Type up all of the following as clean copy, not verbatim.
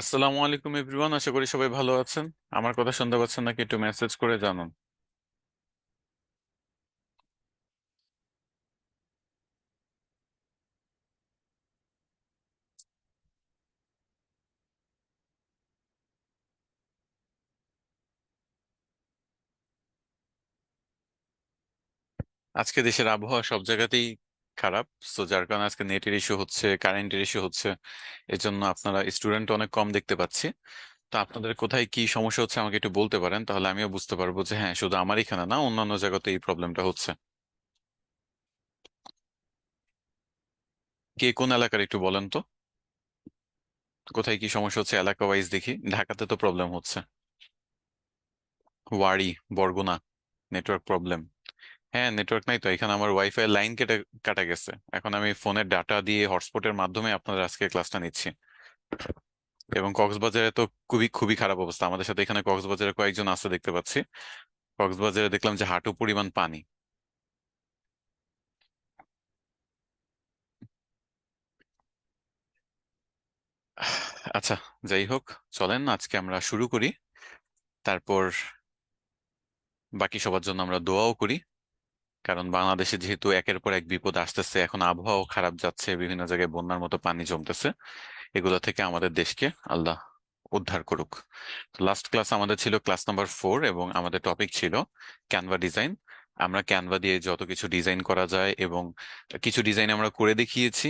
আসসালামু আলাইকুম এভরিওয়ান, আশা করি সবাই ভালো আছেন। আমার কথা শুনতে পাচ্ছেন নাকি একটু মেসেজ করে জানান। আজকে দেশের আবহাওয়া সব জায়গাতেই খারাপ। তো যার কারণে আজকে নেটের ইস্যু হচ্ছে, কারেন্টের ইস্যু হচ্ছে। এর জন্য আপনারা স্টুডেন্ট অনেক কম দেখতে পাচ্ছি। তো আপনাদের কোথায় কি সমস্যা হচ্ছে আমাকে একটু বলতে পারেন, তাহলে আমিও বুঝতে পারবো যে হ্যাঁ, শুধু আমার এখানে না, অন্যান্য জায়গাতে এই প্রবলেমটা হচ্ছে। কে কোন এলাকার একটু বলেন তো। কোথায় কি সমস্যা হচ্ছে এলাকা ওয়াইজ দেখি। ঢাকাতে তো প্রবলেম হচ্ছে। ওয়ারি, বরগুনা, নেটওয়ার্ক প্রবলেম। হ্যাঁ, নেটওয়ার্ক নাই তো এখানে। আমার ওয়াইফাই লাইন কেটে কাটা গেছে। এখন আমি ফোনের ডাটা দিয়ে হটস্পটের মাধ্যমে আপনাদের আজকে ক্লাসটা নিচ্ছি। এবং কক্সবাজারে তো খুবই খুবই খারাপ অবস্থা। আমাদের সাথে এখানে কক্সবাজারে কয়েকজন আছে দেখতে পাচ্ছি। কক্সবাজারে দেখলাম যে হাঁটু পরিমাণ পানি। আচ্ছা, যাই হোক, চলেন আজকে আমরা শুরু করি। তারপর বাকি সবার জন্য আমরা দোয়াও করি। কারণ বাংলাদেশে যেহেতু একের পর এক বিপদ আসতেছে, এখন আবহাওয়াও খারাপ যাচ্ছে, বিভিন্ন জায়গায় বন্যার মতো পানি জমতেছে। এগুলো থেকে আমাদের দেশকে আল্লাহ উদ্ধার করুক। লাস্ট ক্লাস আমাদের ছিল ক্লাস নাম্বার 4 এবং আমাদের টপিক ছিল ক্যানভা ডিজাইন। আমরা ক্যানভা দিয়ে যত কিছু ডিজাইন করা যায় এবং কিছু ডিজাইন আমরা করে দেখিয়েছি।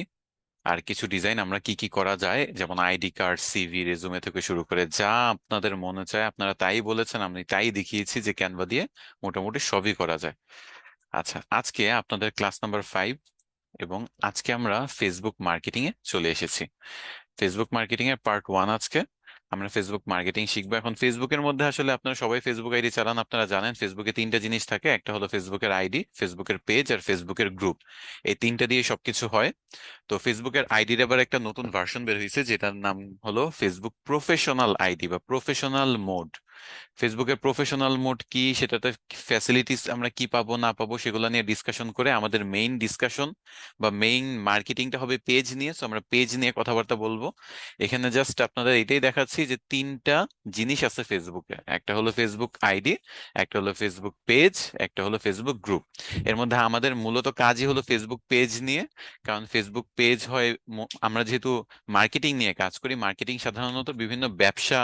আর কিছু ডিজাইন আমরা কি কি করা যায়, যেমন আইডি কার্ড, সিভি, রেজুমে থেকে শুরু করে যা আপনাদের মনে চায় আপনারা তাই বলেছেন, আমি তাই দেখিয়েছি যে ক্যানভা দিয়ে মোটামুটি সবই করা যায়। আচ্ছা, আজকে আপনাদের ক্লাস নাম্বার 5 এবং আজকে আমরা ফেসবুক মার্কেটিং এ চলে এসেছি। ফেসবুক মার্কেটিং এর পার্ট 1 আজকে। আমরা ফেসবুক মার্কেটিং শিখবো। এখন ফেসবুকের মধ্যে আসলে আপনারা সবাই ফেসবুক আইডি চালান, আপনারা জানেন ফেসবুকে তিনটা জিনিস থাকে। একটা হলো ফেসবুকের আইডি, ফেসবুকের পেজ আর ফেসবুকের গ্রুপ। এই তিনটা দিয়ে সবকিছু হয়। তো ফেসবুকের আইডির আবার একটা নতুন ভার্সন বের হয়েছে যেটার নাম হলো ফেসবুক প্রফেশনাল আইডি বা প্রফেশনাল মোড। ফেসবুকের প্রফেশনাল মোড কি, সেটাতে ফ্যাসিলিটিস আমরা কি পাবো না পাবো সেগুলো নিয়ে ডিসকাশন করে আমাদের মেইন ডিসকাশন বা মেইন মার্কেটিংটা হবে পেজ নিয়ে। তো আমরা পেজ নিয়ে কথাবার্তা বলবো। এখানে জাস্ট আপনাদের এটাই দেখাচ্ছি যে তিনটা জিনিস আছে ফেসবুকে। একটা হলো ফেসবুক আইডি, একটা হলো ফেসবুক পেজ, একটা হলো ফেসবুক গ্রুপ। এর মধ্যে আমাদের মূলত কাজই হলো ফেসবুক পেজ নিয়ে। কারণ ফেসবুক পেজ হয় আমরা যেহেতু মার্কেটিং নিয়ে কাজ করি, মার্কেটিং সাধারণত বিভিন্ন ব্যবসা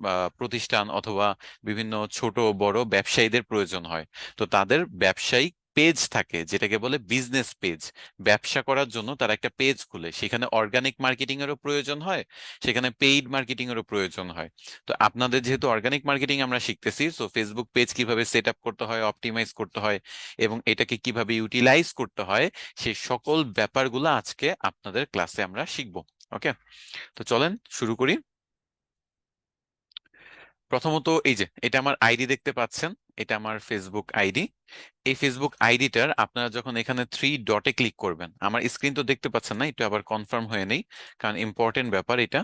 বা প্রতিষ্ঠান অথবা বিভিন্ন ছোট বড় ব্যবসায়ীদের প্রয়োজন হয়। তো তাদের ব্যবসায়িক পেজ থাকে যেটাকে বলে বিজনেস পেজ। ব্যবসা করার জন্য তারা একটা পেজ খুলে, সেখানে অর্গানিক মার্কেটিং এরও প্রয়োজন হয়, সেখানে পেইড মার্কেটিং এরও প্রয়োজন হয়। তো আপনাদের যেহেতু অর্গানিক মার্কেটিং আমরা শিখতেছি, তো ফেসবুক পেজ কিভাবে সেট আপ করতে হয়, অপটিমাইজ করতে হয় এবং এটাকে কিভাবে ইউটিলাইজ করতে হয়, সেই সকল ব্যাপারগুলো আজকে আপনাদের ক্লাসে আমরা শিখবো। ওকে, তো চলেন শুরু করি। প্রথমত এই যে এটা আমার আইডি দেখতে পাচ্ছেন, এটা আমার ফেসবুক আইডি। এই ফেসবুক আইডিটার আপনারা যখন এখানে 3 ডটে ক্লিক করবেন, আমার স্ক্রিন তো দেখতে পাচ্ছেন না, একটু আবার কনফার্ম হয়ে নেই কারণ ইম্পর্টেন্ট ব্যাপার এটা।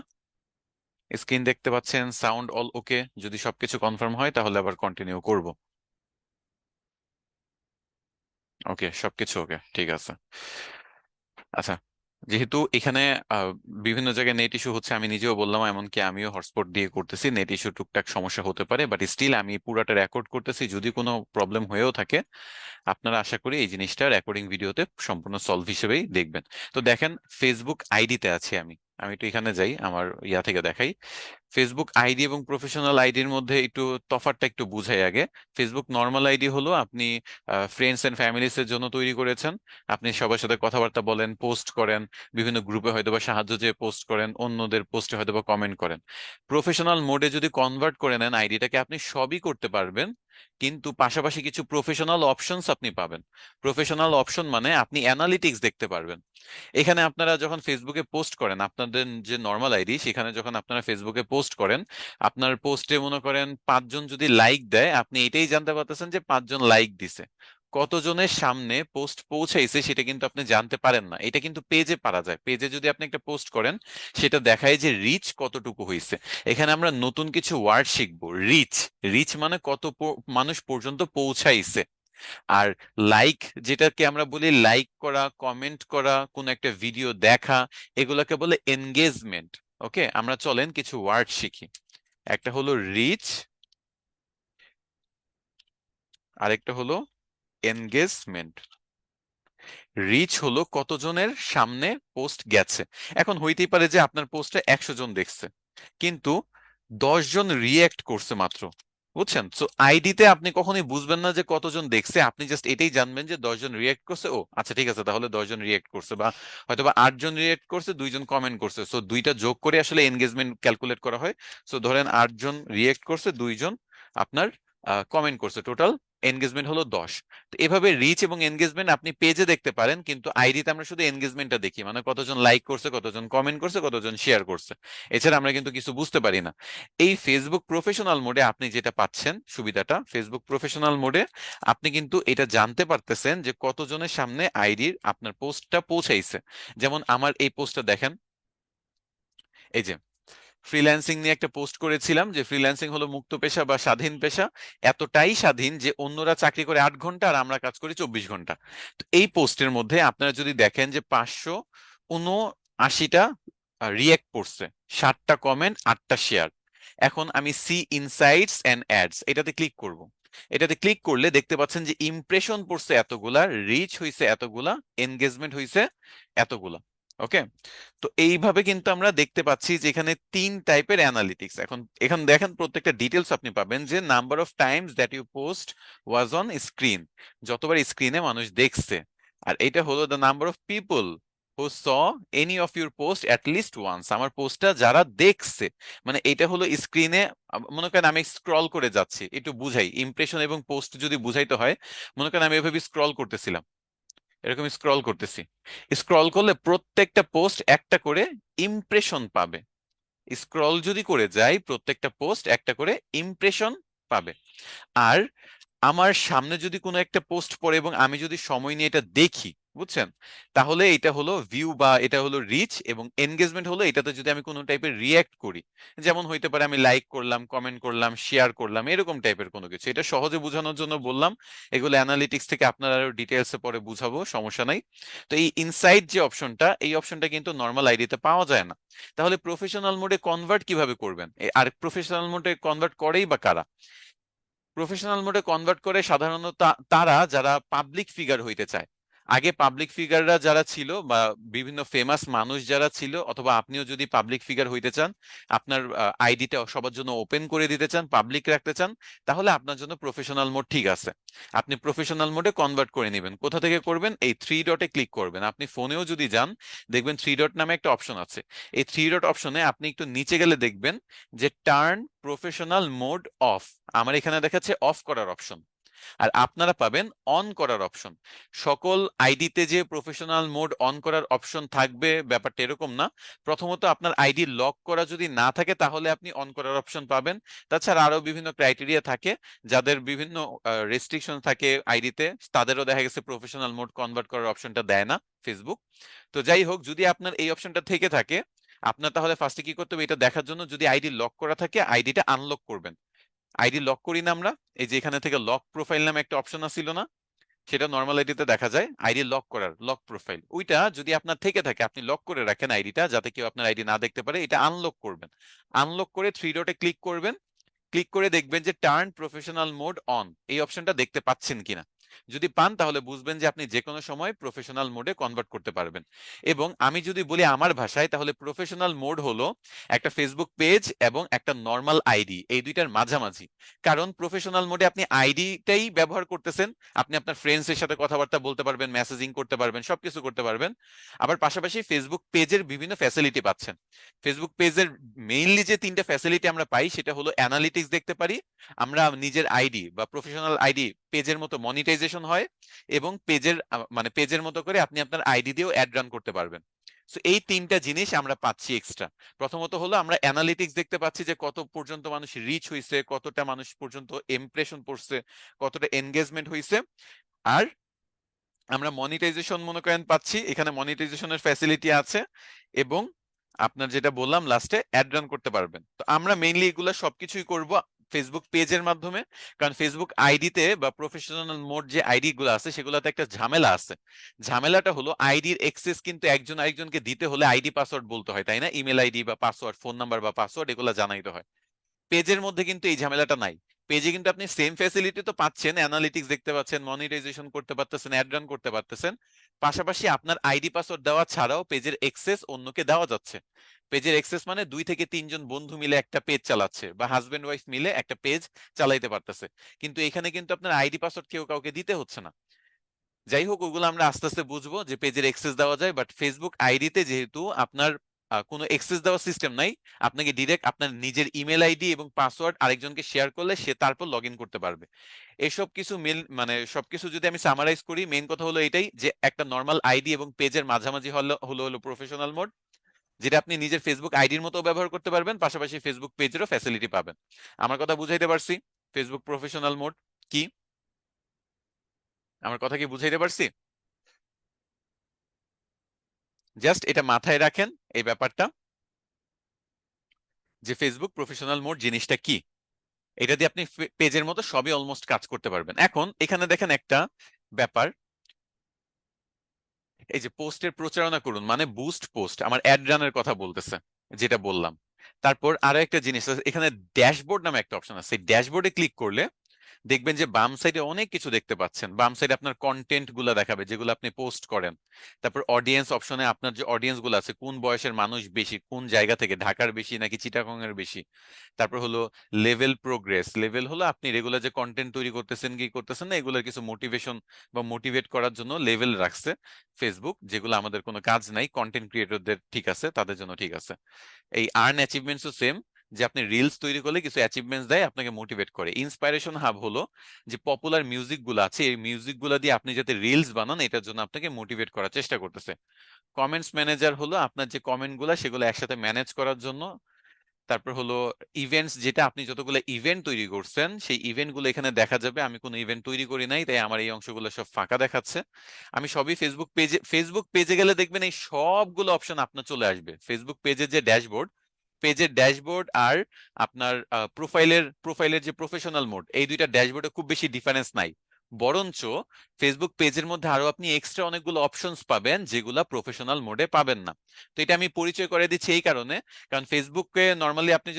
স্ক্রিন দেখতে পাচ্ছেন, সাউন্ড অল ওকে? যদি সবকিছু কনফার্ম হয় তাহলে আবার কন্টিনিউ করব। ওকে, সবকিছু ওকে, ঠিক আছে। আচ্ছা, যেহেতু এখানে আহ, বিভিন্ন জায়গায় নেট ইস্যু হচ্ছে, আমি নিজেও বললাম, এমনকি আমিও হটস্পট দিয়ে করতেছি, নেট ইস্যু টুকটাক সমস্যা হতে পারে, বাট স্টিল আমি পুরাটা রেকর্ড করতেছি। যদি কোনো প্রবলেম হয়েও থাকে আপনারা আশা করি এই জিনিসটা রেকর্ডিং ভিডিওতে সম্পূর্ণ সলভ হিসেবেই দেখবেন। তো দেখেন, ফেসবুক আইডিতে আছি আমি। আমি একটু এখানে যাই, আমার ইয়া থেকে দেখাই। ফেসবুক আইডি এবং প্রফেশনাল আইডির মধ্যে একটু তফাৎটা একটু বুঝাই আগে। ফেসবুক নর্মাল আইডি হলো আপনি ফ্রেন্ডস এন্ড ফ্যামিলিস এর জন্য তৈরি করেছেন। আপনি সবার সাথে কথাবার্তা বলেন, পোস্ট করেন, বিভিন্ন গ্রুপে হয়তো বা সাহায্য চেয়ে পোস্ট করেন, অন্যদের পোস্টে হয়তো বা কমেন্ট করেন। প্রফেশনাল মোডে যদি কনভার্ট করে নেন আইডিটাকে, আপনি সবই করতে পারবেন, কিন্তু পাশাপাশি কিছু প্রফেশনাল অপশনস আপনি পাবেন। প্রফেশনাল অপশন মানে আপনি অ্যানালিটিক্স দেখতে পারবেন। এখানে আপনারা যখন ফেসবুকে পোস্ট করেন, আপনাদের যে নর্মাল আইডি, সেখানে যখন আপনারা ফেসবুকে পোস্ট করেন, আপনার পোস্টে মনে করেন 5 জন যদি লাইক দেয়, আপনি এটাই জানতে পারতেছেন যে 5 জন লাইক দিছে। কতজনের সামনে পোস্ট পৌঁছাইছে সেটা কিন্তু আপনি জানতে পারেন না। এটা কিন্তু পেজে পারা যায়। পেজে যদি আপনি একটা পোস্ট করেন, সেটা দেখায় যে রিচ কতটুকু হয়েছে। এখানে আমরা নতুন কিছু ওয়ার্ড শিখবো। রিচ, রিচ মানে কত মানুষ পর্যন্ত পৌঁছাইছে। আর লাইক, যেটাকে আমরা বলি লাইক করা, কমেন্ট করা, কোন একটা ভিডিও দেখা, এগুলোকে বলে এনগেজমেন্ট। ওকে, আমরা চলেন কিছু ওয়ার্ড শিখি। একটা হলো রিচ, আরেকটা হলো এনগেজমেন্ট। রিচ হলো কতজনের সামনে পোস্ট গেছে। এখন হইতেই পারে যে আপনার পোস্টে 100 জন দেখছে, কিন্তু 10 জন রিয়েক্ট করছে মাত্র, বুঝছেন? সো আইডিতে আপনি কখনোই বুঝবেন না যে কতজন দেখছে, আপনি জাস্ট এটাই জানবেন যে 10 জন রিয়েক্ট করছে। ও আচ্ছা, ঠিক আছে, তাহলে 10 জন রিয়েক্ট করছে, বা হয়তো বা 8 জন রিয়েক্ট করছে, 2 জন কমেন্ট করছে। সো দুইটা যোগ করে আসলে এনগেজমেন্ট ক্যালকুলেট করা হয়। সো ধরেন 8 জন রিয়েক্ট করছে, 2 জন আপনার কমেন্ট করছে, টোটাল এনগেজমেন্ট হলো 10। তো এভাবে রিচ এবং এনগেজমেন্ট আপনি পেজে দেখতে পারেন, কিন্তু আইডিতে আমরা শুধু এনগেজমেন্টটা দেখি, মানে কতজন লাইক করছে, কতজন কমেন্ট করছে, কতজন শেয়ার করছে। এছাড়া আমরা কিন্তু কিছু বুঝতে পারি না। এই ফেসবুক প্রফেশনাল মোডে আপনি যেটা পাচ্ছেন সুবিধাটা, ফেসবুক প্রফেশনাল মোডে আপনি কিন্তু এটা জানতে পারতেছেন যে কতজনের সামনে আইডির আপনার পোস্টটা পৌঁছাইছে। যেমন আমার এই পোস্টটা দেখেন, এই যে ফ্রিল্যান্সিং নিয়ে একটা পোস্ট করেছিলাম যে ফ্রিল্যান্সিং হলো মুক্ত পেশা বা স্বাধীন পেশা, এতটাই স্বাধীন যে অন্যরা চাকরি করে 8 ঘন্টা আর আমরা কাজ করি 24 ঘন্টা। তো এই পোস্টের মধ্যে আপনারা যদি দেখেন যে 579টা রিয়েক্ট করছে, 60টা কমেন্ট, 8টা শেয়ার। এখন আমি সি ইনসাইটস এন্ড অ্যাডস এটাতে ক্লিক করব। এটাতে ক্লিক করলে দেখতে পাচ্ছেন যে ইমপ্রেশন পড়ছে এতগুলা, রিচ হইছে এতগুলা, এনগেজমেন্ট হইছে এতগুলা। ওকে, তো এইভাবে কিন্তু আমরা দেখতে পাচ্ছি যে এখানে 3 টাইপের অ্যানালিটিক্স। এখন এখানে দেখেন প্রত্যেকটা ডিটেলস আপনি পাবেন যে number of times that you post was on screen, যতবার স্ক্রিনে মানুষ দেখছে। আর এটা হলো the number of people who saw any of your post at least once, আমার পোস্টটা যারা দেখছে। মানে এটা হলো স্ক্রিনে, মনে করেন আমি স্ক্রল করে যাচ্ছি, একটু বুঝাই, ইমপ্রেশন এবং পোস্ট যদি বুঝাইতে হয়, মনে করেন আমি এভাবে স্ক্রল করতেছিলাম, এরকম স্ক্রল করতেছি, স্ক্রল করলে প্রত্যেকটা পোস্ট একটা করে ইমপ্রেশন পাবে। স্ক্রল যদি করে যাই, প্রত্যেকটা পোস্ট একটা করে ইমপ্রেশন পাবে। আর আমার সামনে যদি কোনো একটা পোস্ট পড়ে এবং আমি যদি সময় নিয়ে এটা দেখি, বুঝছেন, তাহলে এটা হলো ভিউ বা এটা হলো রিচ, এবং এনগেজমেন্ট হলো এটাতে যদি আমি কোনো টাইপের রিয়্যাক্ট করি, যেমন হইতে পারে আমি লাইক করলাম, কমেন্ট করলাম, শেয়ার করলাম, এরকম টাইপের কোনো কিছু। এটা সহজে বোঝানোর জন্য বললাম, এগুলো অ্যানালিটিক্স থেকে আপনারা আরো ডিটেলসে পরে বুঝাবো, সমস্যা নাই। তো এই ইনসাইট যে অপশনটা, এই অপশনটা কিন্তু নর্মাল আইডিতে পাওয়া যায় না। তাহলে প্রফেশনাল মোডে কনভার্ট কিভাবে করবেন? আর প্রফেশনাল মোডে কনভার্ট করেই বা কারা? প্রফেশনাল মোডে কনভার্ট করে সাধারণত তারা যারা পাবলিক ফিগার হইতে চায়। আগে পাবলিক ফিগাররা যারা ছিল বা বিভিন্ন ফেমাস মানুষ যারা ছিল, অথবা আপনিও যদি পাবলিক ফিগার হইতে চান, আপনার আইডিটা সবার জন্য ওপেন করে দিতে চান, পাবলিক রাখতে চান, তাহলে আপনার জন্য প্রফেশনাল মোড ঠিক আছে। আপনি প্রফেশনাল মোডে কনভার্ট করে নেবেন। কোথা থেকে করবেন? এই থ্রি ডটে ক্লিক করবেন। আপনি ফোনেও যদি যান, দেখবেন থ্রি ডট নামে একটা অপশন আছে। এই থ্রি ডট অপশনে আপনি একটু নিচে গেলে দেখবেন যে টার্ন প্রফেশনাল মোড অফ। আমার এখানে দেখাচ্ছে অফ করার অপশন, আর আপনারা পাবেন অন করার অপশন। সকল আইডিতে যে প্রফেশনাল মোড অন করার অপশন থাকবে ব্যাপারটা এরকম না। প্রথমত আপনার আইডি লক করা যদি না থাকে তাহলে আপনি অন করার অপশন পাবেন। তাছাড়া আরো বিভিন্ন ক্রাইটেরিয়া থাকে, যাদের বিভিন্ন রেস্ট্রিকশন থাকে আইডিতে, তাদেরও দেখা গেছে প্রফেশনাল মোড কনভার্ট করার অপশনটা দেয় না ফেসবুক। তো যাই হোক, যদি আপনার এই অপশনটা থেকে থাকে, আপনার তাহলে ফার্স্টে কি করতে হবে? এটা দেখার জন্য যদি আইডি লক করা থাকে, আইডিটা আনলক করবেন। আইডি লক করি না আমরা, এই যে এখানে থেকে লক প্রোফাইল নামে একটা অপশন ছিল না, সেটা নর্মাল আইডিতে দেখা যায়, আইডি লক করার, লক প্রোফাইল, ওইটা যদি আপনার থেকে থাকে আপনি লক করে রাখেন আইডিটা, যাতে কেউ আপনার আইডি না দেখতে পারে। এটা আনলক করবেন। আনলক করে থ্রি ডটে ক্লিক করবেন। ক্লিক করে দেখবেন যে টার্ন প্রফেশনাল মোড অন, এই অপশনটা দেখতে পাচ্ছেন কিনা। যদি পান তাহলে বুঝবেন যে আপনি যে কোনো সময় প্রফেশনাল মোডে কনভার্ট করতে পারবেন। এবং আমি যদি বলি আমার ভাষায়, তাহলে প্রফেশনাল মোড হলো একটা ফেসবুক পেজ এবং একটা নর্মাল আইডি, এই দুইটার মাঝামাঝি। কারণ প্রফেশনাল মোডে আপনি আইডিটাই ব্যবহার করতেছেন, আপনি আপনার ফ্রেন্ডস এর সাথে কথাবার্তা বলতে পারবেন, মেসেজিং করতে পারবেন, সবকিছু করতে পারবেন। আবার পাশাপাশি ফেসবুক পেজের বিভিন্ন ফ্যাসিলিটি পাচ্ছেন। ফেসবুক পেজের মেইনলি যে 3টা ফ্যাসিলিটি আমরা পাই, সেটা হলো অ্যানালিটিক্স দেখতে পারি, আমরা নিজের আইডি বা প্রফেশনাল আইডি পেজের মতো মনিটাইজেশন হয়, এবং পেজের মানে পেজের মতো করে আপনি আপনার আইডি দিয়েও অ্যাড রান করতে পারবেন। সো এই 3টা জিনিস আমরা পাচ্ছি এক্সট্রা। প্রথমত হলো আমরা অ্যানালিটিক্স দেখতে পাচ্ছি যে কত পর্যন্ত মানুষ রিচ হইছে, কতটা মানুষ পর্যন্ত ইমপ্রেশন পড়ছে, কতটা এনগেজমেন্ট হইছে। আর আমরা মনিটাইজেশন মনে করেন পাচ্ছি, এখানে মনিটাইজেশনের ফ্যাসিলিটি আছে, এবং আপনার যেটা বললাম লাস্টে অ্যাড রান করতে পারবেন। তো আমরা মেইনলি এগুলা সবকিছুই করব ফেসবুক পেজের মাধ্যমে। কারণ ফেসবুক আইডিতে বা প্রফেশনাল মোড যে আইডি গুলো আছে সেগুলোতে একটা ঝামেলা আছে। ঝামেলাটা হলো আইডির এক্সেস কিন্তু একজন আরেকজনকে দিতে হলে আইডি পাসওয়ার্ড বলতে হয়, তাই না? ইমেল আইডি বা পাসওয়ার্ড, ফোন নাম্বার বা পাসওয়ার্ড এগুলো জানাইতে হয়। পেজের মধ্যে কিন্তু এই ঝামেলাটা নাই। পেজে কিন্তু আপনি সেম ফ্যাসিলিটি তো পাচ্ছেন, অ্যানালিটিক্স দেখতে পাচ্ছেন, মনিটাইজেশন করতে পারতেছেন, অ্যাড রান করতে পারতেছেন। পাশাপাশি আপনার আইডি পাসওয়ার্ড দেওয়া ছাড়াও পেজের এক্সেস অন্যকে দেওয়া যাচ্ছে। পেজের এক্সেস মানে 2 থেকে 3 জন বন্ধু মিলে একটা পেজ চালাচ্ছে, বা হাজবেন্ড ওয়াইফ মিলে একটা পেজ চালাইতে পারতেছে। কিন্তু এখানে কিন্তু আপনার আইডি পাসওয়ার্ড কেউ কাউকে দিতে হচ্ছে না। যাই হোক, ওগুলো আমরা আস্তে আস্তে বুঝবো যে পেজের এক্সেস দেওয়া যায়, বাট ফেসবুক আইডিতে যেহেতু আপনার কোনো এক্সেস দেওয়ার সিস্টেম নাই, আপনাকে ডিরেক্ট আপনার নিজের ইমেল আইডি এবং পাসওয়ার্ড আরেকজনকে শেয়ার করলে সে তারপর লগ ইন করতে পারবে। এসব কিছু মিল মানে সবকিছু যদি আমি সামারাইজ করি, মেইন কথা হলো এটাই যে একটা নর্মাল আইডি এবং পেজের মাঝামাঝি হলো হলো হলো প্রফেশনাল মোড, যেটা আপনি নিজের ফেসবুক আইডির মতো ব্যবহার করতে পারবেন, পাশাপাশি ফেসবুক পেজেরও ফ্যাসিলিটি পাবেন। আমার কথা বুঝাইতে পারছি? ফেসবুক প্রফেশনাল মোড কি? আমার কথা কি বুঝাইতে পারছি? জাস্ট এটা মাথায় রাখেন, এই ব্যাপারটা, যে ফেসবুক প্রফেশনাল মোড জিনিসটা কি। এটা দিয়ে আপনি পেজের মতো সবই অলমোস্ট কাজ করতে পারবেন। এখন এখানে দেখেন একটা ব্যাপার, এই যে পোস্টের প্রচারণা করুন মানে বুস্ট পোস্ট, আমার অ্যাড রানের কথা বলতেছে, যেটা বললাম। তারপর আরো একটা জিনিস আছে, এখানে ড্যাশবোর্ড নামে একটা অপশন আছে। ড্যাশবোর্ডে ক্লিক করলে দেখবেন যে বাম সাইডে অনেক কিছু দেখতে পাচ্ছেন। বাম সাইডে আপনার কন্টেন্ট গুলা দেখাবে যেগুলো আপনি পোস্ট করেন। তারপর অডিয়েন্স অপশনে আপনার যে অডিয়েন্স গুলো আছে, কোন বয়সের মানুষ বেশি, কোন জায়গা থেকে, ঢাকার বেশি নাকি চিটাগং এর বেশি। তারপর হলো লেভেল প্রোগ্রেস, লেভেল হলো আপনি রেগুলার যে কন্টেন্ট তৈরি করতেছেন কি করতেছেন না, এগুলোর কিছু মোটিভেশন বা মোটিভেট করার জন্য লেভেল রাখছে ফেসবুক, যেগুলো আমাদের কোনো কাজ নাই, কন্টেন্ট ক্রিয়েটরদের ঠিক আছে, তাদের জন্য ঠিক আছে। এই আর্ন অ্যাচিভমেন্টসও সেম, যে আপনি রিলস তৈরি করলে কিছু অ্যাচিভমেন্টস দেয়, আপনাকে মোটিভেট করে। ইন্সপাইরেশন হাব হলো যে পপুলার মিউজিক গুলো আছে, এই মিউজিক গুলা দিয়ে আপনি যাতে রিলস বানান এটার জন্য আপনাকে মোটিভেট করার চেষ্টা করতেছে। কমেন্টস ম্যানেজার হলো আপনার যে কমেন্ট গুলা সেগুলো একসাথে ম্যানেজ করার জন্য। তারপর হলো ইভেন্টস, যেটা আপনি যতগুলো ইভেন্ট তৈরি করছেন সেই ইভেন্ট গুলো এখানে দেখা যাবে। আমি কোনো ইভেন্ট তৈরি করি নাই, তাই আমার এই অংশগুলো সব ফাঁকা দেখাচ্ছে। আমি সবই ফেসবুক পেজে গেলে দেখবেন এই সবগুলো অপশন আপনার চলে আসবে। ফেসবুক পেজের যে ড্যাশবোর্ড, পেজের ড্যাশবোর্ড আর আপনার প্রোফাইলের যে প্রফেশনাল মোড, এই দুইটা ড্যাশবোর্ডে খুব বেশি ডিফারেন্স নাই। বরঞ্চ ফেসবুক পেজের মধ্যে আরো আপনি এক্সট্রা অনেকগুলো অপশনস পাবেন যেগুলা প্রফেশনাল মোডে পাবেন না। তো এটা আমি পরিচয় করে দিচ্ছি এই কারণে, কারণ ফেসবুকে নর্মালি আপনি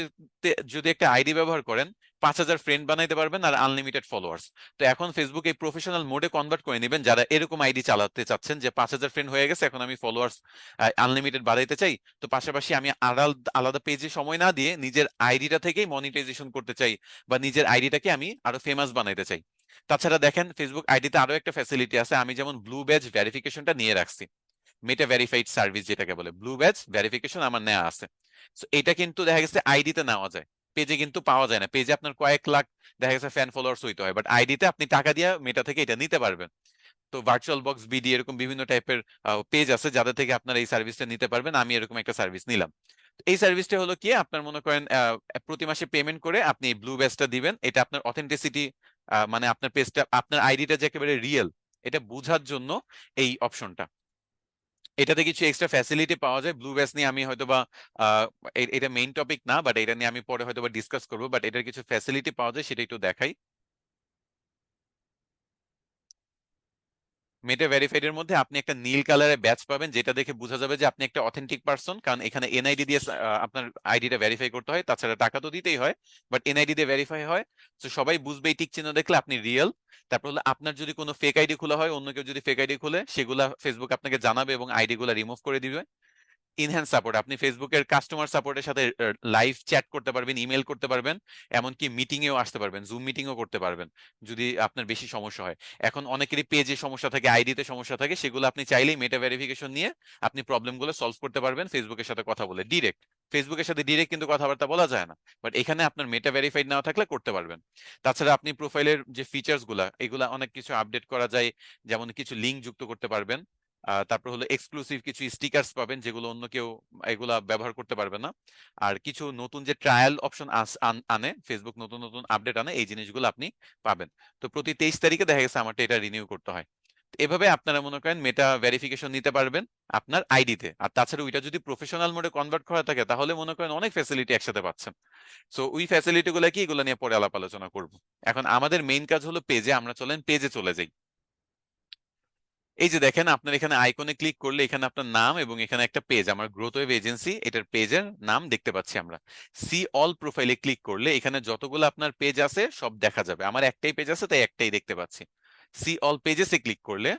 যদি একটা আইডি ব্যবহার করেন, 5,000 ফ্রেন্ড বানাইতে পারবেন আর আনলিমিটেড ফলোয়ার্স। তো এখন ফেসবুক এই প্রফেশনাল মোডে কনভার্ট করে নেবেন যারা এরকম আইডি চালাতে চাচ্ছেন, যে 5,000 ফ্রেন্ড হয়ে গেছে, এখন আমি ফলোয়ার্স আনলিমিটেড বাড়াইতে চাই। তো পাশাপাশি আমি আলাদা আলাদা পেজে সময় না দিয়ে নিজের আইডিটা থেকেই মনিটাইজেশন করতে চাই, বা নিজের আইডিটাকে আমি আরো ফেমাস বানাইতে চাই। তাছাড়া দেখেন ফেসবুক আইডিতে আরো একটা ফ্যাসিলিটি আছে, আমি যেমন ব্লু ব্যাজ ভেরিফিকেশনটা নিয়ে রাখছি। মেটা ভেরিফাইড সার্ভিস যেটাকে বলে, ব্লু ব্যাজ ভেরিফিকেশন আমার নেওয়া আছে। তো এটা কিন্তু দেখা গেছে আইডিতে নেওয়া যায়, পেজে কিন্তু পাওয়া যায় না। পেজে আপনার কয়েক লাখ দেখা গেছে ফ্যান ফলোয়ার্স হইতে হয়, বাট আইডিতে আপনি টাকা দিয়ে মেটা থেকে এটা নিতে পারবেন। তো ভার্চুয়াল বক্স বিডি এরকম বিভিন্ন টাইপের পেজ আছে যাদের থেকে আপনারা এই সার্ভিসটা নিতে পারবেন। আমি এরকম একটা সার্ভিস নিলাম। এই সার্ভিসটা হলো কি, আপনার মনে করেন প্রতি মাসে পেমেন্ট করে আপনি ব্লু ব্যাজটা দিবেন। এটা আপনার অথেন্টিসিটি, মানে আপনার পেজটা, আপনার আইডিটা যে একেবারে রিয়েল, এটা বোঝার জন্য এই অপশনটা। এটাতে কিছু এক্সট্রা ফ্যাসিলিটি পাওয়া যায়। ব্লু ব্যাজ নিয়ে আমি হয়তো বা আহ, এটা মেইন টপিক না, বাট এটা নিয়ে আমি পরে হয়তো বা ডিসকাস করবো। বাট এটার কিছু ফ্যাসিলিটি পাওয়া যায়, সেটা একটু দেখাই। মেটা ভেরিফাইড এর মধ্যে আপনি একটা নীল কালারের ব্যাচ পাবেন, যেটা দেখে বোঝা যাবে যে আপনি একটা অথেন্টিক পারসন, কারণ এখানে এনআইডি দিয়ে আপনার আইডিটা ভেরিফাই করতে হয়, তাছাড়া টাকা তো দিতেই হয়, বাট এনআইডি দিয়ে ভেরিফাই হয়। তো সবাই বুঝবে এই টিক চিহ্ন দেখলে আপনি রিয়েল। তারপর হলো আপনার যদি কোনো ফেক আইডি খোলা হয়, অন্য কেউ যদি ফেক আইডি খুলে, সেগুলা ফেসবুক আপনাকে জানাবে এবং আইডি গুলা রিমুভ করে দিবে। ইনহ্যান্স সাপোর্ট, আপনি ফেসবুকের কাস্টমার সাপোর্টের সাথে লাইভ চ্যাট করতে পারবেন, ইমেল করতে পারবেন, এমনকি মিটিং এও আসতে পারবেন, জুম মিটিংও করতে পারবেন যদি আপনার বেশি সমস্যা হয়। এখন অনেকেরই পেজে সমস্যা থাকে, আইডিতে সমস্যা থাকে, সেগুলো আপনি চাইলেই মেটা ভেরিফিকেশন নিয়ে আপনি প্রবলেমগুলো সলভ করতে পারবেন ফেসবুকের সাথে কথা বলে ডিরেক্ট। ফেসবুকের সাথে ডিরেক্ট কিন্তু কথাবার্তা বলা যায় না, বাট এখানে আপনার মেটা ভেরিফাইড না থাকলে করতে পারবেন। তাছাড়া আপনি প্রোফাইলের যে ফিচার্স গুলা, এগুলা অনেক কিছু আপডেট করা যায়, যেমন কিছু লিঙ্ক যুক্ত করতে পারবেন। তারপর হলো এক্সক্লুসিভ কিছু স্টিকার্স পাবেন যেগুলো অন্য কেউ এগুলা ব্যবহার করতে পারবে না। আর কিছু নতুন যে ট্রায়াল অপশন আনে ফেসবুক, নতুন নতুন আপডেট আনে, এই জিনিসগুলো আপনি পাবেন। তো প্রতি 23 তারিখে দেখা গেছে আমারটা এটা রিনিউ করতে হয়। এভাবে আপনারা মনে করেন মেটা ভেরিফিকেশন নিতে পারবেন আপনার আইডিতে। আর তাছাড়া ওইটা যদি প্রফেশনাল মোডে কনভার্ট করা থাকে তাহলে মনে করেন অনেক ফ্যাসিলিটি একসাথে পাচ্ছেন। সো ওই ফ্যাসিলিটি গুলো কি, এগুলো নিয়ে পরে আলাপ আলোচনা করব। এখন আমাদের মেইন কাজ হলো পেজে, আমরা চলেন পেজে চলে যাই। এই যে দেখেন, আপনার এখানে আইকনে ক্লিক করলে এখানে আপনার নাম এবং এখানে একটা পেজ, আমার গ্রোথ ওয়েব এজেন্সি, এটার পেজের নাম দেখতে পাচ্ছি আমরা। সি অল প্রোফাইলে ক্লিক করলে এখানে যতগুলো আপনার পেজ আছে সব দেখা যাবে। আমার একটাই পেজ আছে তাই একটাই দেখতে পাচ্ছি। সি অল পেজেসে ক্লিক করলে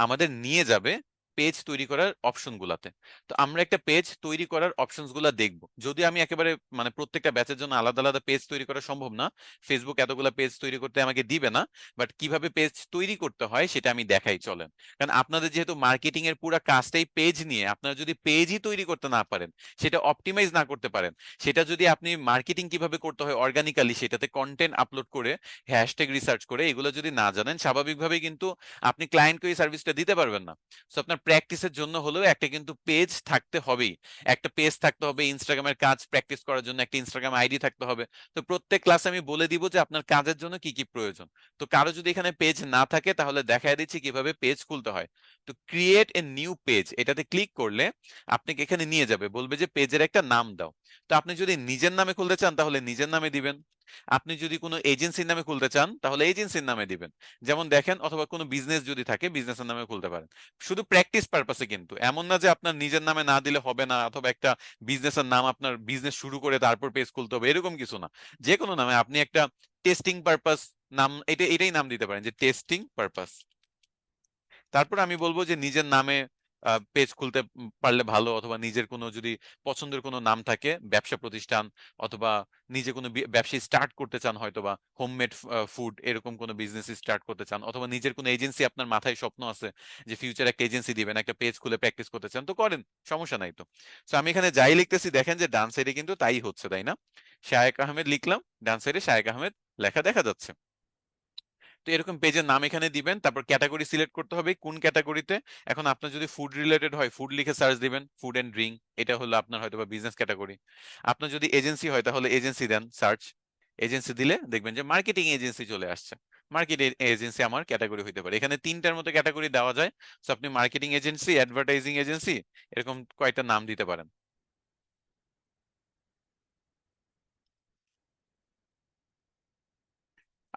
আমাদের নিয়ে যাবে পেজ তৈরি করার অপশন গুলাতে। তো আমরা একটা পেজ তৈরি করার অপশনস গুলা দেখব। যদি আমি একেবারে মানে প্রত্যেকটা ব্যাচের জন্য আলাদা আলাদা পেজ তৈরি করা সম্ভব না, ফেসবুক এতগুলা পেজ তৈরি করতে আমাকে দিবে না, বাট কিভাবে পেজ তৈরি করতে হয় সেটা আমি দেখাই চলেন। কারণ আপনাদের যেহেতু মার্কেটিং এর পুরো কাজটাই পেজ নিয়ে, আপনারা যদি পেজই তৈরি করতে না পারেন, সেটা অপটিমাইজ না করতে পারেন, সেটা যদি আপনি মার্কেটিং কিভাবে করতে হয় অর্গানিক্যালি সেটাতে কন্টেন্ট আপলোড করে হ্যাশট্যাগ রিসার্চ করে এগুলো যদি না জানেন, স্বাভাবিকভাবেই কিন্তু আপনি ক্লায়েন্টকে এই সার্ভিসটা দিতে পারবেন না। সো আপনার প্র্যাকটিসের জন্য হলেও একটা কিন্তু পেজ থাকতে হবেই। একটা পেজ থাকতে হবে, ইনস্টাগ্রামের কাজ প্র্যাকটিস করার জন্য একটা ইনস্টাগ্রাম আইডি থাকতে হবে। তো প্রত্যেক ক্লাসে আমি বলে দিব যে আপনার কাজের জন্য কি কি প্রয়োজন। তো কারো যদি এখানে পেজ না থাকে তাহলে দেখায় দিচ্ছি কিভাবে পেজ খুলতে হয়। তো ক্রিয়েট এ নিউ পেজ এটাতে ক্লিক করলে আপনাকে এখানে নিয়ে যাবে, বলবে যে পেজের একটা নাম দাও। তো আপনি যদি নিজের নামে খুলতে চান তাহলে নিজের নামে দিবেন। আপনি যদি কোনো এজেন্সির নামে খুলতে চান তাহলে এজেন্সির নামে দিবেন, যেমন দেখেন, অথবা কোনো বিজনেস যদি থাকে বিজনেসের নামে খুলতে পারেন। শুধু প্র্যাকটিস পারপাসে, কিন্তু এমন না যে আপনার নিজের নামে না দিলে হবে না, অথবা একটা বিজনেসের নাম আপনার বিজনেস শুরু করে তারপর পেজ খুলতে হবে, এরকম কিছু না। যে কোনো নামে আপনি একটা টেস্টিং পারপাস নাম, এটাই নাম দিতে পারেন যে টেস্টিং পারপাস। তারপর আমি বলবো যে নিজের নামে পেজ খুলতে পারলে ভালো, অথবা নিজের কোনো যদি পছন্দের কোনো নাম থাকে, ব্যবসা প্রতিষ্ঠান, অথবা নিজে কোনো ব্যবসা স্টার্ট করতে চান, হয়তো বা হোমমেড ফুড এরকম কোনো বিজনেস স্টার্ট করতে চান, অথবা নিজের কোনো এজেন্সি আপনার মাথায় স্বপ্ন আছে যে ফিউচার একটা এজেন্সি দিবেন, একটা পেজ খুলে প্র্যাকটিস করতে চান, তো করেন, সমস্যা নাই তো। তো আমি এখানে যাই লিখতেছি দেখেন যে ডান সাইডে কিন্তু তাই হচ্ছে, তাই না? শায়েক আহমেদ লিখলাম, ডান সাইডে শায়েক আহমেদ লেখা দেখা যাচ্ছে। তো এরকম পেজের নাম এখানে দিবেন, তারপর ক্যাটাগরি সিলেক্ট করতে হবে কোন ক্যাটাগরিতে। এখন আপনার যদি ফুড রিলেটেড হয় ফুড লিখে সার্চ দিবেন, ফুড এন্ড ড্রিঙ্ক, এটা হলো আপনার হয়তো বা বিজনেস ক্যাটাগরি। আপনার যদি এজেন্সি হয় তাহলে এজেন্সি দেন, সার্চ এজেন্সি দিলে দেখবেন যে মার্কেটিং এজেন্সি চলে আসছে। মার্কেটিং এজেন্সি আমার ক্যাটাগরি হইতে পারে, এখানে তিনটার মতো ক্যাটাগরি দেওয়া যায়। তো আপনি মার্কেটিং এজেন্সি, অ্যাডভার্টাইজিং এজেন্সি, এরকম কয়েকটা নাম দিতে পারেন।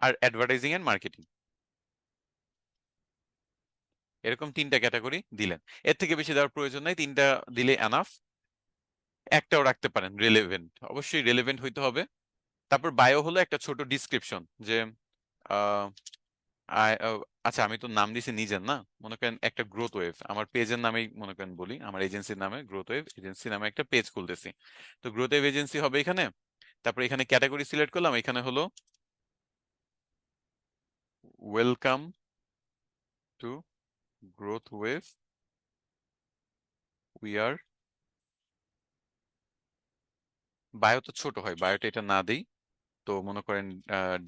আর অ্যাডভার্টাইজিং এন্ড মার্কেটিং, এরকম তিনটা ক্যাটাগরি দিলেন। এর থেকে বেশি দেওয়ার প্রয়োজন নাই, তিনটা দিলে এনাফ। একটাও রাখতে পারেন রেলেভেন্ট, অবশ্যই রেলেভেন্ট হইতে হবে। তারপর বায়ো হলো একটা ছোট ডিসক্রিপশন যে আহ, আচ্ছা আমি তো নাম দিছি নিজের না, মনে করেন একটা গ্রোথ ওয়েভ, আমার পেজের নামেই মনে করেন বলি, আমার এজেন্সির নামে গ্রোথ ওয়েভ এজেন্সি নামে একটা পেজ খুলতেছি। তো গ্রোথ ওয়েভ এজেন্সি হবে এখানে। তারপর এখানে ক্যাটাগরি সিলেক্ট করলাম, এখানে হলো welcome to growth wave, we are. Bio তো ছোট হয়, বায়োটা এটা না দিই। তো মনে করেন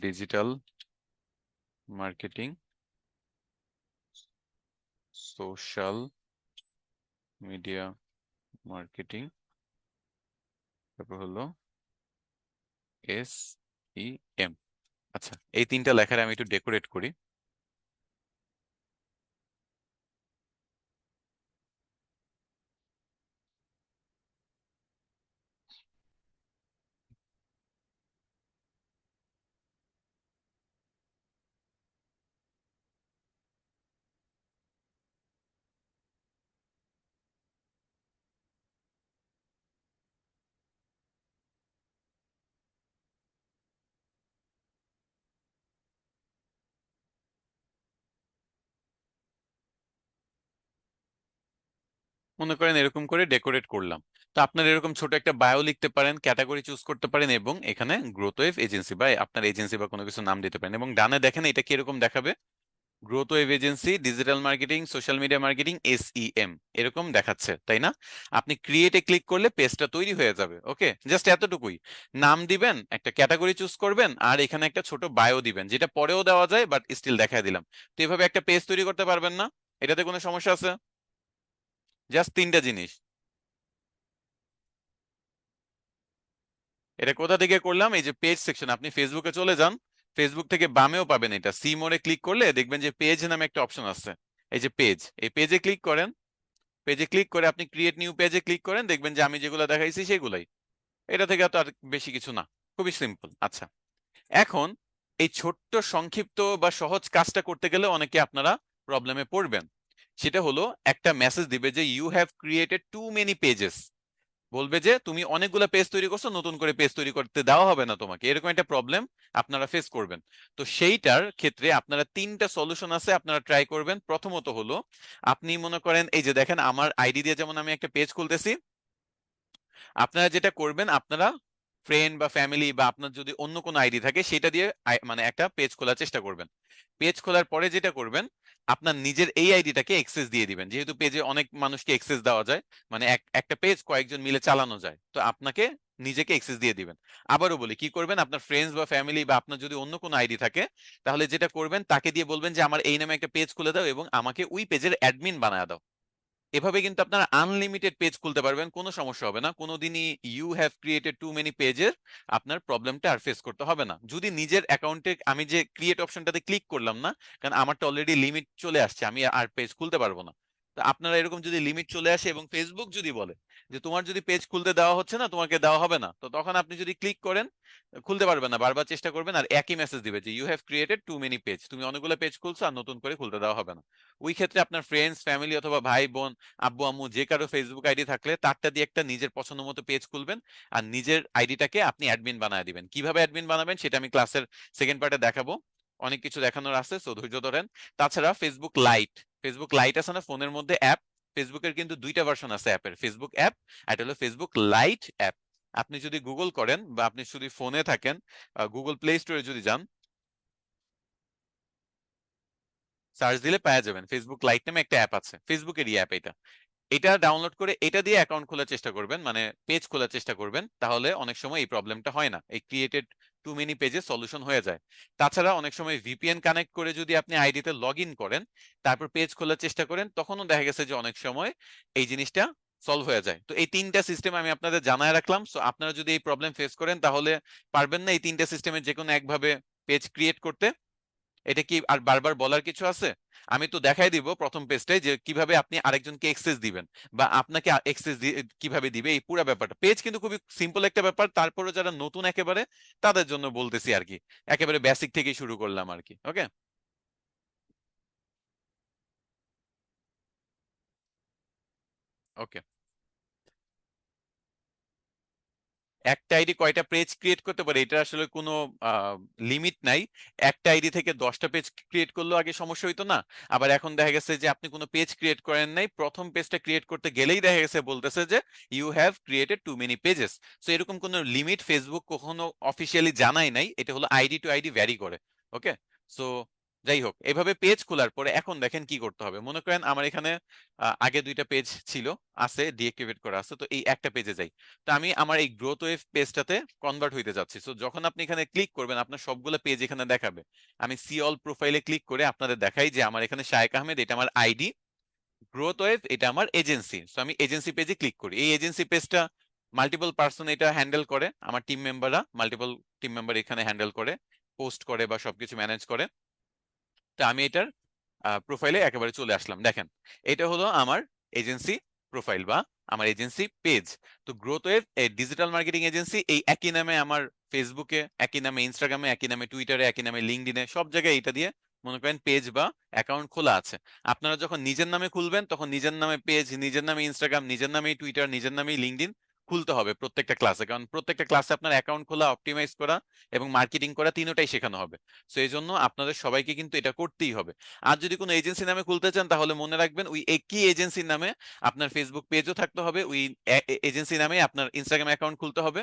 digital marketing, social media marketing, তারপর হলো এস ই এম। আচ্ছা, এই তিনটা লেখার আমি একটু ডেকোরেট করি। মনে করেন এরকম করে ডেকোরেট করলাম। তো আপনার এরকম ছোট একটা বায়ো লিখতে পারেন, ক্যাটাগরি চুজ করতে পারেন, এবং এখানে গ্রোথ ওয়েভ এজেন্সি বা আপনার এজেন্সি বা কোনো কিছু নাম দিতে পারেন। এবং ডানে দেখেন এটা কিরকম দেখাবে, growth wave agency, digital marketing, social media marketing, SEM, এরকম দেখাচ্ছে, তাই না? আপনি ক্রিয়েটে ক্লিক করলে পেজটা তৈরি হয়ে যাবে। ওকে, জাস্ট এতটুকুই। নাম দিবেন, একটা ক্যাটাগরি চুজ করবেন, আর এখানে একটা ছোট বায়ো দিবেন, যেটা পরেও দেওয়া যায় বাট স্টিল দেখায় দিলাম। তো এভাবে একটা পেজ তৈরি করতে পারবেন না? এটাতে কোনো সমস্যা আছে? জাস্ট তিনটা জিনিস। এটা কোথা থেকে করলাম? এই যে পেজ সেকশন, আপনি ফেসবুকে চলে যান, ফেসবুক থেকে বামেও পাবেন, এটা সি মোড়ে ক্লিক করলে দেখবেন যে পেজ নামে একটা অপশন আছে। এই যে পেজ, এই পেজে ক্লিক করেন। পেজে ক্লিক করে আপনি ক্রিয়েট নিউ পেজে ক্লিক করেন, দেখবেন যে আমি যেগুলো দেখাইছি সেগুলাই। এটা থেকে তো আর বেশি কিছু না, খুবই সিম্পল। আচ্ছা, এখন এই ছোট্ট সংক্ষিপ্ত বা সহজ কাজটা করতে গেলে অনেকে আপনারা প্রবলেমে পড়বেন। সেটা হলো একটা মেসেজ দিবে যে you have created too many pages, বলবে যে তুমি অনেকগুলো পেজ তৈরি করছো, নতুন করে পেজ তৈরি করতে দেওয়া হবে না তোমাকে, এরকম একটা প্রবলেম আপনারা ফেস করবেন। তো সেইটার ক্ষেত্রে আপনারা তিনটা সলিউশন আছে, আপনারা ট্রাই করবেন। প্রথমত হলো, আপনি মনে করেন এই যে দেখেন আমার আইডি দিয়ে যেমন আমি একটা পেজ খুলতেছি, আপনারা যেটা করবেন, আপনারা ফ্রেন্ড বা ফ্যামিলি বা আপনার যদি অন্য কোনো আইডি থাকে সেটা দিয়ে মানে একটা পেজ খোলার চেষ্টা করবেন। পেজ খোলার পরে যেটা করবেন, আপনার নিজের এই আইডিটাকে এক্সেস দিয়ে দিবেন, যেহেতু পেজে অনেক মানুষকে এক্সেস দেওয়া যায়, মানে একটা পেজ কয়েকজন মিলে চালানো যায়, তো আপনাকে নিজেকে এক্সেস দিয়ে দিবেন। আবারও বলি, কি করবেন, আপনার ফ্রেন্ডস বা ফ্যামিলি বা আপনার যদি অন্য কোনো আইডি থাকে, তাহলে যেটা করবেন তাকে দিয়ে বলবেন যে আমার এই নামে একটা পেজ খুলে দাও এবং আমাকে ওই পেজের অ্যাডমিন বানায় দাও। এভাবে কিন্তু আপনারা আনলিমিটেড পেজ খুলতে পারবেন, কোনো সমস্যা হবে না কোনোদিনই। You have created too many পেজের আপনার প্রবলেমটা আর ফেস করতে হবে না। যদি নিজের অ্যাকাউন্টে আমি যে ক্রিয়েট অপশনটাতে ক্লিক করলাম না, কারণ আমারটা অলরেডি লিমিট চলে আসছে, আমি আর পেজ খুলতে পারবো না। তো আপনারা এরকম যদি লিমিট চলে আসে এবং ফেসবুক যদি বলে যে তোমার যদি পেজ খুলতে দেওয়া হচ্ছে না, তোমাকে দেওয়া হবে না, তো তখন আপনি যদি ক্লিক করেন খুলতে পারবেন না, বারবার চেষ্টা করবেন আর একই মেসেজ দিবে যে you have created too many page, তুমি অনেকগুলো পেজ খুলছো আর নতুন করে খুলতে দেওয়া হবে না। ওই ক্ষেত্রে আপনার ফ্রেন্ডস ফ্যামিলি অথবা ভাই বোন আব্বু আম্মু যে কারো ফেসবুক আইডি থাকলে তারটা দিয়ে একটা নিজের পছন্দ মতো পেজ খুলবেন আর নিজের আইডিটাকে আপনি অ্যাডমিন বানায় দিবেন। কিভাবে অ্যাডমিন বানাবেন সেটা আমি ক্লাসের সেকেন্ড পার্টে দেখাবো, অনেক কিছু দেখানোর আছে, সো ধৈর্য ধরেন। তাছাড়া ফেসবুক লাইট, ফেসবুক লাইট আছে না ফোনের মধ্যে অ্যাপ, ফেসবুকের কিন্তু দুইটা ভার্সন আছে অ্যাপের, ফেসবুক অ্যাপ আর এটা হলো ফেসবুক লাইট অ্যাপ। আপনি যদি গুগল করেন বা আপনি যদি ফোনে থাকেন, গুগল প্লে স্টোরে যদি যান, সার্চ দিলে পাওয়া যাবেন ফেসবুক লাইট নামে একটা অ্যাপ আছে, ফেসবুকেরই অ্যাপ এটা। এটা ডাউনলোড করে এটা দিয়ে অ্যাকাউন্ট খোলার চেষ্টা করবেন, মানে পেজ খোলার চেষ্টা করবেন, তাহলে অনেক সময় এই প্রবলেমটা হয় না, এই ক্রিয়েটেড টু মেনি পেজে সলিউশন হয়ে যায়। তাছাড়া অনেক সময় ভিপিএন কানেক্ট করে যদি আপনি আইডিতে লগ ইন করেন তারপর পেজ খোলার চেষ্টা করেন, তখনও দেখা গেছে যে অনেক সময় এই জিনিসটা সলভ হয়ে যায়। তো এই তিনটা সিস্টেম আমি আপনাদের জানায় রাখলাম, সো আপনারা যদি এই প্রবলেম ফেস করেন তাহলে পারবেন না এই তিনটা সিস্টেমের যে কোনো একভাবে পেজ ক্রিয়েট করতে। এটা কি আর বারবার বলার কিছু আছে? আমি তো দেখাই দিব প্রথম পেজটাই যে কিভাবে আপনি আরেকজনকে এক্সেস দিবেন বা আপনাকে এক্সেস কিভাবে দিবে, এই পুরো ব্যাপারটা। পেজ কিন্তু খুবই সিম্পল একটা ব্যাপার, তারপরে যারা নতুন একেবারে তাদের জন্য বলতেছি আর কি, একেবারে বেসিক থেকেই শুরু করলাম আর কি। ওকে, ওকে। একটা আইডি কয়টা পেজ ক্রিয়েট করতে পারে এটা আসলে কোনো লিমিট নাই। একটা আইডি থেকে 10টা পেজ ক্রিয়েট করলেও আগে সমস্যা হইতো না, আবার এখন দেখা গেছে যে আপনি কোনো পেজ ক্রিয়েট করেন নাই, প্রথম পেজটা ক্রিয়েট করতে গেলেই দেখা গেছে বলতেছে যে you have created too many pages. So এরকম কোনো লিমিট ফেসবুক কখনো অফিসিয়ালি জানাই নাই, এটা হলো আইডি টু আইডি ভ্যারি করে। ওকে, সো যাই হোক, এভাবে পেজ খোলার পরে এখন দেখেন কি করতে হবে। মনে করেন আমার এখানে আগে দুইটা পেজ ছিল, আছে ডিঅ্যাক্টিভেট করা আছে, তো এই একটা পেজে যাই। তো আমি আমার এই গ্রোথ ওয়েভ পেজটাতে কনভার্ট হইতে যাচ্ছি, সো যখন আপনি এখানে ক্লিক করবেন আপনার সবগুলো পেজ এখানে দেখাবে। আমি সি অল প্রোফাইলে ক্লিক করে আপনাদের দেখাই যে আমার এখানে শায়েক আহমেদ, এটা আমার আইডি, গ্রোথ ওয়েভ এটা আমার এজেন্সি, সো আমি এজেন্সি পেজে ক্লিক করি। এই এজেন্সি পেজটা মাল্টিপল পার্সন এটা হ্যান্ডেল করে, আমার টিম মেম্বাররা মাল্টিপল টিম মেম্বার এখানে হ্যান্ডেল করে, পোস্ট করে বা সবকিছু ম্যানেজ করে। তো আমি এটার প্রোফাইলে একেবারে চলে আসলাম, দেখেন এটা হলো আমার এজেন্সি প্রোফাইল বা আমার এজেন্সি পেজ। তো growth wave digital marketing agency, এই একই নামে আমার ফেসবুকে, একই নামে ইনস্টাগ্রামে, একই নামে টুইটারে, একই নামে লিঙ্কডইনে, সব জায়গায় এটা দিয়ে মনে করেন পেজ বা অ্যাকাউন্ট খোলা আছে। আপনারা যখন নিজের নামে খুলবেন তখন নিজের নামে পেজ, নিজের নামে ইনস্টাগ্রাম, নিজের নামেই টুইটার, নিজের নামেই লিঙ্কডইন খুলতে হবে প্রত্যেকটা ক্লাসে, কারণ প্রত্যেকটা ক্লাসে আপনার অ্যাকাউন্ট খোলা, অপটিমাইজ করা এবং মার্কেটিং করা তিনটাই শেখানো হবে। সো এই জন্য আপনাদের সবাইকে কিন্তু এটা করতেই হবে। আর যদি কোনো এজেন্সি নামে খুলতে চান তাহলে মনে রাখবেন ওই একই এজেন্সির নামে আপনার ফেসবুক পেজও থাকতে হবে, ওই এজেন্সি নামে আপনার ইনস্টাগ্রাম অ্যাকাউন্ট খুলতে হবে,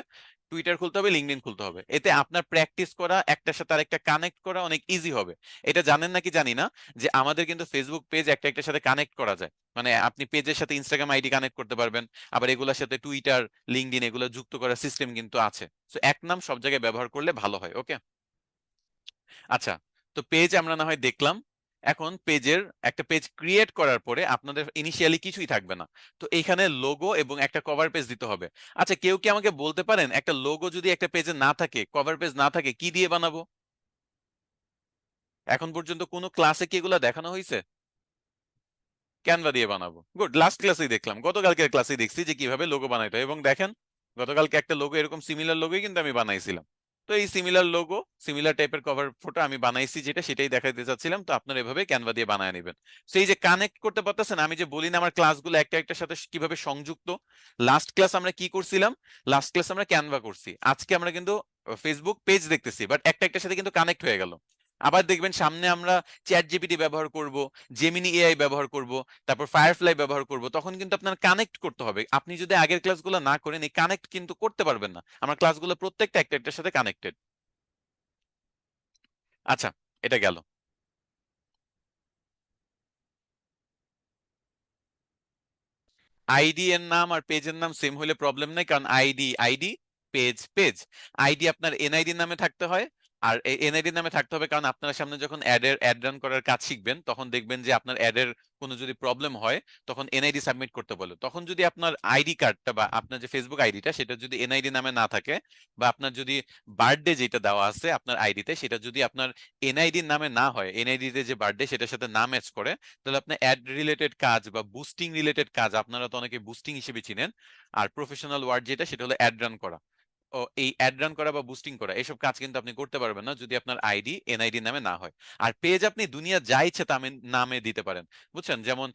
টুইটার খুলতে হবে, লিঙ্কডইন খুলতে হবে। এতে আপনার প্র্যাকটিস করা, একটার সাথে আরেকটা কানেক্ট করা অনেক ইজি হবে। এটা জানেন নাকি জানি না যে আমাদের কিন্তু ফেসবুক পেজ একটা একটার সাথে কানেক্ট করা যায়, মানে আপনি পেজের সাথে ইনস্টাগ্রাম আইডি কানেক্ট করতে পারবেন, আবার এগুলোর সাথে টুইটার, লিঙ্কডইন এগুলো যুক্ত করার সিস্টেম কিন্তু আছে। সো এক নাম সব জায়গায় ব্যবহার করলে ভালো হয়। ওকে, আচ্ছা। তো পেজ আমরা না হয় দেখলাম, এখন পেজের একটা পেজ ক্রিয়েট করার পরে আপনাদের ইনিশিয়ালি কিছুই থাকবে না, তো এইখানে লোগো এবং একটা কভার পেজ দিতে হবে। আচ্ছা, কেউ কি আমাকে বলতে পারেন একটা লোগো যদি একটা পেজে না থাকে, কভার পেজ না থাকে, কি দিয়ে বানাবো? এখন পর্যন্ত কোনো ক্লাসে কি এগুলো দেখানো হয়েছে? ক্যানভা দিয়ে বানাবো। গুড, লাস্ট ক্লাসেই দেখলাম, গতকালকের ক্লাসেই দেখছি যে কিভাবে লোগো বানাইতে হয়, এবং দেখেন গতকালকে একটা লোগো এরকম সিমিলার লোগোই কিন্তু আমি বানাইছিলাম। তো এই সিমিলার লোগো, সিমিলার টাইপের কভার ফটো আমি বানাইছি, যেটা সেটাই দেখাইতে চাচ্ছিলাম। তো আপনারা এভাবে ক্যানভা দিয়ে বানায় নেবেন। সেই যে কানেক্ট করতে পারতেছেন, আমি যে বলি না আমার ক্লাসগুলো একটা একটার সাথে কিভাবে সংযুক্ত। লাস্ট ক্লাস আমরা কি করছিলাম? লাস্ট ক্লাস আমরা ক্যানভা করছি, আজকে আমরা কিন্তু ফেসবুক পেজ দেখতেছি, বাট একটা একটার সাথে কিন্তু কানেক্ট হয়ে গেল। আবার দেখবেন সামনে আমরা চ্যাট জিপিটি ব্যবহার করব, জেমিনি এআই ব্যবহার করব, তারপর ফায়ারফ্লাই ব্যবহার করব, তখন কিন্তু আপনার কানেক্ট করতে হবে। আপনি যদি আগের ক্লাসগুলো না করেন, এই কানেক্ট কিন্তু করতে পারবেন না। আমার ক্লাসগুলো প্রত্যেকটা একটা একটার সাথে কানেক্টেড। আচ্ছা, এটা গেল। আইডি এর নাম আর পেজের নাম সেম হলে প্রবলেম নাই, কারণ ID ID, page page. ID আপনার এনআইডি নামে থাকতে হয়, আর এনআইডি নামে থাকতে হবে কারণ আপনার সামনে যখন অ্যাড রান করার কাজ শিখবেন, তখন দেখবেন যে আপনার অ্যাডের কোনো যদি প্রবলেম হয়, তখন এনআইডি সাবমিট করতে বলে। তখন যদি আপনার আইডি কার্ডটা বা আপনার যে ফেসবুক আইডিটা সেটা যদি এনআইডি নামে না থাকে, বা আপনার যদি বার্থডে যেটা দেওয়া আছে আপনার আইডিতে সেটা যদি আপনার এনআইডি নামে না হয়, এনআইডিতে যে বার্থডে সেটার সাথে না ম্যাচ করে, তাহলে আপনার অ্যাড রিলেটেড কাজ বা বুস্টিং রিলেটেড কাজ, আপনারা তো অনেকে বুস্টিং হিসেবে চিনেন, আর প্রফেশনাল ওয়ার্ড যেটা সেটা হলো অ্যাড রান করা। ও এই অ্যাড রান করা বা বুস্টিং করা, এসব কাজ কিন্তু আপনি করতে পারবেন না যদি আপনার আইডি এনআইডি নামে না হয়। আর পেজ আপনি দুনিয়া যা ইচ্ছে তা নামে দিতে পারেন, বুঝছেন? যেমন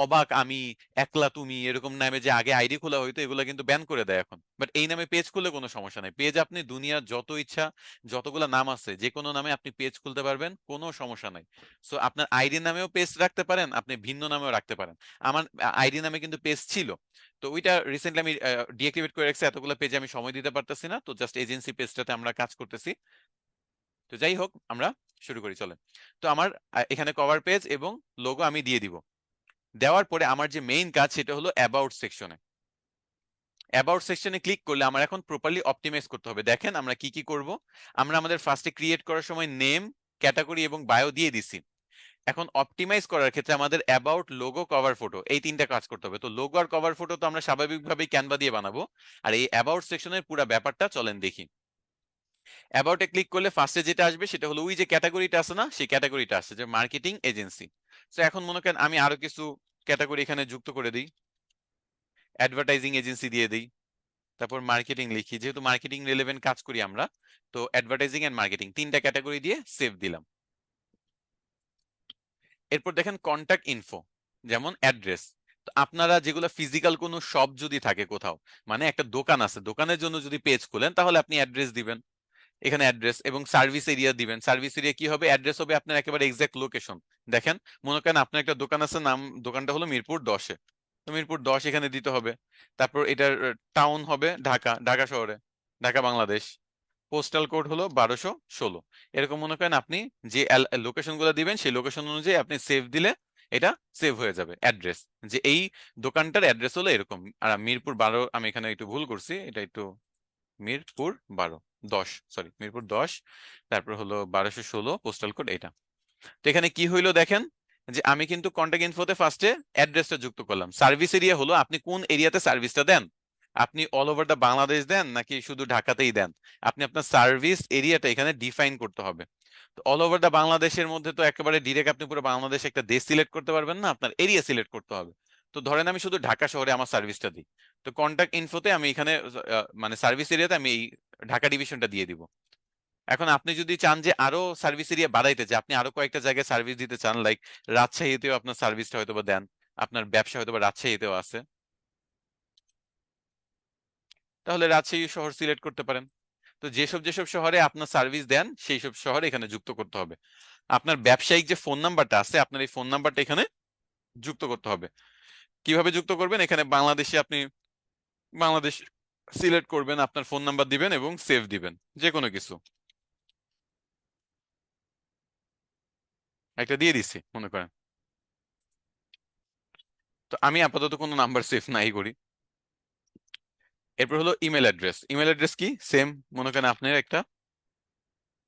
অবাক আমি, একলা তুমি, এরকম নামে যে আগে আইডি খোলা হইতো, এগুলো কিন্তু ব্যান করে দেয় এখন। বাট এই নামে পেজ খুললে কোনো সমস্যা নেই। পেজ আপনি দুনিয়ার যত ইচ্ছা, যতগুলো নাম আছে যে কোনো নামে আপনি পেজ খুলতে পারবেন, কোনো সমস্যা নাই। সো আপনার আইডি নামেও পেজ রাখতে পারেন, আপনি ভিন্ন নামেও রাখতে পারেন। আমার আইডি নামে কিন্তু পেজ ছিল, তো ওইটা রিসেন্টলি আমি ডিঅ্যাক্টিভেট করে রাখছি, এতগুলো পেজে আমি সময় দিতে পারতেছি না, তো জাস্ট এজেন্সি পেজটাতে আমরা কাজ করতেছি। তো যাই হোক, আমরা শুরু করি চলেন। তো আমার এখানে কভার পেজ এবং লোগো আমি দিয়ে দিব। দেওয়ার পরে আমার যে মেইন কাজ সেটা হলো অ্যাবাউট সেকশনে। অ্যাবাউট সেকশনে ক্লিক করলে আমার এখন প্রপারলি অপটিমাইজ করতে হবে। দেখেন আমরা কি কি করব। আমরা আমাদের ফার্স্টে ক্রিয়েট করার সময় নেম, ক্যাটাগরি এবং বায়ো দিয়ে দিছি। এখন অপটিমাইজ করার ক্ষেত্রে আমাদের অ্যাবাউট, লোগো, কভার ফটো, এই তিনটা কাজ করতে হবে। তো লোগো আর কভার ফটো তো আমরা স্বাভাবিকভাবেই ক্যানভা দিয়ে বানাবো, আর এই অ্যাবাউট সেকশনের পুরো ব্যাপারটা চলেন দেখি। অ্যাবাউটে ক্লিক করলে ফার্স্টে যেটা আসবে সেটা হলো ওই যে ক্যাটাগরিটা আছে না, সেই ক্যাটাগরিটা আসছে যে মার্কেটিং এজেন্সি। তো এখন মনে করেন আমি আরো কিছু ক্যাটাগরি এখানে যুক্ত করে দিই, অ্যাডভার্টাইজিং এজেন্সি দিয়ে দিই, তারপর মার্কেটিং লিখি, যেহেতু মার্কেটিং রিলেভেন্ট কাজ করি আমরা। তো অ্যাডভার্টাইজিং এন্ড মার্কেটিং তিনটা ক্যাটাগরি দিয়ে সেভ দিলাম। এরপর দেখেন কন্ট্যাক্ট ইনফো, যেমন অ্যাড্রেস। তো আপনারা যেগুলো ফিজিক্যাল কোনো শপ যদি থাকে কোথাও, মানে একটা দোকান আছে, দোকানের জন্য যদি পেজ খোলেন, তাহলে আপনি অ্যাড্রেস দিবেন। এখানে অ্যাড্রেস এবং সার্ভিস এরিয়া দিবেন। সার্ভিস এরিয়া কি হবে? অ্যাড্রেস হবে আপনার একেবারে এক্সাক্ট লোকেশন। দেখেন, মনে করেন আপনার একটা দোকান আছে, নাম দোকানটা হলো মিরপুর 10-এ, তো মিরপুর 10 এখানে দিতে হবে। তারপর এটার টাউন হবে ঢাকা, ঢাকা শহরে, ঢাকা বাংলাদেশ। পোস্টাল কোড হলো 1216। এরকম মনে করেন আপনি যে লোকেশন গুলো দিবেন সেই লোকেশন অনুযায়ী আপনি সেভ দিলে এটা সেভ হয়ে যাবে অ্যাড্রেস, যে এই দোকানটার অ্যাড্রেস হলো এরকম। আর মিরপুর 12, আমি এখানে একটু ভুল করছি, এটা একটু মিরপুর 12, 10, সরি মিরপুর 10, তারপর হলো 1216 পোস্টাল কোড এটা। তো এখানে কি হইলো দেখেন, যে আমি কিন্তু কন্ট্যাক্ট ইনফোতে ফার্স্টে অ্যাড্রেসটা যুক্ত করলাম। সার্ভিস এরিয়া হলো আপনি কোন এরিয়াতে সার্ভিসটা দেন, আপনি অল ওভার দা বাংলাদেশ দেন নাকি শুধু ঢাকাতেই দেন, আপনি আপনার সার্ভিস এরিয়াটা এখানে ডিফাইন করতে হবে। তো অল ওভার দা বাংলাদেশের মধ্যে তো একেবারে ডিরেক্ট আপনি পুরো বাংলাদেশ একটা দেশ সিলেক্ট করতে পারবেন না, আপনার এরিয়া সিলেক্ট করতে হবে। তো ধরেন আমি শুধু ঢাকা শহরে আমার সার্ভিসটা দিই, তো কন্ট্যাক্ট ইনফোতে আমি এখানে মানে সার্ভিস এরিয়াতে আমি এই ঢাকা ডিভিশনটা দিয়ে দিব। এখন আপনি যদি চান যে আরো সার্ভিস এরিয়া বাড়াইতে, যে আপনি আরো কয়েকটা জায়গায় সার্ভিস দিতে চান, লাইক রাজশাহীতেও আপনার সার্ভিসটা হয়তো বা দেন, আপনার ব্যবসা হয়তো বা রাজশাহীতেও আছে, তাহলে রাজশাহী শহর সিলেক্ট করতে পারেন। তো যেসব যেসব শহরে আপনার সার্ভিস দেন সেই সব শহরে এখানে যুক্ত করতে হবে। আপনার ব্যবসায়িক যে ফোন নাম্বারটা আছে, আপনার এই ফোন নাম্বারটা এখানে যুক্ত করতে হবে। কিভাবে যুক্ত করবেন? এখানে বাংলাদেশে আপনি বাংলাদেশ সিলেক্ট করবেন, আপনার ফোন নাম্বার দিবেন এবং সেভ দিবেন, যে কোনো কিছু একটা দিয়ে দিচ্ছি মনে করেন। তো আমি আপাতত কোনো নাম্বার সেভ নাই করি। এরপর হলো ইমেল অ্যাড্রেস। ইমেল অ্যাড্রেস কি? সেম, মনে করেন আপনার একটা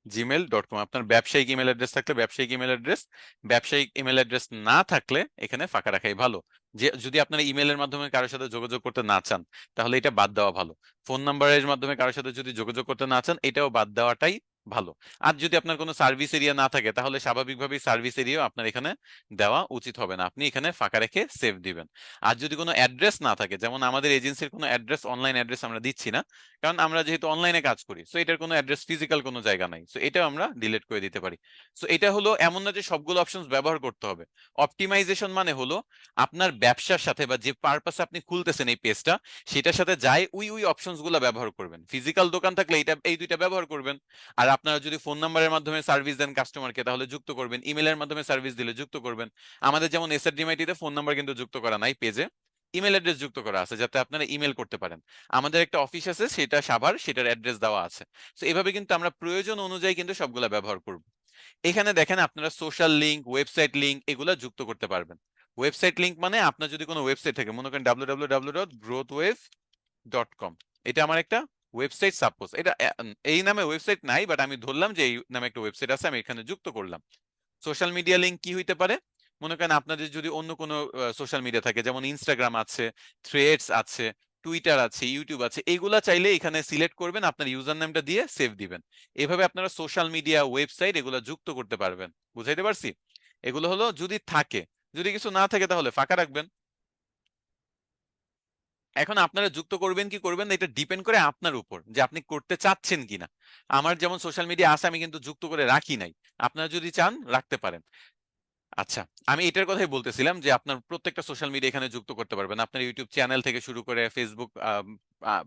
gmail.com, আপনার ব্যবসায়িক ইমেল অ্যাড্রেস থাকলে ব্যবসায়িক ইমেল অ্যাড্রেস, ব্যবসায়িক ইমেল অ্যাড্রেস না থাকলে এখানে ফাঁকা রাখাই ভালো। যে যদি আপনার ইমেলের মাধ্যমে কারোর সাথে যোগাযোগ করতে না চান, তাহলে এটা বাদ দেওয়া ভালো। ফোন নাম্বারের মাধ্যমে কারোর সাথে যদি যোগাযোগ করতে না চান, এটাও বাদ দেওয়াটাই ভালো। আর যদি আপনার কোনো সার্ভিস এরিয়া না থাকে তাহলে স্বাভাবিকভাবেই সার্ভিস এরিয়াও আপনার এখানে দেওয়া উচিত হবে না, আপনি এখানে ফাঁকা রেখে সেভ দিবেন। আর যদি কোনো অ্যাড্রেস না থাকে, যেমন আমাদের এজেন্সির কোনো অ্যাড্রেস, অনলাইন অ্যাড্রেস আমরা দিচ্ছি না, কারণ আমরা যেহেতু অনলাইনে কাজ করি, সো এটার কোনো অ্যাড্রেস, ফিজিক্যাল কোনো জায়গা নাই, সো এটাও আমরা ডিলিট করে দিতে পারি। সো এটা হলো, এমন না যে সবগুলো অপশনস ব্যবহার করতে হবে। অপটিমাইজেশন মানে হলো আপনার ব্যবসার সাথে বা যে পারপাসে আপনি খুলতেছেন এই পেজটা, সেটার সাথে যায় ওই অপশনস গুলো ব্যবহার করবেন। ফিজিক্যাল দোকান থাকলে এটা, এই দুইটা ব্যবহার করবেন। আর আপনারা যদি ফোন নাম্বারের মাধ্যমে সার্ভিস দেন কাস্টমারকে, তাহলে যুক্ত করবেন। ইমেলের মাধ্যমে সার্ভিস দিলে যুক্ত করবেন। আমাদের যেমন এসআরডিএমআইটি তে ফোন নাম্বার কিন্তু যুক্ত করা নাই পেজে, ইমেল অ্যাড্রেস যুক্ত করা আছে যাতে আপনারা ইমেল করতে পারেন। আমাদের একটা অফিস আছে, সেটা সাভার, সেটার অ্যাড্রেস দেওয়া আছে। তো এভাবে কিন্তু আমরা প্রয়োজন অনুযায়ী কিন্তু সবগুলা ব্যবহার করব। এখানে দেখেন আপনারা সোশ্যাল লিঙ্ক, ওয়েবসাইট লিঙ্ক এগুলা যুক্ত করতে পারবেন। ওয়েবসাইট লিঙ্ক মানে আপনার যদি কোনো ওয়েবসাইট থাকে, মনে করেন www.growthwave.com, এটা আমার একটা ওয়েবসাইট, সাপোজ এটা এই নামে ওয়েবসাইট নাই, বাট আমি ধরলাম যে এই নামে একটা ওয়েবসাইট আছে, আমি এখানে যুক্ত করলাম। সোশ্যাল মিডিয়া লিঙ্ক কি হইতে পারে? মনে করেন আপনাদের যদি অন্য কোনো সোশ্যাল মিডিয়া থাকে, যেমন ইনস্টাগ্রাম আছে, থ্রেডস আছে, টুইটার আছে, ইউটিউব আছে, এইগুলা চাইলে এখানে সিলেক্ট করবেন, আপনার ইউজার নেমটা দিয়ে সেভ দিবেন। এভাবে আপনারা সোশ্যাল মিডিয়া, ওয়েবসাইট এগুলো যুক্ত করতে পারবেন। বুঝাইতে পারছি? এগুলো হলো যদি থাকে। যদি কিছু না থাকে তাহলে ফাঁকা রাখবেন। এখন আপনারা যুক্ত করবেন কি করবেন না, এটা ডিপেন্ড করে আপনার উপর, যে আপনি করতে চাচ্ছেন কিনা। আমার যেমন সোশ্যাল মিডিয়া আছে, আমি কিন্তু যুক্ত করে রাখি নাই। আপনারা যদি চান রাখতে পারেন। আচ্ছা, আমি এটার কথাই বলতেছিলাম যে আপনার প্রত্যেকটা সোশ্যাল মিডিয়া এখানে যুক্ত করতে পারবেন। আপনার ইউটিউব চ্যানেল থেকে শুরু করে ফেসবুক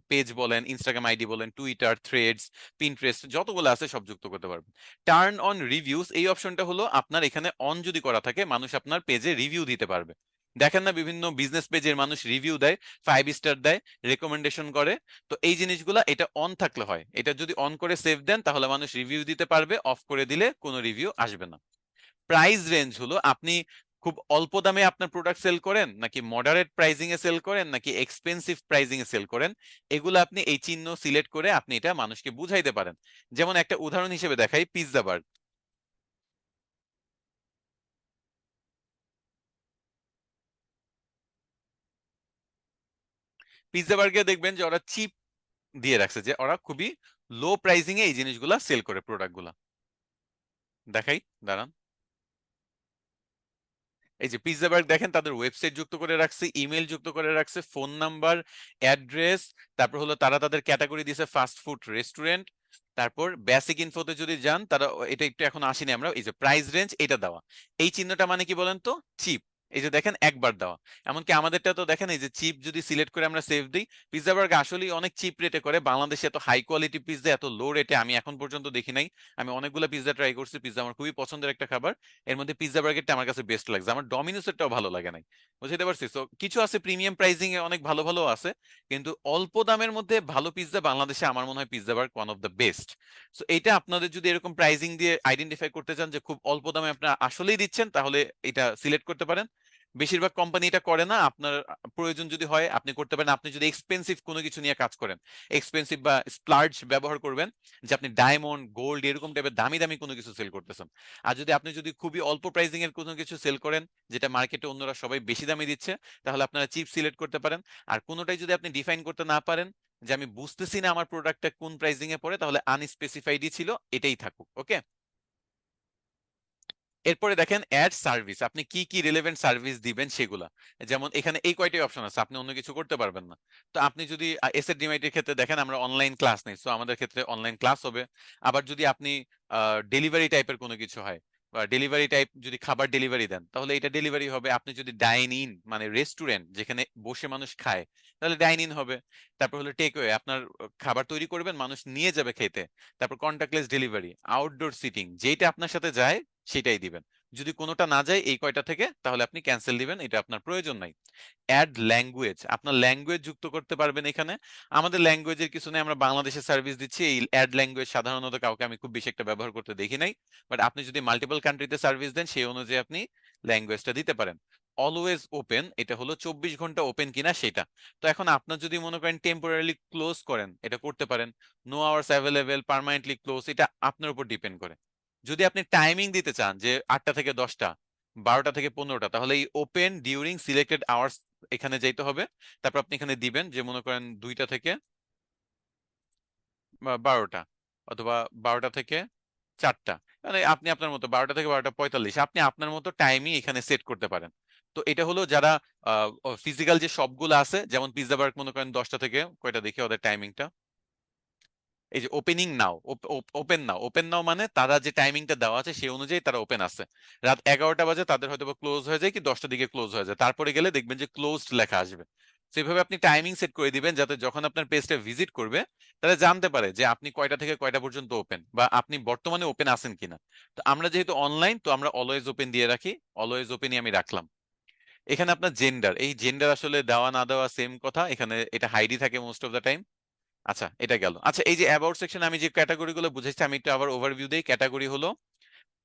পেজ বলেন, ইনস্টাগ্রাম আইডি বলেন, টুইটার, থ্রেডস, পিন্টারেস্ট, যতগুলো আছে সব যুক্ত করতে পারবেন। টার্ন অন রিভিউস, এই অপশনটা হলো আপনার এখানে অন যদি করা থাকে, মানুষ আপনার পেজে রিভিউ দিতে পারবে। দেখেন না বিভিন্ন বিজনেস পেজের মানুষ রিভিউ দেয়, 5 স্টার দেয়, রেকমেন্ডেশন করে। তো এই জিনিসগুলা এটা অন থাকলে হয়। এটা যদি অন করে সেভ দেন তাহলে মানুষ রিভিউ দিতে পারবে, অফ করে দিলে কোনো রিভিউ আসবে না। প্রাইস রেঞ্জ হলো আপনি খুব অল্প দামে আপনার প্রোডাক্ট সেল করেন, নাকি মডারেট প্রাইজিং এ সেল করেন, নাকি এক্সপেন্সিভ প্রাইজিং এ সেল করেন, এগুলো আপনি এই চিহ্ন সিলেক্ট করে আপনি এটা মানুষকে বুঝাইতে পারেন। যেমন একটা উদাহরণ হিসেবে দেখাই, পিৎজা বার্গ। পিৎজা বার্গে দেখবেন যে ওরা চিপ দিয়ে রাখছে, যে ওরা খুবই লো প্রাইজিং এ এই জিনিসগুলা সেল করে, প্রোডাক্ট গুলা। দেখাই, দাঁড়ান। এই যে পিৎজা বার্গ দেখেন, তাদের ওয়েবসাইট যুক্ত করে রাখছে, ইমেল যুক্ত করে রাখছে, ফোন নাম্বার, অ্যাড্রেস, তারপর হলো তারা তাদের ক্যাটাগরি দিয়েছে ফাস্ট ফুড রেস্টুরেন্ট। তারপর বেসিক ইনফোতে যদি যান, তারা এটা একটু এখন আসিনি আমরা, এই যে প্রাইস রেঞ্জ এটা দেওয়া। এই চিহ্নটা মানে কি বলেন তো? চিপ। এই যে দেখেন একবার দেওয়া। এমনকি আমাদেরটা তো দেখেন, এই যে চিপ যদি সিলেক্ট করে আমরা সেভ দিই, পিৎজা বার্গ আসলেই অনেক চিপ রেটে করে। বাংলাদেশে এত হাই কোয়ালিটি পিৎজা এত লো রেটে আমি এখন পর্যন্ত দেখি নাই। আমি অনেকগুলো পিৎজা ট্রাই করছি, পিৎজা আমার খুবই পছন্দের একটা খাবার। এর মধ্যে পিৎজা বার্গারটা আমার কাছে বেস্ট লাগছে, আমার ডমিনোসেরটাও ভালো লাগে নাই। বুঝতে পারছি? তো কিছু আছে প্রিমিয়াম প্রাইসিং এ অনেক ভালো ভালো আছে, কিন্তু অল্প দামের মধ্যে ভালো পিৎজা বাংলাদেশে আমার মনে হয় Pizza Burg one of the best. So এটা আপনাদের যদি এরকম প্রাইসিং দিয়ে আইডেন্টিফাই করতে চান যে খুব অল্প দামে আপনারা আসলেই দিচ্ছেন, তাহলে এটা সিলেক্ট করতে পারেন। বেশিরভাগ কোম্পানি এটা করে না, আপনার প্রয়োজন যদি হয় আপনি করতে পারেন। আপনি যদি এক্সপেন্সিভ কোনো কিছু নিয়ে কাজ করেন, এক্সপেন্সিভ বা স্প্লার্জ ব্যবহার করবেন, যে আপনি ডায়মন্ড, গোল্ড এরকম টাইপের দামি দামি কোনো কিছু সেল করতেছেন। আর যদি আপনি যদি খুবই অল্প প্রাইসিং এর কোনো কিছু সেল করেন, যেটা মার্কেটে অন্যরা সবাই বেশি দামে দিচ্ছে, তাহলে আপনারা চিপ সিলেক্ট করতে পারেন। আর কোনোটাই যদি আপনি ডিফাইন করতে না পারেন, যে আমি বুঝতেছি না আমার প্রোডাক্টটা কোন প্রাইসিং এ পড়ে, তাহলে আনস্পেসিফাইডই ছিল, এটাই থাকুক। ওকে। এরপরে দেখেন অ্যাড সার্ভিস, আপনি কি কি রিলেভেন্ট সার্ভিস দিবেন সেগুলা। যেমন এখানে এই কয়টাই অপশন আছে, আপনি অন্য কিছু করতে পারবেন না। তো আপনি যদি এসএডিএমআইটি এর ক্ষেত্রে দেখেন, আমরা অনলাইন ক্লাস নেই, সো আমাদের ক্ষেত্রে অনলাইন ক্লাস হবে। আবার যদি আপনি ডেলিভারি টাইপের কোনো কিছু হয়, বা ডেলিভারি টাইপ যদি খাবার ডেলিভারি দেন, তাহলে এটা ডেলিভারি হবে। আপনি যদি ডাইন ইন মানে রেস্টুরেন্ট যেখানে বসে মানুষ খায়, তাহলে ডাইন ইন হবে। তারপর হলো টেক ওয়ে, আপনার খাবার তৈরি করবেন, মানুষ নিয়ে যাবে খেতে। তারপর কন্টাক্টলেস ডেলিভারি, আউটডোর সিটিং, যেটা আপনার সাথে যায় সেটাই দিবেন। যদি কোনোটা না যায় এই কয়টা থেকে, তাহলে আপনি ক্যান্সেল দিবেন, এটা আপনার প্রয়োজন নাই। অ্যাড ল্যাঙ্গুয়েজ, আপনার ল্যাঙ্গুয়েজ যুক্ত করতে পারবেন এখানে। আমাদের ল্যাঙ্গুয়েজের কিছু নেই, আমরা বাংলাদেশে সার্ভিস দিচ্ছি। এই অ্যাড ল্যাঙ্গুয়েজ সাধারণত কাউকে আমি খুব বেশি একটা ব্যবহার করতে দেখি নাই, বাট আপনি যদি মাল্টিপল কান্ট্রিতে সার্ভিস দেন, সেই অনুযায়ী আপনি ল্যাঙ্গুয়েজটা দিতে পারেন। অলওয়েজ ওপেন, এটা হলো 24 ঘন্টা ওপেন কিনা সেটা। তো এখন আপনার যদি মনে করেন টেম্পোরারি ক্লোজ করেন, এটা করতে পারেন। No hours available, permanently close, এটা আপনার উপর ডিপেন্ড করে। যদি আপনি টাইমিং দিতে চান যে 8টা থেকে 10টা, 12টা থেকে 15টা, তাহলে এই ওপেন ডিউরিং সিলেক্টেড আওয়ার্স এখানে যাইতে হবে। তারপর আপনি এখানে দিবেন যে মনে করেন 2টা থেকে 12টা, অথবা 12টা থেকে 4টা, মানে আপনি আপনার মতো 12টা থেকে 12টা 45 আপনি আপনার মতো টাইমই এখানে সেট করতে পারেন। তো এটা হলো যারা ফিজিক্যাল যে শপগুলো আছে, যেমন পিৎজা বার্গ মনে করেন 10টা থেকে কয়টা, দেখি ওদের টাইমিংটা, এই যে ওপেনিং নাও, ওপেন নাও মানে তারা যে টাইমিংটা দেওয়া আছে সেই অনুযায়ী তারা ওপেন আছে। রাত 11টা বাজে তাদের হয়তো ক্লোজ হয়ে যায়, কি 10টার দিকে ক্লোজ হয়ে যায়, তারপরে গেলে দেখবেন যে ক্লোজড লেখা আসবে। সেভাবে আপনি টাইমিং সেট করে দিবেন যাতে যখন আপনার পেজটা ভিজিট করবে তারা জানতে পারে যে আপনি কয়টা থেকে কয়টা পর্যন্ত ওপেন, বা আপনি বর্তমানে ওপেন আছেন কিনা। তো আমরা যেহেতু অনলাইন, তো আমরা অলওয়েজ ওপেন দিয়ে রাখি, অলওয়েজ ওপেনই আমি রাখলাম। এখানে আপনার জেন্ডার, এই জেন্ডার আসলে দেওয়া না দেওয়া সেম কথা, এখানে এটা হাইডই থাকে মোস্ট অফ দ্য টাইম। আচ্ছা, এটা গেল। আচ্ছা, এই যে অ্যাবাউট সেকশন আমি যে ক্যাটাগরি গুলো বুঝেছি, আমি একটু আবার ওভারভিউ দেই। ক্যাটাগরি হলো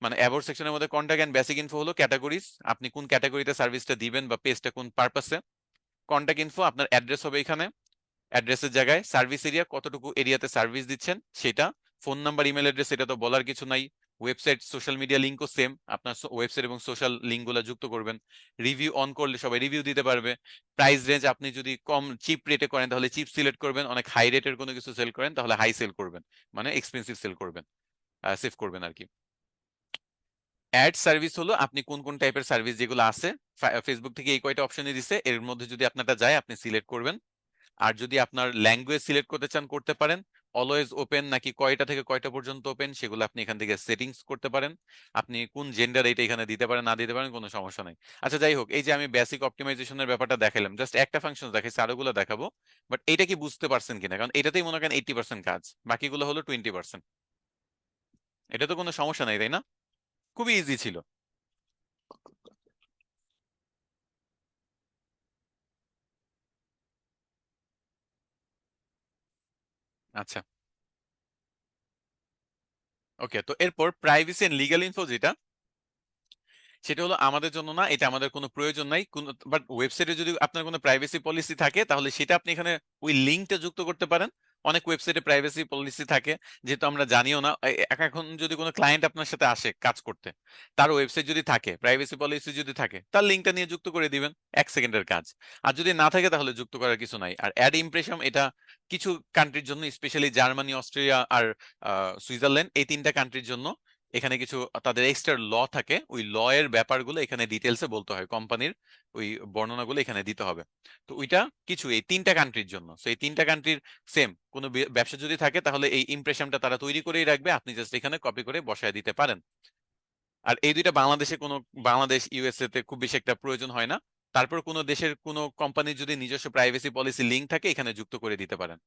মানে অ্যাবাউট সেকশনের মধ্যে কন্টাক্ট এন্ড বেসিক ইনফো হলো ক্যাটাগরিজ, আপনি কোন ক্যাটাগরিতে সার্ভিসটা দিবেন বা পেজটা কোন পারপাসে। কন্টাক্ট ইনফো আপনার অ্যাড্রেস হবে এখানে, অ্যাড্রেসের জায়গায় সার্ভিস এরিয়া, কতটুকু এরিয়াতে সার্ভিস দিচ্ছেন সেটা, ফোন নাম্বার, ইমেল অ্যাড্রেস, এটা তো বলার কিছু নাই। ওয়েবসাইট, সোশ্যাল মিডিয়া লিঙ্কও সেম, আপনার ওয়েবসাইট এবং সোশ্যাল লিঙ্কগুলো যুক্ত করবেন। রিভিউ অন করলে সবাই রিভিউ দিতে পারবে। প্রাইস রেঞ্জ, আপনি যদি কম চিপ রেটে করেন তাহলে চিপ সিলেক্ট করবেন, অনেক হাই রেটের কোনো কিছু সেল করেন তাহলে হাই সেল করবেন, মানে এক্সপেন্সিভ সেল করবেন, সেভ করবেন আর কি। অ্যাড সার্ভিস হলো আপনি কোন কোন টাইপের সার্ভিস যেগুলো আছে, ফেসবুক থেকে এই কয়টা অপশনে দিছে এর মধ্যে যদি আপনারটা যায় আপনি সিলেক্ট করবেন। আর যদি আপনার ল্যাঙ্গুয়েজ সিলেক্ট করতে চান করতে পারেন। অলওয়েজ ওপেন নাকি কয়টা থেকে কয়টা পর্যন্ত ওপেন সেগুলো আপনি এখান থেকে সেটিংস করতে পারেন। আপনি কোন জেন্ডার এটা এখানে দিতে পারেন, না দিতে পারেন, কোনো সমস্যা নাই। আচ্ছা, যাই হোক, এই যে আমি বেসিক অপটিমাইজেশনের ব্যাপারটা দেখালাম, জাস্ট একটা ফাংশন দেখাইছি, আরোগুলো দেখাবো। বাট এটা কি বুঝতে পারছেন কিনা, কারণ এটাতেই মনে করেন 80% কাজ, বাকিগুলো হলো 20%। এটা তো কোনো সমস্যা নাই, তাই না? খুবই ইজি ছিল। আচ্ছা, ওকে। তো এরপর প্রাইভেসি এন্ড লিগ্যাল ইনফো যেটা, সেটা হলো আমাদের জন্য না, এটা আমাদের কোনো প্রয়োজন নাই কোন। বাট ওয়েবসাইটে যদি আপনার কোনো প্রাইভেসি পলিসি থাকে তাহলে সেটা আপনি এখানে ওই লিঙ্কটা যুক্ত করতে পারেন। অনেক ওয়েবসাইটে প্রাইভেসি পলিসি থাকে যেহেতু আমরা জানিও না। এখন যদি কোনো ক্লায়েন্ট আপনার সাথে আসে কাজ করতে, তার ওয়েবসাইট যদি থাকে, প্রাইভেসি পলিসি যদি থাকে, তার লিঙ্কটা নিয়ে যুক্ত করে দিবেন, 1 সেকেন্ডের কাজ। আর যদি না থাকে তাহলে যুক্ত করার কিছু নাই। আর অ্যাড ইমপ্রেশন, এটা কিছু কান্ট্রির জন্য, স্পেশালি জার্মানি, অস্ট্রিয়া আর সুইজারল্যান্ড, এই 3টা কান্ট্রির জন্য এখানে কিছু তাদের এক্সট্রা ল থাকে, ওই ল এর ব্যাপারগুলো এখানে ডিটেলসে বলতে হয়, কোম্পানির ওই বর্ণনাগুলো এখানে দিতে হবে। তো ওইটা কিছু এই 3টা কান্ট্রির জন্য, তো এই 3টা কান্ট্রির সেম কোনো ব্যবসা যদি থাকে তাহলে এই ইমপ্রেশনটা তারা তৈরি করেই রাখবে, আপনি জাস্ট এখানে কপি করে বসায় দিতে পারেন। আর এই দুইটা বাংলাদেশে কোনো, বাংলাদেশ ইউএসএ তে খুব বেশি একটা প্রয়োজন হয় না। তারপর কোনো দেশের কোনো কোম্পানির যদি নিজস্ব প্রাইভেসি পলিসি লিঙ্ক থাকে এখানে যুক্ত করে দিতে পারেন।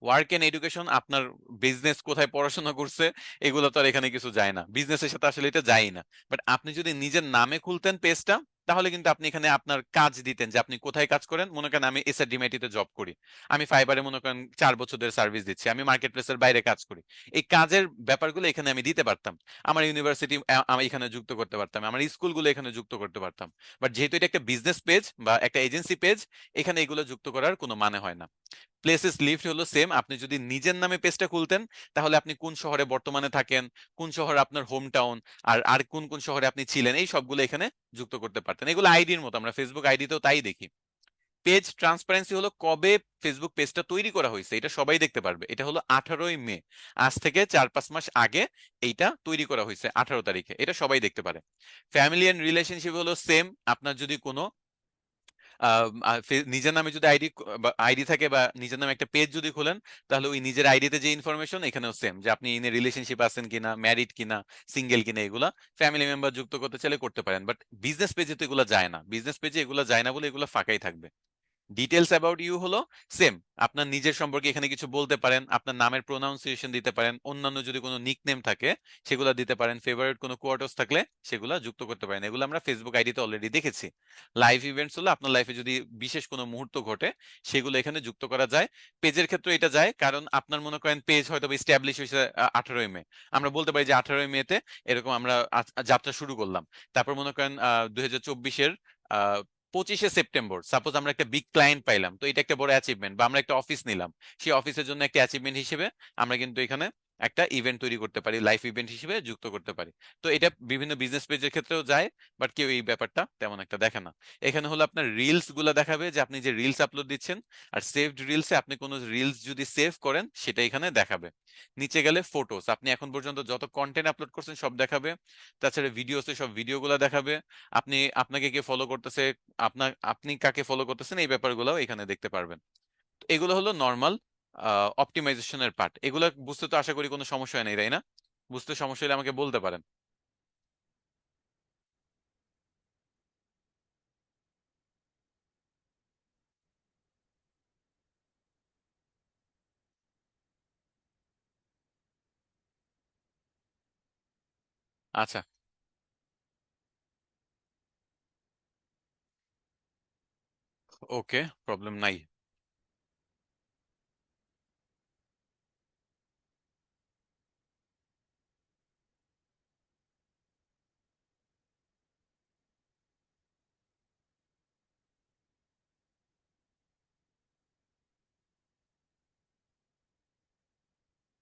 ওয়ার্ক এন্ড এডুকেশন, আপনার বিজনেস কোথায় পড়াশোনা করছে এগুলো তো আর এখানে কিছু যায় না, বিজনেসের সাথে আসলে এটা যায় না। বাট আপনি যদি নিজের নামে খুলতেন পেজটা, তাহলে কিন্তু আপনি এখানে আপনার কাজ দিতেন যে আপনি কোথায় কাজ করেন। মনে করেন আমি এসআরডিএমআইটি জব করি, আমি ফাইবারে মনে করেন 4 বছর ধরে সার্ভিস দিচ্ছি, আমি মার্কেট প্লেসের বাইরে কাজ করি। এই কাজের ব্যাপারগুলো এখানে আমি দিতে পারতাম, আমার ইউনিভার্সিটি আমি এখানে যুক্ত করতে পারতাম, আমার স্কুলগুলো এখানে যুক্ত করতে পারতাম। বাট যেহেতু এটা একটা বিজনেস পেজ বা একটা এজেন্সি পেজ, এখানে এগুলো যুক্ত করার কোনো মানে হয় না। প্লেসেস লিফট হলো সেম, আপনি যদি নিজের নামে পেজটা খুলতেন তাহলে আপনি কোন শহরে বর্তমানে থাকেন, কোন শহর আপনার হোম টাউন, আর আর কোন কোন শহরে আপনি ছিলেন, এই সবগুলো এখানে যুক্ত করতে পারতেন। এগুলো আইডির মতো, আমরা ফেসবুক আইডিতেও তাই দেখি। পেজ ট্রান্সপারেন্সি হলো কবে ফেসবুক পেজটা তৈরি করা হয়েছে এটা সবাই দেখতে পারবে, এটা হলো 18ই মে, আজ থেকে 4-5 মাস আগে এইটা তৈরি করা হয়েছে, 18 তারিখে, এটা সবাই দেখতে পারে। ফ্যামিলি এন্ড রিলেশনশিপ হলো সেম, আপনার যদি কোনো নিজের নামে যদি আইডি থাকে বা নিজের নামে একটা পেজ যদি খোলেন, তাহলে ওই নিজের আইডিতে যে ইনফরমেশন এখানেও সেম, যে আপনি ইন রিলেশনশিপ আছেন কিনা, ম্যারিড কিনা, সিঙ্গেল কিনা, এগুলা ফ্যামিলি মেম্বার যুক্ত করতে চাইলে করতে পারেন। বাট বিজনেস পেজে তো এগুলো যায় না, বিজনেস পেজে এগুলো যায় না বলে এগুলো ফাঁকাই থাকবে। ডিটেলস অ্যাবাউট ইউ হলো সেম, আপনার নিজের সম্পর্কে এখানে কিছু বলতে পারেন, আপনার নামের প্রোনাউন্সিয়েশন দিতে পারেন, অন্যান্য যদি কোনো নিকনেম থাকে সেগুলো দিতে পারেন, ফেভারিট কোনো কোয়ার্টার্স থাকলে সেগুলো যুক্ত করতে পারেন। এগুলো আমরা ফেসবুক আইডিতে অলরেডি দেখেছি। লাইভ ইভেন্টস হলো আপনার লাইফে যদি বিশেষ কোনো মুহূর্ত ঘটে সেগুলো এখানে যুক্ত করা যায়। পেজের ক্ষেত্রে এটা যায় কারণ আপনার মনে করেন পেজ হয়তো স্ট্যাবলিশ হয়েছে 18ই মে, আমরা বলতে পারি যে 18ই মে এরকম আমরা যাত্রা শুরু করলাম। তারপর মনে করেন 2024-এর 25শে সেপ্টেম্বর সাপোজ আমরা একটা বিগ ক্লায়েন্ট পাইলাম, তো এটা একটা বড় অ্যাচিভমেন্ট, বা আমরা একটা অফিস নিলাম, সেই অফিসের জন্য একটা অ্যাচিভমেন্ট হিসেবে আমরা কিন্তু এখানে একটা ইভেন্ট তৈরি করতে পারি, লাইভ ইভেন্ট হিসেবে যুক্ত করতে পারি। তো এটা বিভিন্ন বিজনেস পেজের ক্ষেত্রেও যায়, বাট কেউ এই ব্যাপারটা তেমন একটা দেখে না। এখানে হলো আপনার রিলস গুলা দেখাবে, যে আপনি যে রিলস আপলোড দিচ্ছেন, আর সেভড রিলসে আপনি কোনো রিলস যদি সেভ করেন সেটা এখানে দেখাবে। নিচে গেলে ফটোস, আপনি এখন পর্যন্ত যত কন্টেন্ট আপলোড করছেন সব দেখাবে। তাছাড়া ভিডিওসে সব ভিডিওগুলো দেখাবে। আপনি আপনাকে কে ফলো করতেছে, আপনি কাকে ফলো করতেছেন, এই ব্যাপারগুলোও এখানে দেখতে পারবেন। তো এগুলো হলো নর্মাল অপটিমাইজেশনের পার্ট। এগুলো বুঝতে তো আশা করি কোনো সমস্যা নেই, তাই না? বুঝতে সমস্যা হলে আমাকে বলতে পারেন। আচ্ছা, ওকে, প্রবলেম নাই।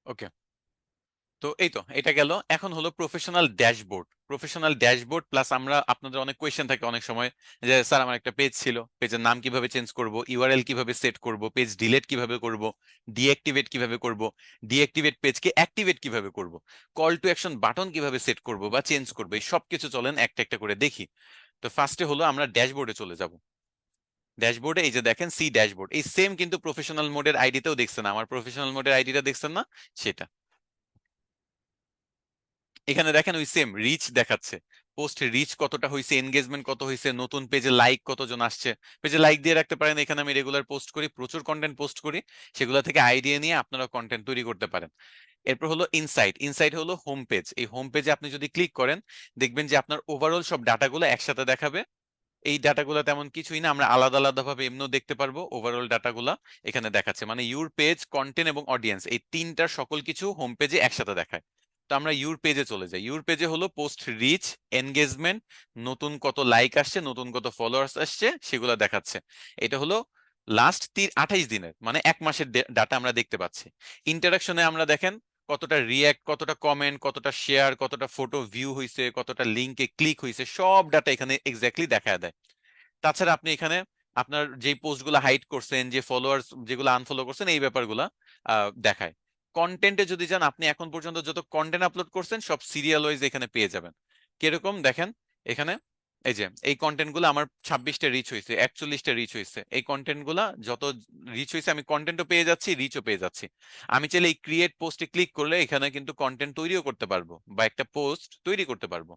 ওকে, তো এই তো এটা গেল। এখন হলো professional dashboard. Professional dashboard plus আমরা, আপনাদের অনেক কোয়েশ্চেন থাকে অনেক সময়, যে স্যার আমার একটা পেজ ছিল, পেজের নাম কিভাবে চেঞ্জ করব, ইউআরএল কিভাবে সেট করব, পেজ ডিলিট কিভাবে করব, ডিঅ্যাক্টিভেট কিভাবে করব, ডিঅ্যাক্টিভেট পেজকে অ্যাক্টিভেট কিভাবে করব, কল টু অ্যাকশন বাটন কিভাবে সেট করব বা চেঞ্জ করব, এই সব কিছু চলেন একটা একটা করে দেখি। তো ফার্স্টে হলো আমরা ড্যাশবোর্ডে চলে যাব। ড্যাশবোর্ডে এই যে দেখেন সি ড্যাশবোর্ড, এই সেম কিন্তু প্রফেশনাল মোডের আইডিতেও দেখছেন, আমার প্রফেশনাল মোডের আইডিটা দেখছেন না? সেটা এখানে দেখেন ওই সেম রিচ দেখাচ্ছে, পোস্ট রিচ কতটা হয়েছে, এনগেজমেন্ট কত হয়েছে, নতুন পেজে লাইক কতজন আসছে। পেজে লাইক দিয়ে রাখতে পারেন, এখানে আমি রেগুলার পোস্ট করি, প্রচুর কন্টেন্ট পোস্ট করি, সেগুলো থেকে আইডিয়া নিয়ে আপনারা কন্টেন্ট তৈরি করতে পারেন। এরপর হলো ইনসাইট। ইনসাইট হলো হোম পেজ। এই হোম পেজে আপনি যদি ক্লিক করেন, দেখবেন যে আপনার ওভারঅল সব ডাটাগুলো একসাথে দেখাবে। এই ডাটাগুলো তেমন কিছুই না, আমরা আলাদা আলাদা ভাবে এমনিও দেখতে পারবো। ওভারঅল ডাটাগুলা এখানে দেখাচ্ছে, মানে ইউর পেজ, কন্টেন্ট এবং অডিয়েন্স, এই তিনটার সকল কিছু হোম পেজে একসাথে দেখায়। তো আমরা ইউর পেজে চলে যাই। ইউর পেজে হলো পোস্ট রিচ, এনগেজমেন্ট, নতুন কত লাইক আসছে, নতুন কত ফলোয়ার্স আসছে, সেগুলো দেখাচ্ছে। এটা হলো লাস্ট 28 দিনের, মানে 1 মাসের ডাটা আমরা দেখতে পাচ্ছি। ইন্টারাকশনে আমরা দেখেন কতটা রিয়্যাক্ট, কতটা কমেন্ট, কতটা শেয়ার, কতটা ফটো ভিউ হয়েছে, কতটা লিঙ্কে ক্লিক হয়েছে, সব ডাটা এখানে এক্স্যাক্টলি দেখা দেয়। তাছাড়া আপনি এখানে আপনার যে পোস্টগুলো হাইড করছেন, যে ফলোয়ার্স যেগুলো আনফলো করছেন, এই ব্যাপারগুলো দেখায়। কন্টেন্টে যদি যান, আপনি এখন পর্যন্ত যত কন্টেন্ট আপলোড করছেন সব সিরিয়াল ওয়াইজ এখানে পেয়ে যাবেন। কিরকম দেখেন এখানে, এই যে এই কন্টেন্ট গুলো আমার 26টা রিচ হয়েছে, 41টা রিচ হয়েছে, এই কন্টেন্ট গুলা যত রিচ হয়েছে আমি কন্টেন্টও পেয়ে যাচ্ছি, রিচও পেয়ে যাচ্ছি। আমি চাইলে এই ক্রিয়েট পোস্টে ক্লিক করলে এখানে কিন্তু কন্টেন্ট তৈরিও করতে পারবো বা একটা পোস্ট তৈরি করতে পারবো।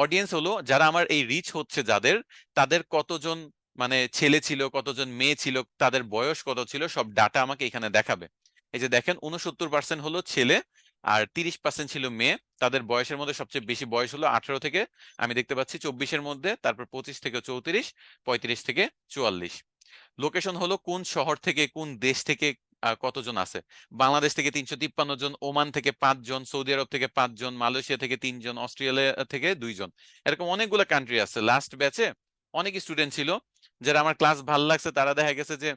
অডিয়েন্স হলো যারা আমার এই রিচ হচ্ছে যাদের, তাদের কতজন মানে ছেলে ছিল, কতজন মেয়ে ছিল, তাদের বয়স কত ছিল, সব ডাটা আমাকে এখানে দেখাবে। এই যে দেখেন 69% হলো ছেলে আর 30% ছিল মেয়ে। তাদের বয়সের মধ্যে সবচেয়ে বেশি বয়স হলো 18 থেকে আমি দেখতে পাচ্ছি 24-এর মধ্যে, তারপর 25 থেকে 34, 35 থেকে 44। লোকেশন হলো কোন শহর থেকে, কোন দেশ থেকে কতজন আছে। বাংলাদেশ থেকে 353 জন, ওমান থেকে 5 জন, সৌদি আরব থেকে 5 জন, মালয়েশিয়া থেকে 3 জন, অস্ট্রেলিয়া থেকে 2 জন। এরকম অনেকগুলো কান্ট্রি আছে। লাস্ট ব্যাচে অনেক স্টুডেন্ট ছিল, যারা আমার ক্লাস ভালো লাগছে, তারা দেখা গেছে যে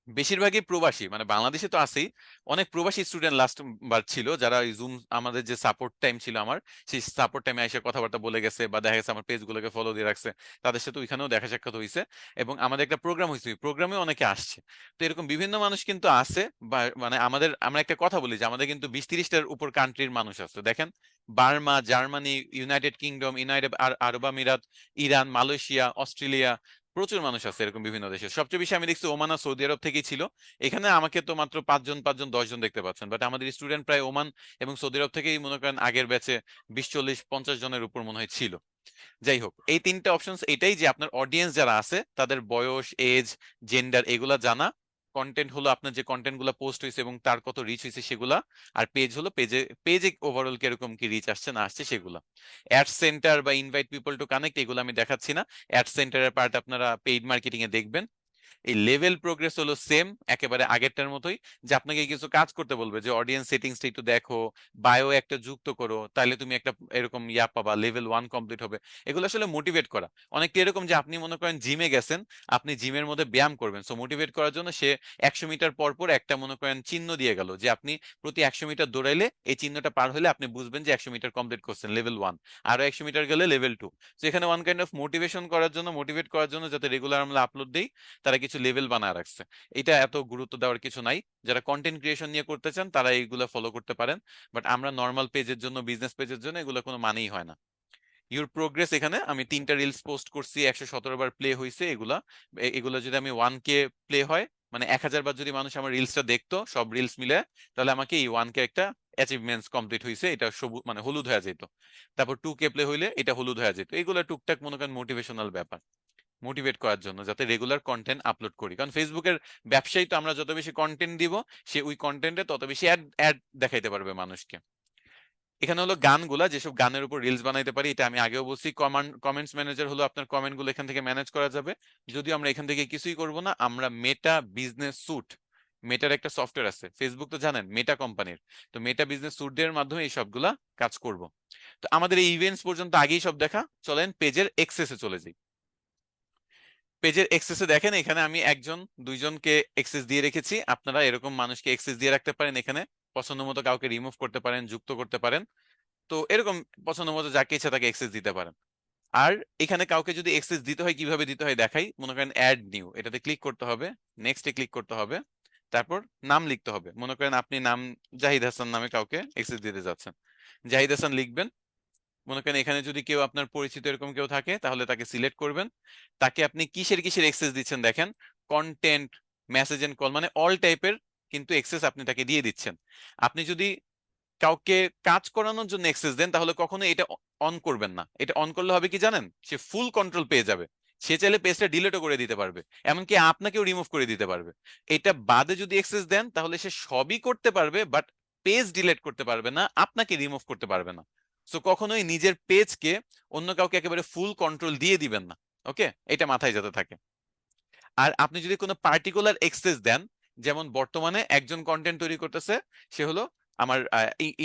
বেশিরভাগই প্রবাসী, মানে বাংলাদেশে তো আছেই, অনেক প্রবাসী স্টুডেন্ট লাস্ট বার ছিল, যারা জুম আমাদের যে সাপোর্ট টাইম ছিল আমার, সেই সাপোর্ট টাইমে এসে কথাবার্তা বলে গেছে বা দেখা গেছে আমার পেজগুলোকে ফলো দিয়ে রাখছে। তাদের সাথে ওইখানেও দেখা সাক্ষাৎ হয়েছে, এবং আমাদের একটা প্রোগ্রাম হয়েছে, ওই প্রোগ্রামে অনেকে আসছে। তো এরকম বিভিন্ন মানুষ কিন্তু আছে। বা মানে আমাদের, আমরা একটা কথা বলি যে আমাদের কিন্তু 20-30টার উপর কান্ট্রির মানুষ আছে। দেখেন Burma, Germany, United Kingdom, United Arab আমিরাত, ইরান, মালয়েশিয়া, অস্ট্রেলিয়া, প্রচুর মানুষ আছে এরকম বিভিন্ন দেশে। সবচেয়ে বেশি আমি দেখছি ওমান আর সৌদি আরব থেকেই ছিল। এখানে আমাকে তো মাত্র 5 জন 5 জন 10 জন দেখতে পাচ্ছেন, বাট আমাদের স্টুডেন্ট প্রায় ওমান এবং সৌদি আরব থেকেই মনে করেন আগের ব্যাচে 20, 40, 50 জনের উপর মনে হয় ছিল। যাই হোক, এই তিনটা অপশনস এটাই যে আপনার অডিয়েন্স যারা আছে তাদের বয়স, এজ, জেন্ডার এগুলা জানা। কন্টেন্ট হলো আপনার যে কন্টেন্ট গুলা পোস্ট হয়েছে এবং তার কত রিচ হয়েছে সেগুলা। আর পেজ হলো পেজে পেজে ওভারঅল কিরকম কি রিচ আসছে না আসছে সেগুলা। অ্যাড সেন্টার বা ইনভাইট পিপল টু কানেক্ট এগুলো আমি দেখাচ্ছি না। অ্যাড সেন্টারের পার্ট আপনারা পেইড মার্কেটিং এ দেখবেন। এই লেভেল প্রোগ্রেস হলো সেম, একেবারে আগেরটার মতোই, যে আপনাকে কিছু কাজ করতে বলবে, যে অডিয়েন্স সেটিংসটা একটু দেখো, বায়ো একটা যুক্ত করো, তাহলে তুমি একটা এরকম ইয়া পাবা, লেভেল 1 কমপ্লিট হবে। এগুলো আসলে মোটিভেট করা। অনেকটা এরকম যে আপনি মনে করেন জিমে গেছেন, আপনি জিমের মধ্যে ব্যায়াম করবেন, সো মোটিভেট করার জন্য সে 100 মিটার পর পর একটা মনে করেন চিহ্ন দিয়ে গেল, যে আপনি প্রতি 100 মিটার দৌড়াইলে এই চিহ্নটা পার হলে আপনি বুঝবেন যে 100 মিটার কমপ্লিট করছেন, লেভেল 1। আরো 100 মিটার গেলে লেভেল 2। তো এখানে ওয়ান কাইন্ড অফ মোটিভেশন করার জন্য, মোটিভেট করার জন্য, যাতে রেগুলার আমরা আপলোড দিই, তারা কিছু লেভেল বানায় রাখছে। এটা এত গুরুত্ব দেওয়ার কিছু নাই। যারা কন্টেন্ট ক্রিয়েশন নিয়ে করতে চান তারা এইগুলো ফলো করতে পারেন, বাট আমরা নর্মাল পেজের জন্য, বিজনেস পেজের জন্য এগুলো কোনো মানেই হয় না। ইউর প্রোগ্রেস, এখানে আমি 3টা রিলস পোস্ট করছি, 117 বার প্লে হয়েছে। এগুলা এগুলো যদি আমি 1K প্লে হয়, মানে 1000 বার যদি মানুষ আমার রিলসটা দেখতো সব রিলস মিলে, তাহলে আমাকে এই 1K একটা অ্যাচিভমেন্টস কমপ্লিট হয়েছে, এটা সবুজ মানে হলুদ হয়ে যেত। তারপর 2K প্লে হইলে এটা হলুদ হয়ে যেত। এগুলো টুকটাক মনে করেন মোটিভেশনাল ব্যাপার, মোটিভেট করার জন্য, যাতে রেগুলার কন্টেন্ট আপলোড করি। কারণ ফেসবুকের ব্যবসায়ী তো আমরা যত বেশি কন্টেন্ট দিব, সে ওই কন্টেন্টে তত বেশি অ্যাড অ্যাড দেখাইতে পারবে মানুষকে। এখানে হলো গানগুলা, যেসব গানের উপর রিলস বানাইতে পারি, এটা আমি আগেও বলছি। কমেন্টস ম্যানেজার হলো আপনার কমেন্ট গুলো এখান থেকে ম্যানেজ করা যাবে। যদিও আমরা এখান থেকে কিছুই করব না, আমরা মেটা বিজনেস স্যুট, মেটার একটা সফটওয়্যার আছে, ফেসবুক তো জানেন মেটা কোম্পানির, তো মেটা বিজনেস স্যুট এর মাধ্যমে এই সবগুলা কাজ করব। তো আমাদের এই ইভেন্টস পর্যন্ত আগেই সব দেখা, চলেন পেজের এক্সেসে চলে যাই। পেজের এক্সেসে দেখেন, এখানে আমি একজন দুইজনকে এক্সেস দিয়ে রেখেছি। আপনারা এরকম মানুষকে এক্সেস দিয়ে রাখতে পারেন, এখানে পছন্দ মতো কাউকে রিমুভ করতে পারেন, যুক্ত করতে পারেন। তো এরকম পছন্দ মতো যাকে ইচ্ছা তাকে এক্সেস দিতে পারেন। আর এখানে কাউকে যদি এক্সেস দিতে হয়, কিভাবে দিতে হয় দেখাই। মনে করেন অ্যাড নিউ, এটাতে ক্লিক করতে হবে, নেক্সটে ক্লিক করতে হবে, তারপর নাম লিখতে হবে। মনে করেন আপনি নাম জাহিদ হাসান নামে কাউকে এক্সেস দিতে যাচ্ছেন, জাহিদ হাসান লিখবেন। মনে করেন এখানে যদি কেউ আপনার পরিচিত এরকম কেউ থাকে, তাহলে তাকে সিলেক্ট করবেন। তাকে আপনি কিসের কিসের এক্সেস দিচ্ছেন দেখেন, কন্টেন্ট, মেসেজ এন্ড কল, মানে অল টাইপের কিন্তু এক্সেস আপনি তাকে দিয়ে দিচ্ছেন। আপনি যদি কাউকে কাজ করানোর জন্য অ্যাক্সেস দেন, তাহলে কখনো এটা অন করবেন না। এটা অন করলে হবে কি জানেন, সে ফুল কন্ট্রোল পেয়ে যাবে। সে চাইলে পেজটা ডিলিটও করে দিতে পারবে, এমনকি আপনাকেও রিমুভ করে দিতে পারবে। এটা বাদে যদি অ্যাক্সেস দেন, তাহলে সে সবই করতে পারবে, বাট পেজ ডিলিট করতে পারবে না, আপনাকে রিমুভ করতে পারবে না। সো কখনোই নিজের পেজকে অন্য কাউকে একেবারে ফুল কন্ট্রোল দিয়ে দিবেন না। ওকে, এটা মাথায় যাতে থাকে। আর আপনি যদি কোনো পার্টিকুলার এক্সেস দেন, যেমন বর্তমানে একজন কন্টেন্ট তৈরি করতেছে, সে হলো আমার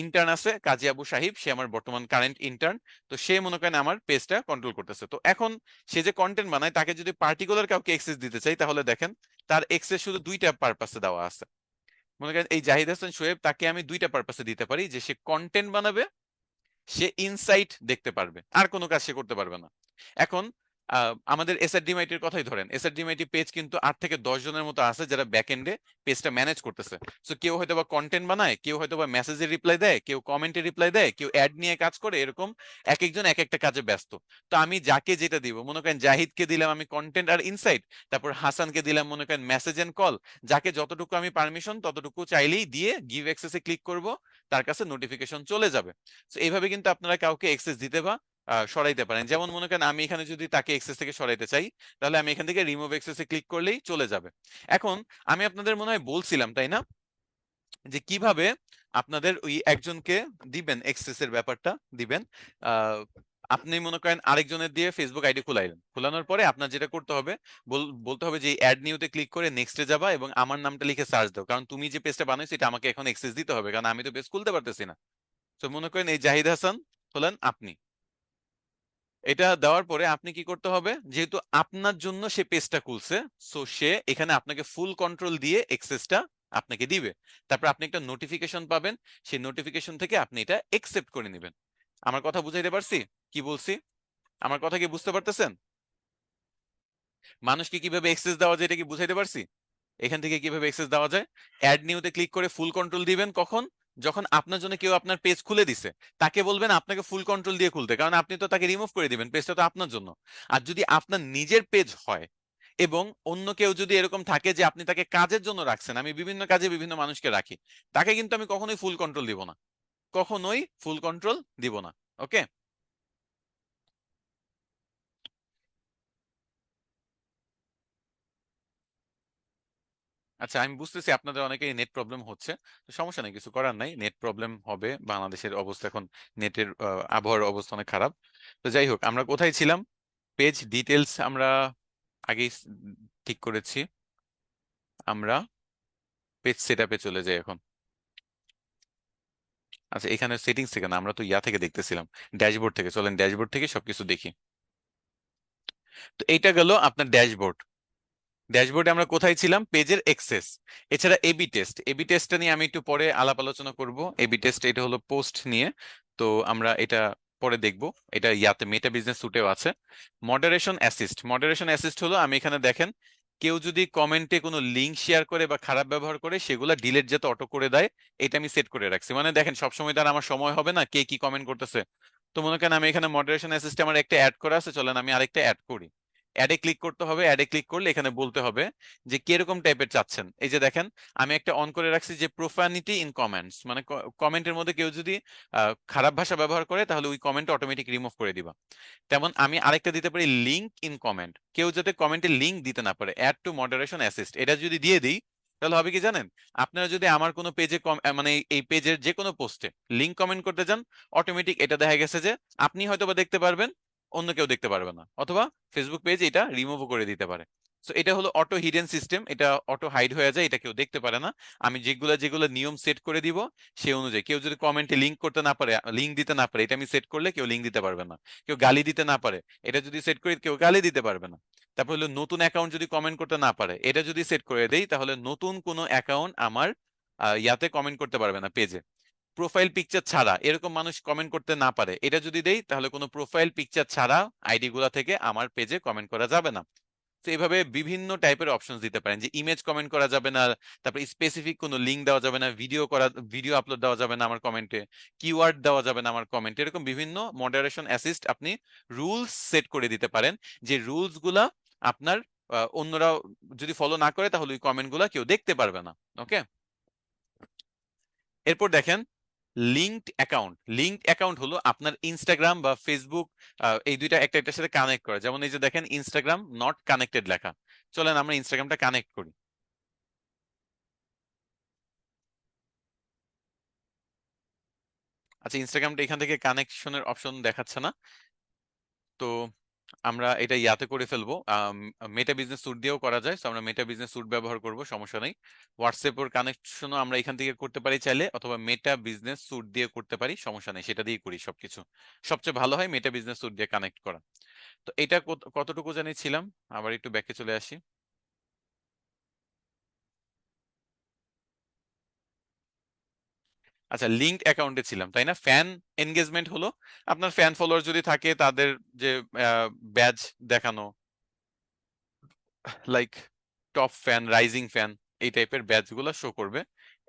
ইন্টার্ন আছে কাজী আবু সাহিব, সে আমার বর্তমান কারেন্ট ইন্টার্ন। তো সে মনে করেন আমার পেজটা কন্ট্রোল করতেছে। তো এখন সে যে কন্টেন্ট বানায়, তাকে যদি পার্টিকুলার কাউকে এক্সেস দিতে চাই, তাহলে দেখেন তার এক্সেস শুধু দুইটা পারপাসে দেওয়া আছে। মনে করেন এই জাহিদ হাসান শোয়েব, তাকে আমি দুইটা পারপাসে দিতে পারি, যে সে কন্টেন্ট বানাবে, সে ইনসাইট দেখতে পারবে, আর কোনো কাজ সে করতে পারবে না। এখন আমাদের এসআরডিএমআইটি এর কথাই ধরেন, এসআরডিএমআইটি পেজ কিন্তু 8 থেকে 10 জনের মতো আছে যারা ব্যাকএন্ডে পেজটা ম্যানেজ করতেছে। সো কেউ হয়তো বা কন্টেন্ট বানায়, কেউ হয়তো বা মেসেজে রিপ্লাই দেয়, কেউ কমেন্টে রিপ্লাই দেয়, কেউ অ্যাড নিয়ে কাজ করে, এরকম এক একজন এক একটা কাজে ব্যস্ত। তো আমি যাকে যেটা দিব, মনে করেন জাহিদকে দিলাম আমি কন্টেন্ট আর ইনসাইট, তারপর হাসানকে দিলাম মনে করেন মেসেজ এন্ড কল। যাকে যতটুকু আমি পারমিশন ততটুকু চাইলেই দিয়ে গিভ অ্যাক্সেসে ক্লিক করব, তার কাছে নোটিফিকেশন চলে যাবে। তো এইভাবে কিন্তু আপনারা কাউকে এক্সেস দিতে বা সরাইতে পারেন। যেমন মনে করেন আমি এখানে যদি তাকে এক্সেস থেকে সরাইতে চাই, তাহলে আমি এখান থেকে রিমুভ এক্সেসে ক্লিক করলেই চলে যাবে। এখন আমি আপনাদের মনে হয় বলছিলাম, তাই না, যে কিভাবে আপনাদের ওই একজনকে দিবেন, এক্সেসের ব্যাপারটা দিবেন। আহ, আপনি মনে করেন আরেকজনের দিয়ে ফেসবুক আইডি খুলাইলেন, খোলানোর পরে আপনার যেটা করতে হবে, বলতে হবে যে অ্যাড নিউতে ক্লিক করে নেক্সটে যাবা এবং আমার নামটা লিখে সার্চ দাও, কারণ তুমি যে পেজটা বানাইছো এটা আমাকে এখন এক্সেস দিতে হবে, কারণ আমি তো পেজ খুলতে পারতেছি না। তো মনে করেন এই জাহিদ হাসান হলেন আপনি। এটা দেওয়ার পরে আপনি কি করতে হবে, যেহেতু আপনার জন্য সে পেজটা খুলছে, সো সে এখানে আপনাকে ফুল কন্ট্রোল দিয়ে এক্সেসটা আপনাকে দিবে। তারপর আপনি একটা নোটিফিকেশন পাবেন, সেই নোটিফিকেশন থেকে আপনি এটা একসেপ্ট করে নেবেন। আমার কথা বুঝাইতে পারছি? কি বলছি? আমার কথা কি বুঝতে পারতেছেন? মানুষকে কিভাবে এক্সেস দেওয়া যায় এটা কি বুঝাইতে পারছি? এখান থেকে কিভাবে এক্সেস দেওয়া যায়, অ্যাড নিউতে ক্লিক করে ফুল কন্ট্রোল দিবেন কখন, যখন আপনার জন্য কেউ আপনার পেজ খুলে দিছে, তাকে বলবেন আপনাকে ফুল কন্ট্রোল দিয়ে খুলতে, কারণ আপনি তো তাকে রিমুভ করে দিবেন, পেজটা তো আপনার জন্য। আর যদি আপনার নিজের পেজ হয় এবং অন্য কেউ যদি এরকম থাকে যে আপনি তাকে কাজের জন্য রাখছেন, আমি বিভিন্ন কাজে বিভিন্ন মানুষকে রাখি, তাকে কিন্তু আমি কখনোই ফুল কন্ট্রোল দিব না, কখনোই ফুল কন্ট্রোল দিব না। ওকে, আচ্ছা আমি বুঝতেছি আপনাদের অনেকেই নেট প্রবলেম হচ্ছে। তো সমস্যা নেই, কিছু করার নাই, নেট প্রবলেম হবে, বাংলাদেশের অবস্থা এখন, নেটের আবহাওয়ার অবস্থা অনেক খারাপ। তো যাই হোক, আমরা কোথায় ছিলাম? পেজ ডিটেলস আমরা আগেই ঠিক করেছি। আমরা পেজ সেটআপে চলে যাই এখন। আচ্ছা, এখানে সেটিংস থেকে না, আমরা তো ইয়া থেকে দেখতেছিলাম, ড্যাশবোর্ড থেকে। চলেন ড্যাশবোর্ড থেকে সবকিছু দেখি। তো এইটা গেল আপনার ড্যাশবোর্ড। ড্যাশবোর্ডে আমরা কোথায় ছিলাম? পেজের এক্সেস। এছাড়া এবি টেস্ট, এবি টেস্টটা নিয়ে আমি একটু পরে আলাপ আলোচনা করব। এবি টেস্ট এটা হলো পোস্ট নিয়ে, তো আমরা এটা পরে দেখব। এটা ইয়াতে মেটা বিজনেস সুটেও আছে। মডারেশন অ্যাসিস্ট, মডারেশন অ্যাসিস্ট হলো আমি এখানে দেখেন, কেউ যদি কমেন্টে কোনো লিঙ্ক শেয়ার করে বা খারাপ ব্যবহার করে সেগুলো ডিলিট যাতে অটো করে দেয়, এটা আমি সেট করে রাখছি। মানে দেখেন সবসময় তার আমার সময় হবে না কে কি কমেন্ট করতেছে। তো মনে করেন আমি এখানে মডারেশন অ্যাসিস্ট আমার একটা অ্যাড করা আছে, চলেন আমি আরেকটা অ্যাড করি। অ্যাডে ক্লিক করতে হবে। অ্যাডে ক্লিক করলে এখানে বলতে হবে যে কিরকম টাইপের চাচ্ছেন। এই যে দেখেন, আমি একটা অন করে রাখছি যে প্রোফানিটি ইন কমেন্টস, মানে কমেন্টের মধ্যে কেউ যদি খারাপ ভাষা ব্যবহার করে তাহলে ওই কমেন্ট অটোমেটিক রিমুভ করে দিবা। তেমন আমি আরেকটা দিতে পারি লিঙ্ক ইন কমেন্ট, কেউ যাতে কমেন্টে লিঙ্ক দিতে না পারে, অ্যাড টু মডারেশন অ্যাসিস্ট। এটা যদি দিয়ে দিই তাহলে হবে কি জানেন, আপনারা যদি আমার কোনো পেজে মানে এই পেজের যে কোনো পোস্টে লিঙ্ক কমেন্ট করতে যান, অটোমেটিক এটা দেখা গেছে যে আপনি হয়তো বা দেখতে পারবেন, অন্য কেউ দেখতে পারবে না, অথবা ফেসবুক পেজ এটা রিমুভও করে দিতে পারে। সো এটা হলো অটো হিডেন সিস্টেম, এটা অটো হাইড হয়ে যায়, এটা কেউ দেখতে পারে না। আমি যেগুলো যেগুলো নিয়ম সেট করে দিব সেই অনুযায়ী, কেউ যদি কমেন্টে লিঙ্ক করতে না পারে, লিঙ্ক দিতে না পারে, এটা আমি সেট করলে কেউ লিঙ্ক দিতে পারবে না। কেউ গালি দিতে না পারে, এটা যদি সেট করি কেউ গালি দিতে পারবে না। তারপর হলো নতুন অ্যাকাউন্ট যদি কমেন্ট করতে না পারে, এটা যদি সেট করে দেই তাহলে নতুন কোনো অ্যাকাউন্ট আমার ইয়াতে কমেন্ট করতে পারবে না পেজে। প্রোফাইল পিকচার ছাড়া এরকম মানুষ কমেন্ট করতে না পারে, এটা যদি দেই তাহলে কোনো প্রোফাইল পিকচার ছাড়া আইডি গুলা থেকে আমার পেজে কমেন্ট করা যাবে না। তো এইভাবে বিভিন্ন টাইপের অপশন দিতে পারেন, যে ইমেজ কমেন্ট করা যাবে না, তারপর স্পেসিফিক কোনো লিঙ্ক দেওয়া যাবে না, ভিডিও আপলোড দেওয়া যাবে না আমার কমেন্টে, কিওয়ার্ড দেওয়া যাবে না আমার কমেন্টে। এরকম বিভিন্ন মডারেশন অ্যাসিস্ট আপনি রুলস সেট করে দিতে পারেন, যে রুলস গুলা আপনার অন্যরা যদি ফলো না করে তাহলে ওই কমেন্ট গুলা কেউ দেখতে পারবে না। ওকে, এরপর দেখেন লিঙ্কড অ্যাকাউন্ট। লিঙ্কড অ্যাকাউন্ট হলো আপনার ইনস্টাগ্রাম বা ফেসবুক, এই দুইটা একটা একটার সাথে কানেক্ট করা। যেমন এই যে দেখেন ইনস্টাগ্রাম নট কানেক্টেড লেখা, চলেন আমরা ইনস্টাগ্রামটা কানেক্ট করি। আচ্ছা, ইনস্টাগ্রামটা এখান থেকে কানেকশনের অপশন দেখাচ্ছে না, তো আমরা এটা ইয়াতে করে ফেলবো। মেটা বিজনেস স্যুট দিয়েও করা যায়, তো আমরা মেটা বিজনেস স্যুট ব্যবহার করব, সমস্যা নেই। হোয়াটসঅ্যাপের কানেকশনও আমরা এখান থেকে করতে পারি চাইলে, অথবা মেটা বিজনেস স্যুট দিয়ে করতে পারি, সমস্যা নেই, সেটা দিয়ে করি সবকিছু। সবচেয়ে ভালো হয় মেটা বিজনেস স্যুট দিয়ে কানেক্ট করা। তো এটা কতটুকু জানিয়েছিলাম, আবার একটু ব্যাকে চলে আসি। আচ্ছা, লিঙ্কড অ্যাকাউন্টে ছিলাম তাই না? ফ্যান এনগেজমেন্ট হলো আপনার ফ্যান ফলোয়ার যদি থাকে তাদের যে ব্যাজ দেখানো, like top fan, rising fan, এই টাইপের ব্যাচ গুলো শো করবে,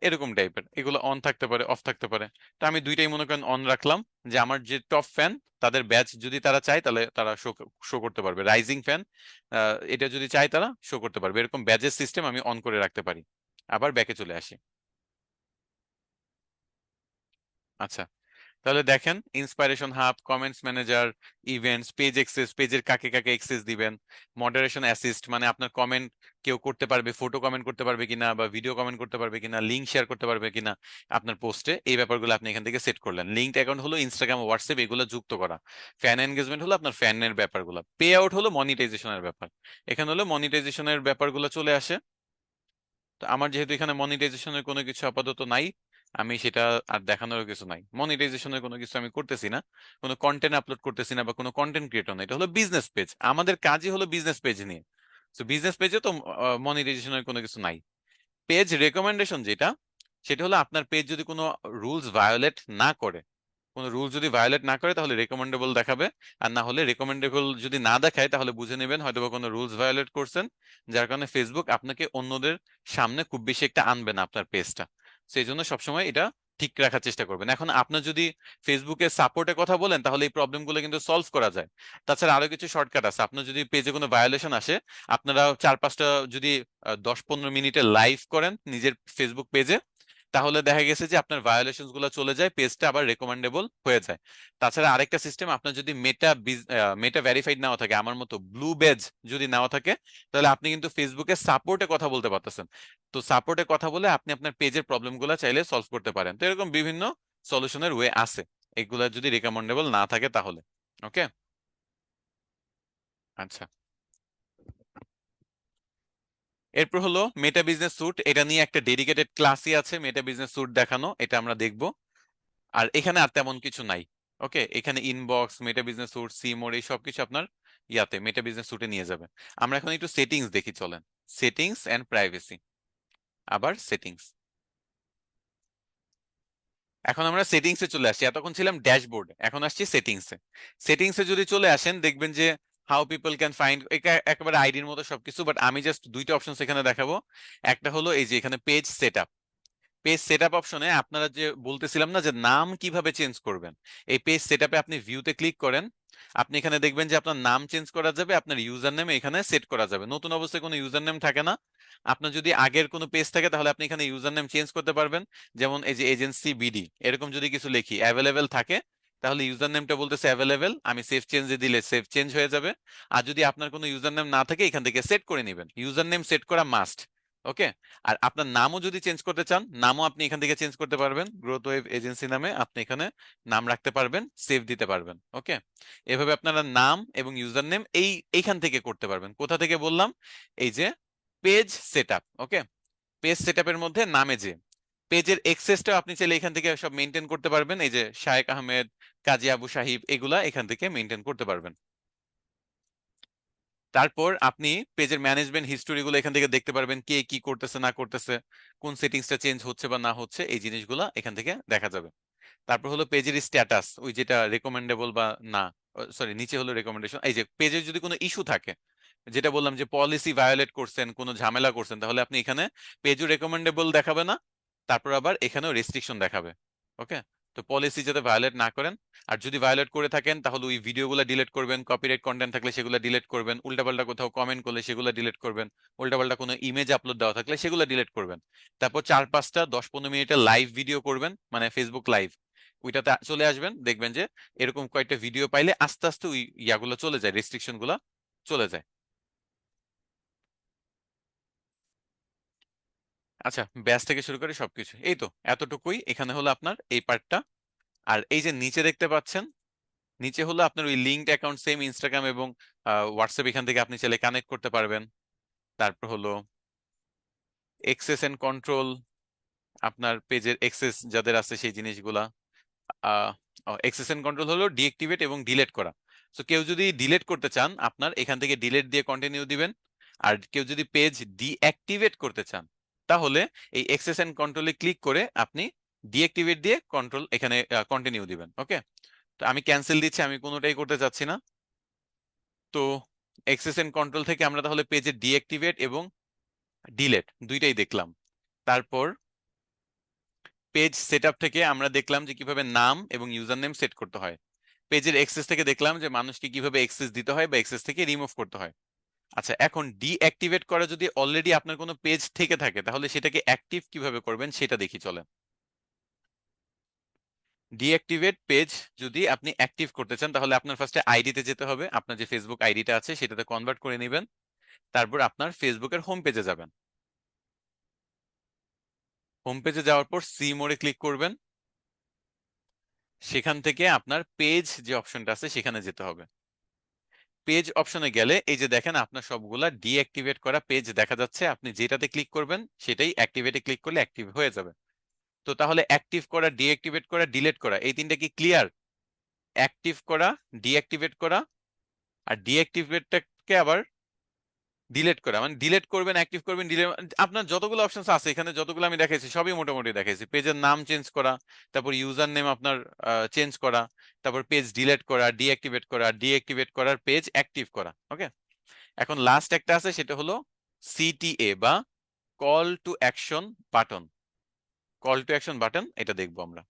এরকম টাইপের। এগুলো অন থাকতে পারে, অফ থাকতে পারে। তো আমি দুইটাই মনে করেন অন রাখলাম, যে আমার যে টপ ফ্যান তাদের ব্যাচ যদি তারা চায় তাহলে তারা শো শো করতে পারবে। রাইজিং ফ্যান এটা যদি চায় তারা শো করতে পারবে, এরকম ব্যাচের সিস্টেম আমি অন করে রাখতে পারি। আবার ব্যাকে চলে আসি। আচ্ছা, তাহলে দেখেন inspiration hub, comments manager, events, page access, পেজের কাকে কাকে এক্সেস দিবেন, মডারেশন অ্যাসিস্ট মানে আপনার কমেন্ট কেউ করতে পারবে, ফটো কমেন্ট করতে পারবে কিনা বা ভিডিও কমেন্ট করতে পারবে কিনা, লিঙ্ক শেয়ার করতে পারবে কিনা আপনার পোস্টে, এই ব্যাপারগুলো আপনি এখান থেকে সেট করলেন। লিঙ্কড অ্যাকাউন্ট হলো ইনস্টাগ্রাম, হোয়াটসঅ্যাপ এগুলো যুক্ত করা। ফ্যান এনগেজমেন্ট হলো আপনার ফ্যানের ব্যাপারগুলো। পে আউট হলো মনিটাইজেশনের ব্যাপার। এখানে হলো মনিটাইজেশনের ব্যাপারগুলো চলে আসে। তো আমার যেহেতু এখানে মনিটাইজেশনের কোনো কিছু আপাতত নাই, আমি সেটা আর দেখানোর কিছু নাই। মনিটাইজেশনের কোনো কিছু আমি করতেছি না, কোনো কন্টেন্ট আপলোড করতেছি না বা কোনো কন্টেন্ট ক্রিয়েটর না। এটা হলো বিজনেস পেজ, আমাদের কাজই হলো বিজনেস পেজ নিয়ে। তো বিজনেস পেজে তো মনিটাইজেশনের কোনো কিছু নাই। পেজ রেকমেন্ডেশন যেটা, সেটা হলো আপনার পেজ যদি কোনো রুলস ভায়োলেট না করে, কোনো রুল যদি ভায়োলেট না করে তাহলে রেকমেন্ডেবল দেখাবে। আর না হলে রেকমেন্ডেবল যদি না দেখায় তাহলে বুঝে নেবেন হয়তো বা কোনো রুলস ভায়োলেট করছেন, যার কারণে ফেসবুক আপনাকে অন্যদের সামনে খুব বেশি একটা আনবে না আপনার পেজটা। সেই জন্য সবসময় এটা ঠিক রাখার চেষ্টা করবেন। এখন আপনার যদি ফেসবুকে সাপোর্টে কথা বলেন তাহলে এই প্রবলেমগুলো কিন্তু সলভ করা যায়। তাছাড়া আরো কিছু শর্টকাট আছে, আপনার যদি পেজে কোনো ভায়োলেশন আসে, আপনারা 4-5টা যদি 10-15 মিনিটে লাইভ করেন নিজের ফেসবুক পেজে, তাহলে দেখা গেছে যে আপনার ভায়োলেশনস গুলো চলে যায়, পেজটা আবার রেকমেন্ডেবল হয়ে যায়। তাছাড়া আরেকটা সিস্টেম, আপনার যদি মেটা ভেরিফাইড নাও থাকে, আমার মতো ব্লু বেজ যদি নাও থাকে, তাহলে আপনি কিন্তু ফেসবুকে সাপোর্টে কথা বলতে পারতেছেন। তো সাপোর্টে কথা বলে আপনি আপনার পেজের প্রবলেম গুলো চাইলে সলভ করতে পারেন। তো এরকম বিভিন্ন সলিউশনের ওয়ে আছে, এগুলা যদি রেকমেন্ডেবল না থাকে তাহলে। ওকে, আচ্ছা। এরপর হলো মেটা বিজনেস স্যুট, এটা নিয়ে একটা ডেডিকেটেড ক্লাসই আছে, মেটা বিজনেস স্যুট দেখানো, এটা আমরা দেখব। আর এখানে আর তেমন কিছু নাই। ওকে, এখানে inbox, Meta business suite, see more, এই সব কিছু আপনার ইয়াতে মেটা বিজনেস স্যুটে নিয়ে যাবে। আমরা এখন একটু সেটিংস দেখি, চলেন। সেটিংস এন্ড প্রাইভেসি, আবার সেটিংস। এখন আমরা সেটিংসে চলে আসছি, এতক্ষণ ছিলাম ড্যাশবোর্ড, এখন আসছি সেটিংসে। সেটিংসে যদি চলে আসেন দেখবেন যে হাউ পিপল ক্যান ফাইন্ড, একেবারে আইডির মতো সবকিছু, বাট আমি জাস্ট দুইটা অপশন এখানে দেখাবো। একটা হলো এই যে এখানে পেজ সেটআপ। পেজ সেটআপ অপশনে আপনারা যে বলতেছিলাম না যে নাম কিভাবে চেঞ্জ করবেন, এই পেজ সেটআপে আপনি ভিউতে ক্লিক করেন। আপনি এখানে দেখবেন যে আপনার নাম চেঞ্জ করা যাবে, আপনার ইউজার নেম এখানে সেট করা যাবে। নতুন অবস্থায় কোনো ইউজার নেম থাকে না। আপনার যদি আগের কোনো পেজ থাকে তাহলে আপনি এখানে ইউজার নেম চেঞ্জ করতে পারবেন। যেমন এই যে এজেন্সি বিডি এরকম যদি কিছু লিখি, অ্যাভেলেবেল থাকে, তাহলে ইউজার নেমটা বলতেছে অ্যাভেলেবেল, আমি সেভ চেঞ্জে দিলে সেভ চেঞ্জ হয়ে যাবে। আর যদি আপনার কোনো ইউজার নেম না থাকে এখান থেকে সেট করে নেবেন, ইউজার নেম সেট করা মাস্ট। ওকে। আর আপনার নামও যদি চেঞ্জ করতে চান, নামও আপনি এখান থেকে চেঞ্জ করতে পারবেন, গ্রোথ ওয়েভ এজেন্সি নামে আপনি এখানে নাম রাখতে পারবেন, সেভ দিতে পারবেন। ওকে, এভাবে আপনারা নাম এবং ইউজার নেম এইখান থেকে করতে পারবেন। কোথা থেকে বললাম? এই যে পেজ সেটআপ। ওকে, পেজ সেটআপের মধ্যে নামে যে পেজের এক্সেসটা আপনি চাইলে এখান থেকে সব মেনটেন করতে পারবেন। এই যে শায়েক আহমেদ, কাজী আবু সাহিব, এগুলা এখান থেকে মেনটেন করতে পারবেন। তারপর আপনি পেজের ম্যানেজমেন্ট হিস্টোরি গুলো এখান থেকে দেখতে পারবেন, কে কি করতেছে না করতেছে, কোন সেটিংসটা চেঞ্জ হচ্ছে বা না হচ্ছে, এই জিনিসগুলো এখান থেকে দেখা যাবে। তারপর হলো পেজের স্ট্যাটাস, ওই যেটা রেকমেন্ডেবল বা না, সরি নিচে হলো রেকমেন্ডেশন। এই যে পেজের যদি কোনো ইস্যু থাকে, যেটা বললাম যে পলিসি ভায়োলেট করছেন, কোনো ঝামেলা করছেন, তাহলে আপনি এখানে পেজও রেকমেন্ডেবল দেখাবে না, তারপর আবার এখানেও রেস্ট্রিকশন দেখাবে। ওকে, তো পলিসি যাতে ভায়োলেট না করেন। আর যদি ভায়োলেট করে থাকেন তাহলে ওই ভিডিওগুলো ডিলিট করবেন, কপিরাইট কন্টেন্ট থাকলে সেগুলো ডিলিট করবেন, উল্টাপাল্টা কোথাও কমেন্ট করলে সেগুলো ডিলিট করবেন, উল্টাপাল্টা কোনো ইমেজ আপলোড দেওয়া থাকলে সেগুলো ডিলিট করবেন। তারপর 4-5টা 10-15 মিনিটের লাইভ ভিডিও করবেন, মানে ফেসবুক লাইভ, ওইটাতে চলে আসবেন, দেখবেন যে এরকম কয়েকটা ভিডিও পাইলে আস্তে আস্তে ওই ইয়াগুলো চলে যায়, রেস্ট্রিকশন গুলা চলে যায়। আচ্ছা, ব্যাস থেকে শুরু করে সবকিছু এই তো এতটুকুই, এখানে হলো আপনার এই পার্টটা। আর এই যে নিচে দেখতে পাচ্ছেন, নিচে হলো আপনার ওই লিঙ্কড অ্যাকাউন্ট, সেম ইনস্টাগ্রাম এবং হোয়াটসঅ্যাপ, এখান থেকে আপনি চাইলে কানেক্ট করতে পারবেন। তারপর হলো এক্সেস এন্ড কন্ট্রোল, আপনার পেজের এক্সেস যাদের আছে সেই জিনিসগুলা। এক্সেস এন্ড কন্ট্রোল হলো ডিএক্টিভেট এবং ডিলেট করা। তো কেউ যদি ডিলেট করতে চান আপনার এখান থেকে ডিলেট দিয়ে কন্টিনিউ দিবেন। আর কেউ যদি পেজ ডিঅ্যাক্টিভেট করতে চান তাহলে এই এক্সেস এন্ড কন্ট্রোলে ক্লিক করে আপনি ডিঅ্যাক্টিভেট দিয়ে কন্ট্রোল এখানে কন্টিনিউ দিবেন। ওকে, তো আমি ক্যান্সেল দিচ্ছি, আমি কোনোটাই করতে চাচ্ছি না। তো এক্সেস এন্ড কন্ট্রোল থেকে আমরা তাহলে পেজে ডিঅ্যাক্টিভেট এবং ডিলেট দুইটাই দেখলাম। তারপর পেজ সেটআপ থেকে আমরা দেখলাম যে কিভাবে নাম এবং ইউজার নেম সেট করতে হয়। পেজের এক্সেস থেকে দেখলাম যে মানুষকে কিভাবে এক্সেস দিতে হয় বা এক্সেস থেকে রিমুভ করতে হয়। আচ্ছা, এখন ডিঅ্যাক্টিভেট করা যদি অলরেডি আপনার কোনো পেজ থেকে থাকে তাহলে সেটাকে অ্যাক্টিভ কিভাবে করবেন সেটা দেখি চলেন। ডিঅ্যাক্টিভেট পেজ যদি আপনি অ্যাক্টিভ করতে চান তাহলে আপনার ফার্স্টে আইডিতে যেতে হবে, আপনার যে ফেসবুক আইডিটা আছে সেটাতে কনভার্ট করে নেবেন। তারপর আপনার ফেসবুকের হোম পেজে যাবেন। হোম পেজে যাওয়ার পর সি মোড়ে ক্লিক করবেন। সেখান থেকে আপনার পেজ যে অপশনটা আছে সেখানে যেতে হবে। পেজ অপশনে গেলে এই যে দেখেন আপনার সবগুলা ডিঅ্যাক্টিভেট করা পেজ দেখা যাচ্ছে, আপনি যেটাতে ক্লিক করবেন সেটাই অ্যাক্টিভেটে ক্লিক করলে অ্যাক্টিভ হয়ে যাবে। তো তাহলে অ্যাক্টিভ করা, ডিঅ্যাক্টিভেট করা, ডিলিট করা, এই তিনটা কি ক্লিয়ার? অ্যাক্টিভ করা, ডিঅ্যাক্টিভেট করা, আর ডিঅ্যাক্টিভেটটাকে আবার ডিলিট করা, মানে ডিলিট করবেন, অ্যাক্টিভ করবেন, ডিলিট, আপনার যতগুলো অপশন আছে এখানে, যতগুলো আমি দেখাইছি সবই মোটামুটি দেখাইছি। পেজের নাম চেঞ্জ করা, তারপর ইউজার নেম আপনার চেঞ্জ করা, তারপর পেজ ডিলিট করা, ডিঅ্যাক্টিভেট করা, ডিঅ্যাক্টিভেট করার পেজ অ্যাক্টিভ করা। ওকে, এখন লাস্ট একটা আছে সেটা হলো সিটিএ বা call to action button. Call to action button এটা দেখবো আমরা।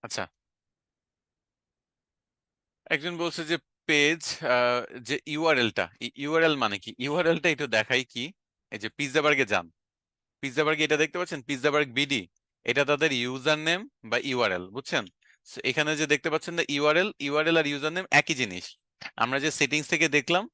আচ্ছা, একজন বলছে যে পেজ, যে ইউআরএলটা, ইউআরএল মানে কি, ইউআরএলটা একটু দেখাই কি। এই যে পিৎজা বার্গে যান, পিৎজা বার্গ এটা দেখতে পাচ্ছেন, পিৎজা বার্গ বিডি, এটা তাদের ইউজার নেম বা ইউআরএল, বুঝছেন? So, এখানে যে দেখতে পাচ্ছেন না ইউআরএল, ইউআরএল আর ইউজার নেম একই জিনিস। আমরা যে সেটিংস থেকে দেখলাম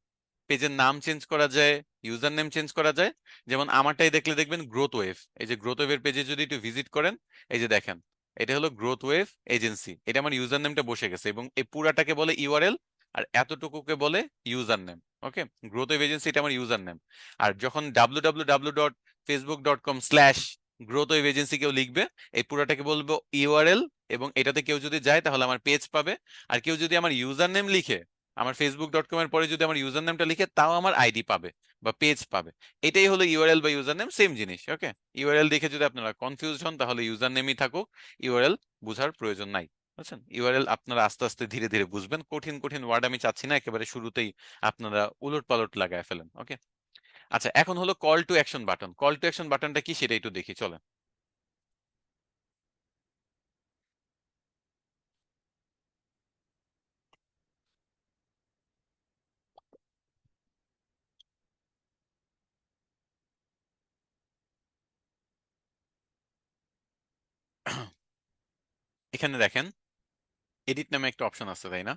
পেজের নাম চেঞ্জ করা যায়, ইউজার নেম চেঞ্জ করা যায়। যেমন আমারটাই দেখলে দেখবেন গ্রোথ ওয়েভ, এই যে গ্রোথ ওয়েভের পেজে যদি একটু ভিজিট করেন, এই যে দেখেন এটা হলো গ্রোথ ওয়েভ এজেন্সি, এটা আমার ইউজার নেমটা বসে গেছে এবং এই পুরাটাকে বলে ইউআরএল আর এতটুকুকে বলে ইউজার নেম। ওকে, গ্রোথ ওয়েভ এজেন্সি এটা আমার ইউজার নেম। আর যখন www.facebook.com/গ্রোথ ওয়েভ এজেন্সি কেউ লিখবে, এই পুরাটাকে বলবো ইউআরএল, এবং এটাতে কেউ যদি যায় তাহলে আমার পেজ পাবে। আর কেউ যদি আমার ইউজার নেম লিখে, আমার facebook.com এর পরে যদি আমার ইউজার নেমটা লিখে, তাও আমার আইডি পাবে বা পেজ পাবে। এটাই হলো ইউআরএল বা ইউজার নেম, সেম জিনিস। ওকে, ইউআরএল দেখে যদি আপনারা কনফিউজ হন তাহলে ইউজার নেমই থাকুক, ইউআরএল বুঝার প্রয়োজন নাই। বুঝছেন? ইউআরএল আপনারা আস্তে আস্তে ধীরে ধীরে বুঝবেন, কঠিন কঠিন ওয়ার্ড আমি চাচ্ছি না একেবারে শুরুতেই আপনারা উলট পালট লাগায় ফেলেন। ওকে, আচ্ছা, এখন হলো call to action button. Call to action বাটনটা কি সেটা একটু দেখি, চলেন। এখানে দেখেন এডিট নামে একটা অপশন আছে, তাই না?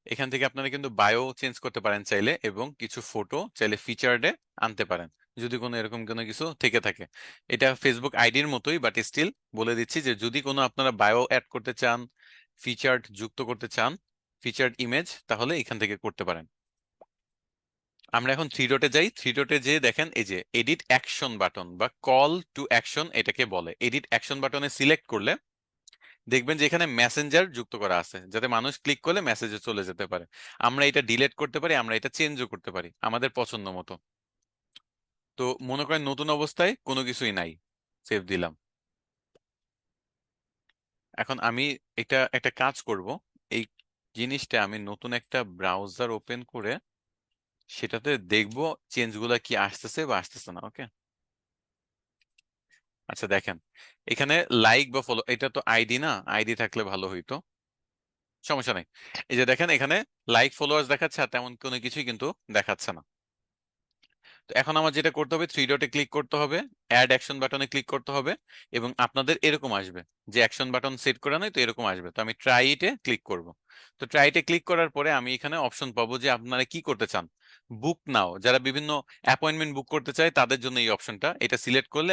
এখান থেকে আপনারা কিন্তু বায়ো চেঞ্জ করতে পারেন চাইলে, এবং কিছু ফটো চাইলে ফিচার্ডে আনতে পারেন যদি কোনো এরকম কোনো কিছু থেকে থাকে। এটা ফেসবুক আইডির মতোই, বাট স্টিল বলে দিচ্ছি যে যদি কোনো আপনারা বায়ো অ্যাড করতে চান, ফিচার্ড যুক্ত করতে চান, ফিচার্ড ইমেজ, তাহলে এখান থেকে করতে পারেন। আমরা এখন থ্রি ডটে যাই, থ্রি ডটে যেয়ে দেখেন এই যে এডিট অ্যাকশন বাটন বা কল টু অ্যাকশন এটাকে বলে। এডিট অ্যাকশন বাটনে সিলেক্ট করলে দেখবেন যে এখানে মেসেঞ্জার যুক্ত করা আছে, যাতে মানুষ ক্লিক করলে মেসেজে চলে যেতে পারে। আমরা এটা ডিলিট করতে পারি, আমরা এটা চেঞ্জও করতে পারি আমাদের পছন্দ মতো। তো মনে করেন নতুন অবস্থায় কোনো কিছুই নাই, সেভ দিলাম। এখন আমি এটা একটা কাজ করব, এই জিনিসটা আমি নতুন একটা ব্রাউজার ওপেন করে সেটাতে দেখব চেঞ্জগুলো কি আসতেছে বা আসতেছে না। ওকে, আচ্ছা দেখেন এখানে লাইক বা ফলো, এটা তো আইডি না, আইডি থাকলে ভালো হইতো, সমস্যা নাই। এই যে দেখেন এখানে লাইক ফলোয়ার্স দেখাচ্ছে আর তেমন কোনো কিছুই কিন্তু দেখাচ্ছে না। তো এখন আমার যেটা করতে হবে, থ্রি ডটে ক্লিক করতে হবে, অ্যাড অ্যাকশন বাটনে ক্লিক করতে হবে, এবং আপনাদের এরকম আসবে যে অ্যাকশন বাটন সেট করা নাই, তো এরকম আসবে। তো আমি ট্রাই ইটে ক্লিক করব। তো ট্রাই ইটে ক্লিক করার পরে আমি এখানে অপশন পাবো যে আপনারা কি করতে চান। বুক নাও, যারা বিভিন্ন অ্যাপয়েন্টমেন্ট বুক করতে চায় তাদের জন্য এই অপশনটা, এটা সিলেক্ট করলে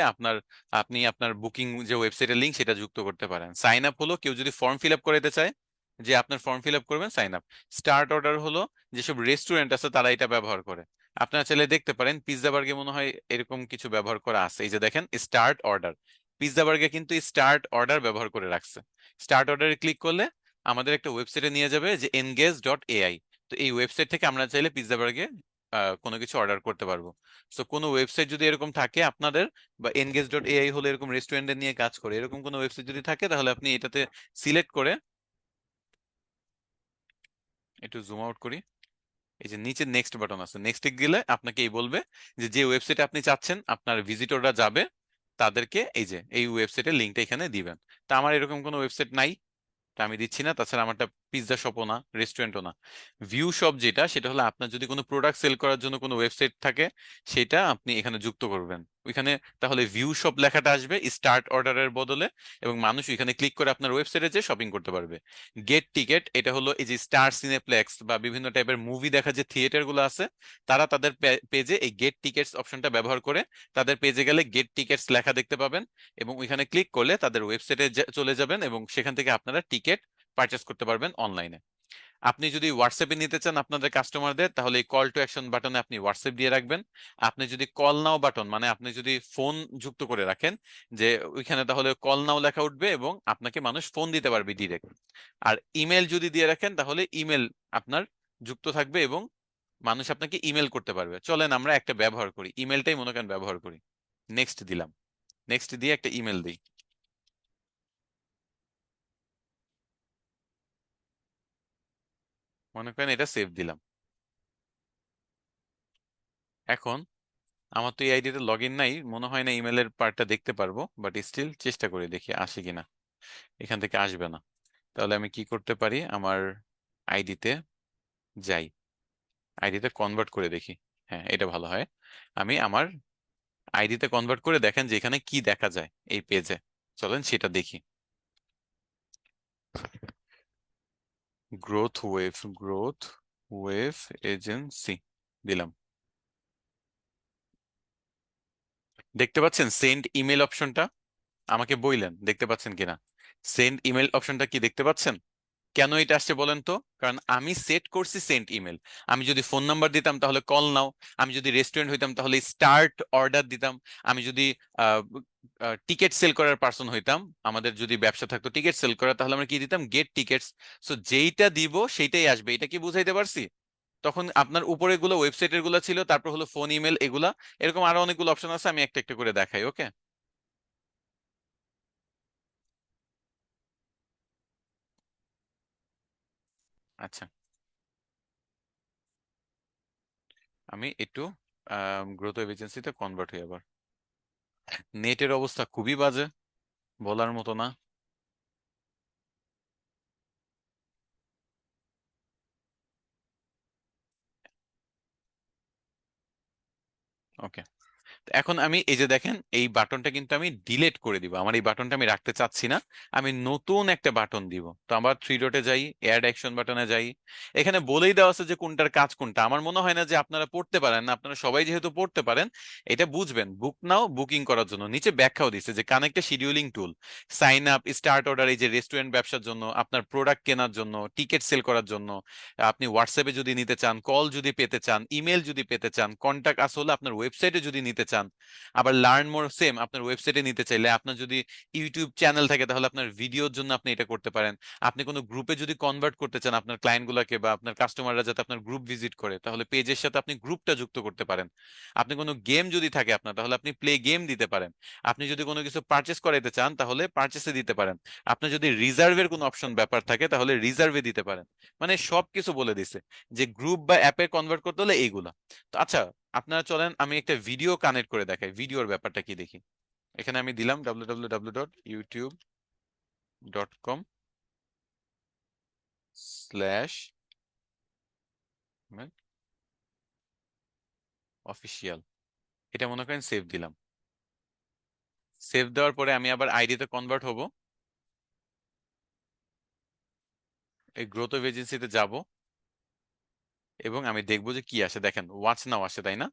আপনি আপনার বুকিং যে ওয়েবসাইটের লিংক সেটা যুক্ত করতে পারেন। সাইন আপ হলো কেউ যদি ফর্ম ফিল আপ করাতে চায়, যে আপনার ফর্ম ফিল আপ করবেন, সাইন আপ। স্টার্ট অর্ডার হলো যেসব রেস্টুরেন্ট আছে তারা এটা ব্যবহার করে, আপনারা চাইলে দেখতে পারেন পিৎজা বার্গে মনে হয় এরকম কিছু ব্যবহার করা আছে। এই যে দেখেন স্টার্ট অর্ডার, পিৎজা বার্গে কিন্তু স্টার্ট অর্ডার ব্যবহার করে রাখছে। স্টার্ট অর্ডারে ক্লিক করলে আমাদের একটা ওয়েবসাইটে নিয়ে যাবে যে engage.ai। তো এই ওয়েবসাইট থেকে আমরা চাইলে পিৎজা বার্গে কোনো কিছু অর্ডার করতে পারবো। তো কোনো ওয়েবসাইট যদি এরকম থাকে আপনাদের, বা engage.ai হলে এরকম রেস্টুরেন্টে নিয়ে কাজ করে, এরকম কোনো ওয়েবসাইট যদি থাকে তাহলে আপনি এটাতে সিলেক্ট করে, একটু জুম আউট করি, এই যে নিচে নেক্সট বাটন আছে, নেক্সটে গেলে আপনাকে এই বলবে যে যে ওয়েবসাইটে আপনি চাচ্ছেন আপনার ভিজিটররা যাবে, তাদেরকে এই যে এই ওয়েবসাইটের লিঙ্কটা এখানে দিবেন। তা আমার এরকম কোনো ওয়েবসাইট নাই, তা আমি দিচ্ছি না। তাছাড়া আমারটা পিৎজা শপও না, রেস্টুরেন্টও না। ভিউ শপ যেটা, সেটা হলো আপনার যদি কোনো প্রোডাক্ট সেল করার জন্য কোনো ওয়েবসাইট থাকে, সেটা আপনি এখানে যুক্ত করবেন ওইখানে। তাহলে ভিউ শপ লেখাটা আসবে স্টার্ট অর্ডারের বদলে, এবং মানুষ এখানে ক্লিক করে আপনার ওয়েবসাইটে যে শপিং করতে পারবে। গেট টিকেট, এটা হলো এই যে স্টার সিনেপ্লেক্স বা বিভিন্ন টাইপের মুভি দেখা যে থিয়েটার গুলো আছে, তারা তাদের পেজে এই গেট টিকেটস অপশনটা ব্যবহার করে তাদের পেজে গেলে গেট টিকেটস লেখা দেখতে পাবেন, এবং ওইখানে ক্লিক করলে তাদের ওয়েবসাইটে চলে যাবেন, এবং সেখান থেকে আপনারা টিকেট পারচেস করতে পারবেন অনলাইনে। আপনি যদি হোয়াটসঅ্যাপে নিতে চান আপনাদের কাস্টমারদের, তাহলে এই কল টু অ্যাকশন বাটনে আপনি হোয়াটসঅ্যাপ দিয়ে রাখবেন। আপনি যদি কল নাও বাটন, মানে আপনি যদি ফোন যুক্ত করে রাখেন যে ওইখানে, তাহলে কল নাও লেখা উঠবে এবং আপনাকে মানুষ ফোন দিতে পারবে ডিরেক্ট। আর ইমেল যদি দিয়ে রাখেন তাহলে ইমেল আপনার যুক্ত থাকবে এবং মানুষ আপনাকে ইমেল করতে পারবে। চলেন আমরা একটা ব্যবহার করি, ইমেলটাই মনে করেন ব্যবহার করি। নেক্সট দিলাম, নেক্সট দিয়ে একটা ইমেল দিই, মনে করেন এটা সেভ দিলাম। এখন আমার তো এই আইডিতে লগ ইন নাই, মনে হয় না ইমেলের পার্টটা দেখতে পারবো, বাট স্টিল চেষ্টা করে দেখি আসে কিনা। এখান থেকে আসবে না, তাহলে আমি কি করতে পারি, আমার আইডিতে যাই, আইডিতে কনভার্ট করে দেখি। হ্যাঁ, এটা ভালো হয়। আমি আমার আইডিতে কনভার্ট করে দেখেন যে এখানে কি দেখা যায় এই পেজে। চলেন সেটা দেখি। গ্রোথ ওয়েভ এজেন্সি দিলাম। দেখতে পাচ্ছেন সেন্ড ইমেল অপশনটা? আমাকে বইলেন দেখতে পাচ্ছেন কিনা। সেন্ড ইমেল অপশনটা কি দেখতে পাচ্ছেন? কেন এটা আসছে বলেন তো? কারণ আমি সেট করছি সেন্ট ইমেল। আমি যদি ফোন নাম্বার দিতাম তাহলে কল নাও। আমি যদি রেস্টুরেন্ট হইতাম তাহলে স্টার্ট অর্ডার দিতাম। আমি যদি টিকিট সেল করার পার্সন হইতাম, আমাদের যদি ব্যবসা থাকতো টিকিট সেল করা, তাহলে আমরা কি দিতাম? Gate tickets. সো যেইটা দিব সেইটাই আসবে। এটা কি বুঝাইতে পারছি? তখন আপনার উপরে গুলো ওয়েবসাইটের গুলো ছিল, তারপর হলো ফোন ইমেল এগুলা। এরকম আরো অনেকগুলো অপশন আছে, আমি একটা একটা করে দেখাই। ওকে? আচ্ছা, আমি একটু গ্রোথ ওয়েব এজেন্সিতে কনভার্ট হই আবার। নেটের অবস্থা খুবই বাজে, বলার মতো না। ওকে, এখন আমি এই যে দেখেন এই বাটনটা কিন্তু আমি ডিলিট করে দিব। আমার এই বাটনটা আমি রাখতে চাচ্ছি না। আমি নতুন একটা বাটন দিব। তো আবার থ্রি ডটে যাই, অ্যাড অ্যাকশন বাটনে যাই। এখানে বলেই দেওয়া আছে যে কোনটার কাজ কোনটা। আমার মনে হয় না যে আপনারা পড়তে পারেন না। আপনারা সবাই যেহেতু পড়তে পারেন, এটা বুঝবেন। বুক নাও বুকিং করার জন্য নিচে ব্যাখ্যাও দিচ্ছে যে কানেক্ট এ শিডিউলিং টুল, সাইন আপ, স্টার্ট অর্ডার, এই যে রেস্টুরেন্ট ব্যবসার জন্য, আপনার প্রোডাক্ট কেনার জন্য, টিকিট সেল করার জন্য, আপনি হোয়াটসঅ্যাপে যদি নিতে চান, কল যদি পেতে চান, ইমেল যদি পেতে চান, কন্টাক্ট আসলে আপনার ওয়েবসাইটে যদি নিতে চান, আবার লার্ন মোর সেম আপনার ওয়েবসাইটে নিতে চাইলে, আপনার যদি ইউটিউব চ্যানেল থাকে তাহলে আপনার ভিডিওর জন্য আপনি এটা করতে পারেন। আপনি কোনো গ্রুপে যদি কনভার্ট করতে চান আপনার ক্লায়েন্টগুলোকে বা আপনার কাস্টমাররা যাতে আপনার গ্রুপ ভিজিট করে, তাহলে পেজের সাথে আপনি গ্রুপটা যুক্ত করতে পারেন। আপনি কোনো গেম যদি থাকে আপনার, তাহলে আপনি প্লে গেম দিতে পারেন। আপনি যদি কোনো কিছু পারচেস করাইতে চান তাহলে পারচেসে দিতে পারেন। আপনি যদি রিজার্ভের কোনো অপশন ব্যাপার থাকে তাহলে রিজার্ভে দিতে পারেন। মানে সবকিছু বলে দিছে যে গ্রুপ বা অ্যাপে কনভার্ট করতে হলে এইগুলা। তো আচ্ছা, আপনারা চলেন আমি একটা ভিডিও কানেক্ট করে দেখাই, ভিডিওর ব্যাপারটা কি দেখি। এখানে আমি দিলাম www.youtube.com/official। এটা মনে করেন সেভ দিলাম। সেভ দেওয়ার পরে আমি আবার আইডিতে কনভার্ট হব, এই গ্রোথ অফ এজেন্সিতে যাব, এবং আমি দেখবো যে কি আসে। দেখেন ওয়াচ নাও আসে, তাই না?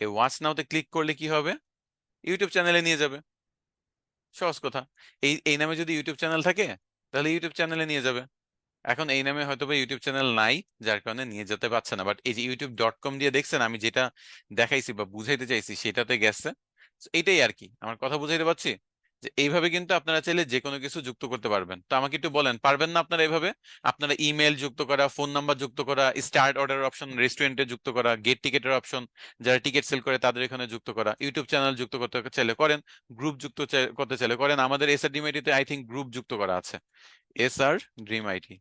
এই ওয়াচ নাওতে ক্লিক করলে কি হবে? ইউটিউব চ্যানেলে নিয়ে যাবে। সহজ কথা। এই এই নামে যদি ইউটিউব চ্যানেল থাকে তাহলে ইউটিউব চ্যানেলে নিয়ে যাবে। এখন এই নামে হয়তো বা ইউটিউব চ্যানেল নাই, যার কারণে নিয়ে যেতে পারছে না। বাট এই যে youtube.com দিয়ে দেখছেন, আমি যেটা দেখাইছি বা বুঝাইতে চাইছি সেটাতে গেছে। So এইটাই আর কি, আমার কথা বুঝাইতে পারছি যে এইভাবে কিন্তু আপনারা চাইলে যে কোনো কিছু যুক্ত করতে পারবেন। তো আমাকে একটু বলেন, পারবেন না আপনারা এইভাবে? আপনারা ইমেল যুক্ত করা, ফোন নাম্বার যুক্ত করা, স্টার্ট অর্ডার অপশন রেস্টুরেন্টে যুক্ত করা, গেট টিকেটের অপশন যারা টিকিট সেল করে তাদের এখানে যুক্ত করা, ইউটিউব চ্যানেল যুক্ত করতে চাইলে করেন, গ্রুপ করতে চাইলে করেন। আমাদের এসআর ডিম আইটিতে আই থিঙ্ক গ্রুপ যুক্ত করা আছে। এসআর ড্রিম আইটি,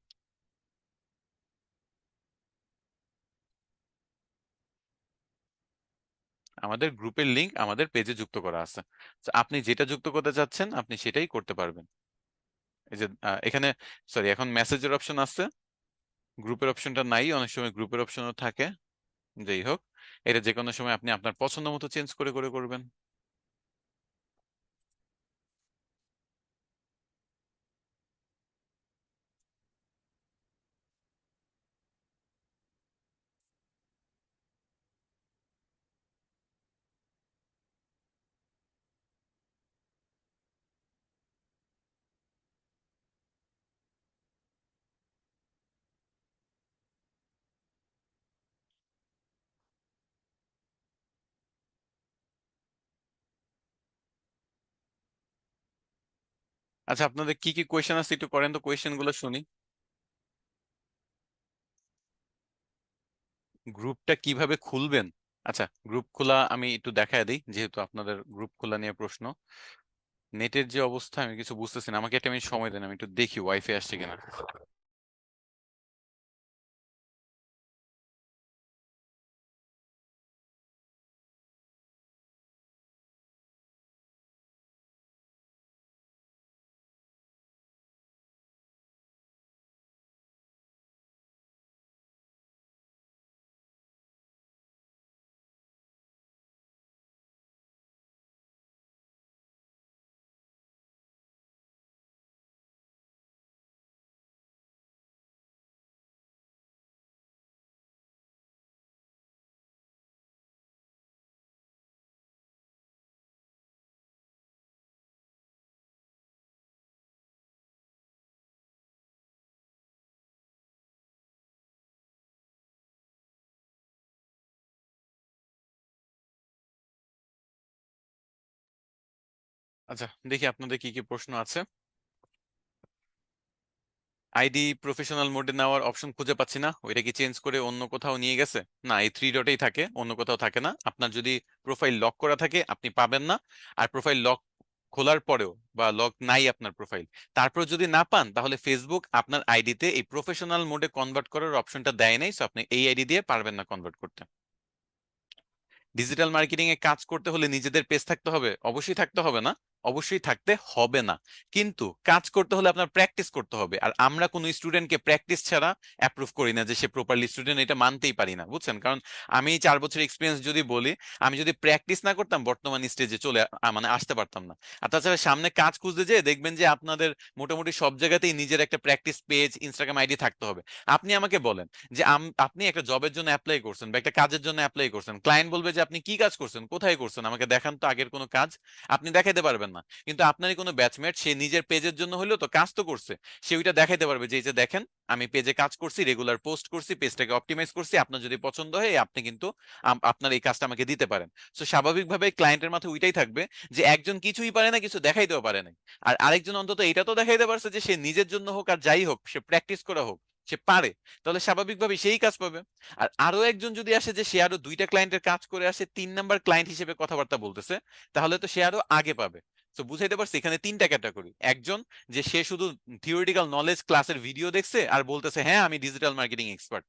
আমাদের গ্রুপের লিংক আমাদের পেজে যুক্ত করা আছে। তো আপনি যেটা যুক্ত করতে চাচ্ছেন আপনি সেটাই করতে পারবেন। এই যে এখানে, সরি, এখন মেসেজের অপশন আছে, গ্রুপের অপশনটা নাই। অনেক সময় গ্রুপের অপশনও থাকে। যাই হোক, এটা যে কোনো সময় আপনি আপনার পছন্দ মতো চেঞ্জ করে করে করবেন। আচ্ছা, আপনাদের কি কি কোয়েশ্চেন আছে একটু করেন তো, কোয়েশ্চেন গুলো শুনি। গ্রুপটা কিভাবে খুলবেন? আচ্ছা, গ্রুপ খোলা আমি একটু দেখায় দিই, যেহেতু আপনাদের গ্রুপ খোলা নিয়ে প্রশ্ন। নেটের যে অবস্থা আমি কিছু বুঝতেছি না, আমাকে একটা মিনিট সময় দেন, আমি একটু দেখি ওয়াইফাই আসছে কিনা। আচ্ছা, দেখি আপনাদের কি কি প্রশ্ন আছে। আইডি প্রফেশনাল মোডে নেওয়ার অপশন খুঁজে পাচ্ছি না, ওইটা কি চেঞ্জ করে অন্য কোথাও নিয়ে গেছে? না, এই থ্রি ডটেই থাকে, অন্য কোথাও থাকে না। আপনার যদি প্রোফাইল লক করা থাকে আপনি পাবেন না। আর প্রোফাইল লক খোলার পরেও বা লক নাই আপনার প্রোফাইল, তারপর যদি না পান, তাহলে ফেসবুক আপনার আইডিতে এই প্রফেশনাল মোডে কনভার্ট করার অপশনটা দেয় নাই, সো আপনি এই আইডি দিয়ে পারবেন না কনভার্ট করতে। ডিজিটাল মার্কেটিং এ কাজ করতে হলে নিজেদের পেজ থাকতে হবে? অবশ্যই থাকতে হবে না, অবশ্যই থাকতে হবে না। কিন্তু কাজ করতে হলে আপনার প্র্যাকটিস করতে হবে, আর আমরা কোনো স্টুডেন্টকে প্র্যাকটিস ছাড়া অ্যাপ্রুভ করি না যে সে প্রপারলি স্টুডেন্ট, এটা মানতেই পারি না, বুঝছেন? কারণ আমি 4 বছর এক্সপিরিয়েন্স যদি বলি, আমি যদি প্র্যাকটিস না করতাম বর্তমান স্টেজে মানে আসতে পারতাম না। আর তাছাড়া সামনে কাজ খুঁজতে যেয়ে দেখবেন যে আপনাদের মোটামুটি সব জায়গাতেই নিজের একটা প্র্যাকটিস পেজ, ইনস্টাগ্রাম আইডি থাকতে হবে। আপনি আমাকে বলেন যে আপনি একটা জবের জন্য অ্যাপ্লাই করছেন বা একটা কাজের জন্য অ্যাপ্লাই করছেন, ক্লায়েন্ট বলবে যে আপনি কি কাজ করছেন, কোথায় করছেন, আমাকে দেখান তো আগের কোনো কাজ। আপনি দেখাইতে পারবেন না, কিন্তু আপনারই কোনো ব্যাচমেট সে নিজের পেজের জন্য হলেও তো কাজ তো করছে, সে ওইটা দেখাইতে পারবে যে এই যে দেখেন আমি পেজে কাজ করছি, রেগুলার পোস্ট করছি, পেজটাকে অপটিমাইজ করছি, আপনার যদি পছন্দ হয় আপনি কিন্তু আপনার এই কাজটা আমাকে দিতে পারেন। তো স্বাভাবিকভাবে ক্লায়েন্টের মাথায় ওইটাই থাকবে যে একজন কিছুই পারে না, কিছু দেখাইতেও পারে না, আর আরেকজন অন্তত এটা তো দেখাইতে পারছে যে সে নিজের জন্য হোক আর যাই হোক, সে প্র্যাকটিস করা হোক, সে পারে, তাহলে স্বাভাবিকভাবে সেই কাজ পাবে। আর আরো একজন যদি আসে যে সে আরো 2টা ক্লায়েন্টের কাজ করে আসে, 3 নাম্বার ক্লায়েন্ট হিসেবে কথাবার্তা বলতেছে, তাহলে তো সে আরো আগে পাবে। তো বুঝাইতে পারছি, এখানে 3টা ক্যাটাগরি। একজন যে সে শুধু থিওরিটিক্যাল নলেজ ক্লাসের ভিডিও দেখছে আর বলতেছে হ্যাঁ আমি ডিজিটাল মার্কেটিং এক্সপার্ট।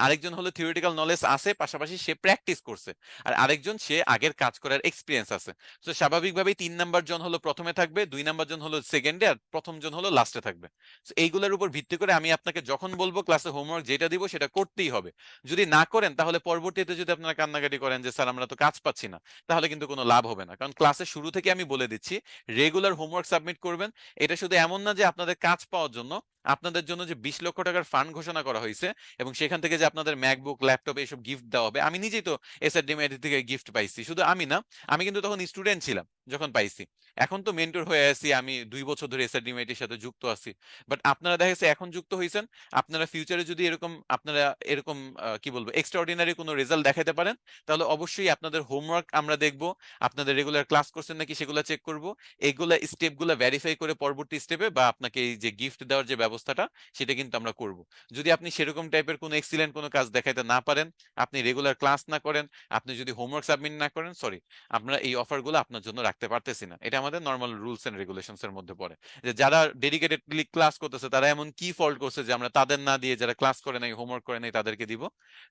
আরেকজন হলো থিওরিটিক্যাল নলেজ আছে, পাশাপাশি সে প্র্যাকটিস করছে। আর আরেকজন সে আগের কাজ করার এক্সপিরিয়েন্স আছে। তো স্বাভাবিকভাবেই 3 নাম্বার জন হলো প্রথমে থাকবে, 2 নাম্বার জন হলো সেকেন্ডে, আর প্রথম জন হলো লাস্টে থাকবে। তো এইগুলোর উপর ভিত্তি করে আমি আপনাকে যখন বলবো ক্লাসে হোমওয়ার্ক যেটা দিব সেটা করতেই হবে। যদি না করেন তাহলে পরবর্তীতে যদি আপনারা কান্নাকাটি করেন যে স্যার আমরা তো কাজ পাচ্ছি না, তাহলে কিন্তু কোনো লাভ হবে না। কারণ ক্লাসের শুরু থেকে আমি বলে দিচ্ছি রেগুলার হোমওয়ার্ক সাবমিট করবেন। এটা শুধু এমন না যে আপনাদের কাজ পাওয়ার জন্য, আপনাদের জন্য যে 20 লক্ষ টাকার ফান্ড ঘোষণা করা হয়েছে এবং সেখান থেকে যে আপনাদের ম্যাকবুক, ল্যাপটপ এইসব গিফট দেওয়া হবে। আমি নিজেই তো এসআরডিএমআইটি থেকে গিফট পাইছি, শুধু আমি না, আমি কিন্তু তখন স্টুডেন্ট ছিলাম যখন পাইছি। এখন তো মেন্টর হয়ে আছি, আমি 2 বছর ধরে এসআরডিএমআইটির সাথে যুক্ত আছি। বাট আপনারা দেখা গেছে এখন যুক্ত হয়েছেন, আপনারা ফিউচারে যদি এরকম আপনারা এরকম কি বলবো এক্সট্রাঅর্ডিনারি কোনো রেজাল্ট দেখাতে পারেন, তাহলে অবশ্যই আপনাদের হোমওয়ার্ক আমরা দেখব, আপনাদের রেগুলার ক্লাস করছেন নাকি সেগুলো চেক করব, এইগুলা স্টেপগুলো ভেরিফাই করে পরবর্তী স্টেপে বা আপনাকে এই যে গিফট দেওয়ার যে ব্যবস্থাটা সেটা কিন্তু আমরা করব। যদি আপনি সেরকম টাইপের কোনো এক্সিলেন্ট কোনো কাজ দেখাইতে না পারেন, আপনি রেগুলার ক্লাস না করেন, আপনি যদি হোমওয়ার্ক সাবমিট না করেন, সরি, আমরা এই অফারগুলো আপনার জন্য রাখতে পারতেছি না। এটা আমাদের নর্মাল রুলস এন্ড রেগুলেশনস এর মধ্যে পড়ে যে যারা ডেডিকেটেডলি ক্লাস করতেছে তারা এমন কি ফল্ট করছে যে আমরা তাদের না দিয়ে যারা ক্লাস করে নাই, হোমওয়ার্ক করে নাই তাদেরকে দিব।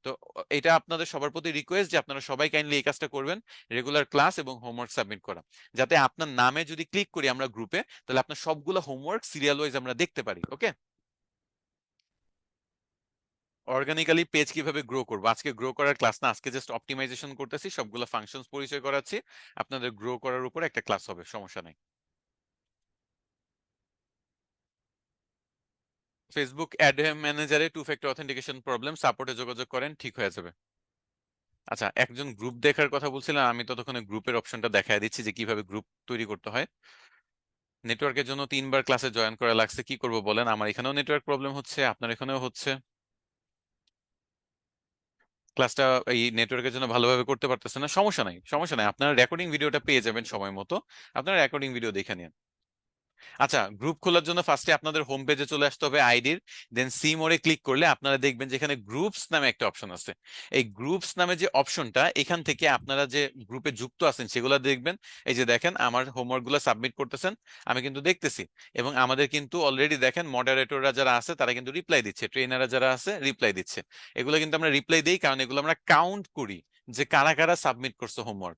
তো এটা আপনাদের সবার প্রতি রিকোয়েস্ট যে আপনারা সবাই কাইন্ডলি এই কাজটা করবেন, রেগুলার ক্লাস এবং হোমওয়ার্ক সাবমিট করা, যাতে আপনার নামে যদি ক্লিক করি আমরা গ্রুপে, তাহলে আপনার সবগুলো হোমওয়ার্ক সিরিয়াল ওয়াইজ আমরা দেখতে পারি। ওকে, অর্গানিক্যালি পেজ কিভাবে গ্রো করবো, আজকে গ্রো করার ক্লাস না, আজকে জাস্ট অপটিমাইজেশন করতেছি, সবগুলো ফাংশনস পরিচয় করাচ্ছি। আপনাদের গ্রো করার উপর একটা ক্লাস হবে, সমস্যা নাই। ফেসবুক অ্যাড ম্যানেজারে 2 ফ্যাক্টর অথেন্টিকেশন প্রবলেম, সাপোর্টে যোগাযোগ করেন, ঠিক হয়ে যাবে। আচ্ছা, একজন গ্রুপ দেখার কথা বলছিলেন, আমি ততক্ষণে গ্রুপের অপশনটা দেখাই দিচ্ছি যে কিভাবে গ্রুপ তৈরি করতে হয়। নেটওয়ার্কের জন্য 3বার ক্লাসে জয়েন করা লাগছে, কি করব বলেন? আমার এখানেও নেটওয়ার্ক প্রবলেম হচ্ছে, আপনার এখানেও হচ্ছে। ক্লাসটা এই নেটওয়ার্কের জন্য ভালোভাবে করতে পারতেছে না, সমস্যা নাই, সমস্যা নাই, আপনারা রেকর্ডিং ভিডিওটা পেয়ে যাবেন সময় মতো, আপনারা রেকর্ডিং ভিডিও দেখে নিন। আচ্ছা, গ্রুপ খোলার জন্য ফার্স্টে আপনাদের হোম পেজে চলে আসতে হবে আইডির, দেন সি মোড়ে ক্লিক করলে আপনারা দেখবেন যে এখানে গ্রুপস নামে একটা অপশন আছে। এই গ্রুপস নামে যে অপশনটা, এখান থেকে আপনারা যে গ্রুপে যুক্ত আছেন সেগুলো দেখবেন। এই যে দেখেন আমার হোমওয়ার্ক গুলো সাবমিট করতেছেন, আমি কিন্তু দেখতেছি, এবং আমাদের কিন্তু অলরেডি দেখেন মডারেটররা যারা আছে তারা কিন্তু রিপ্লাই দিচ্ছে, ট্রেনাররা যারা আছে রিপ্লাই দিচ্ছে। এগুলো কিন্তু আমরা রিপ্লাই দিই কারণ এগুলো আমরা কাউন্ট করি যে কারা কারা সাবমিট করছে হোমওয়ার্ক।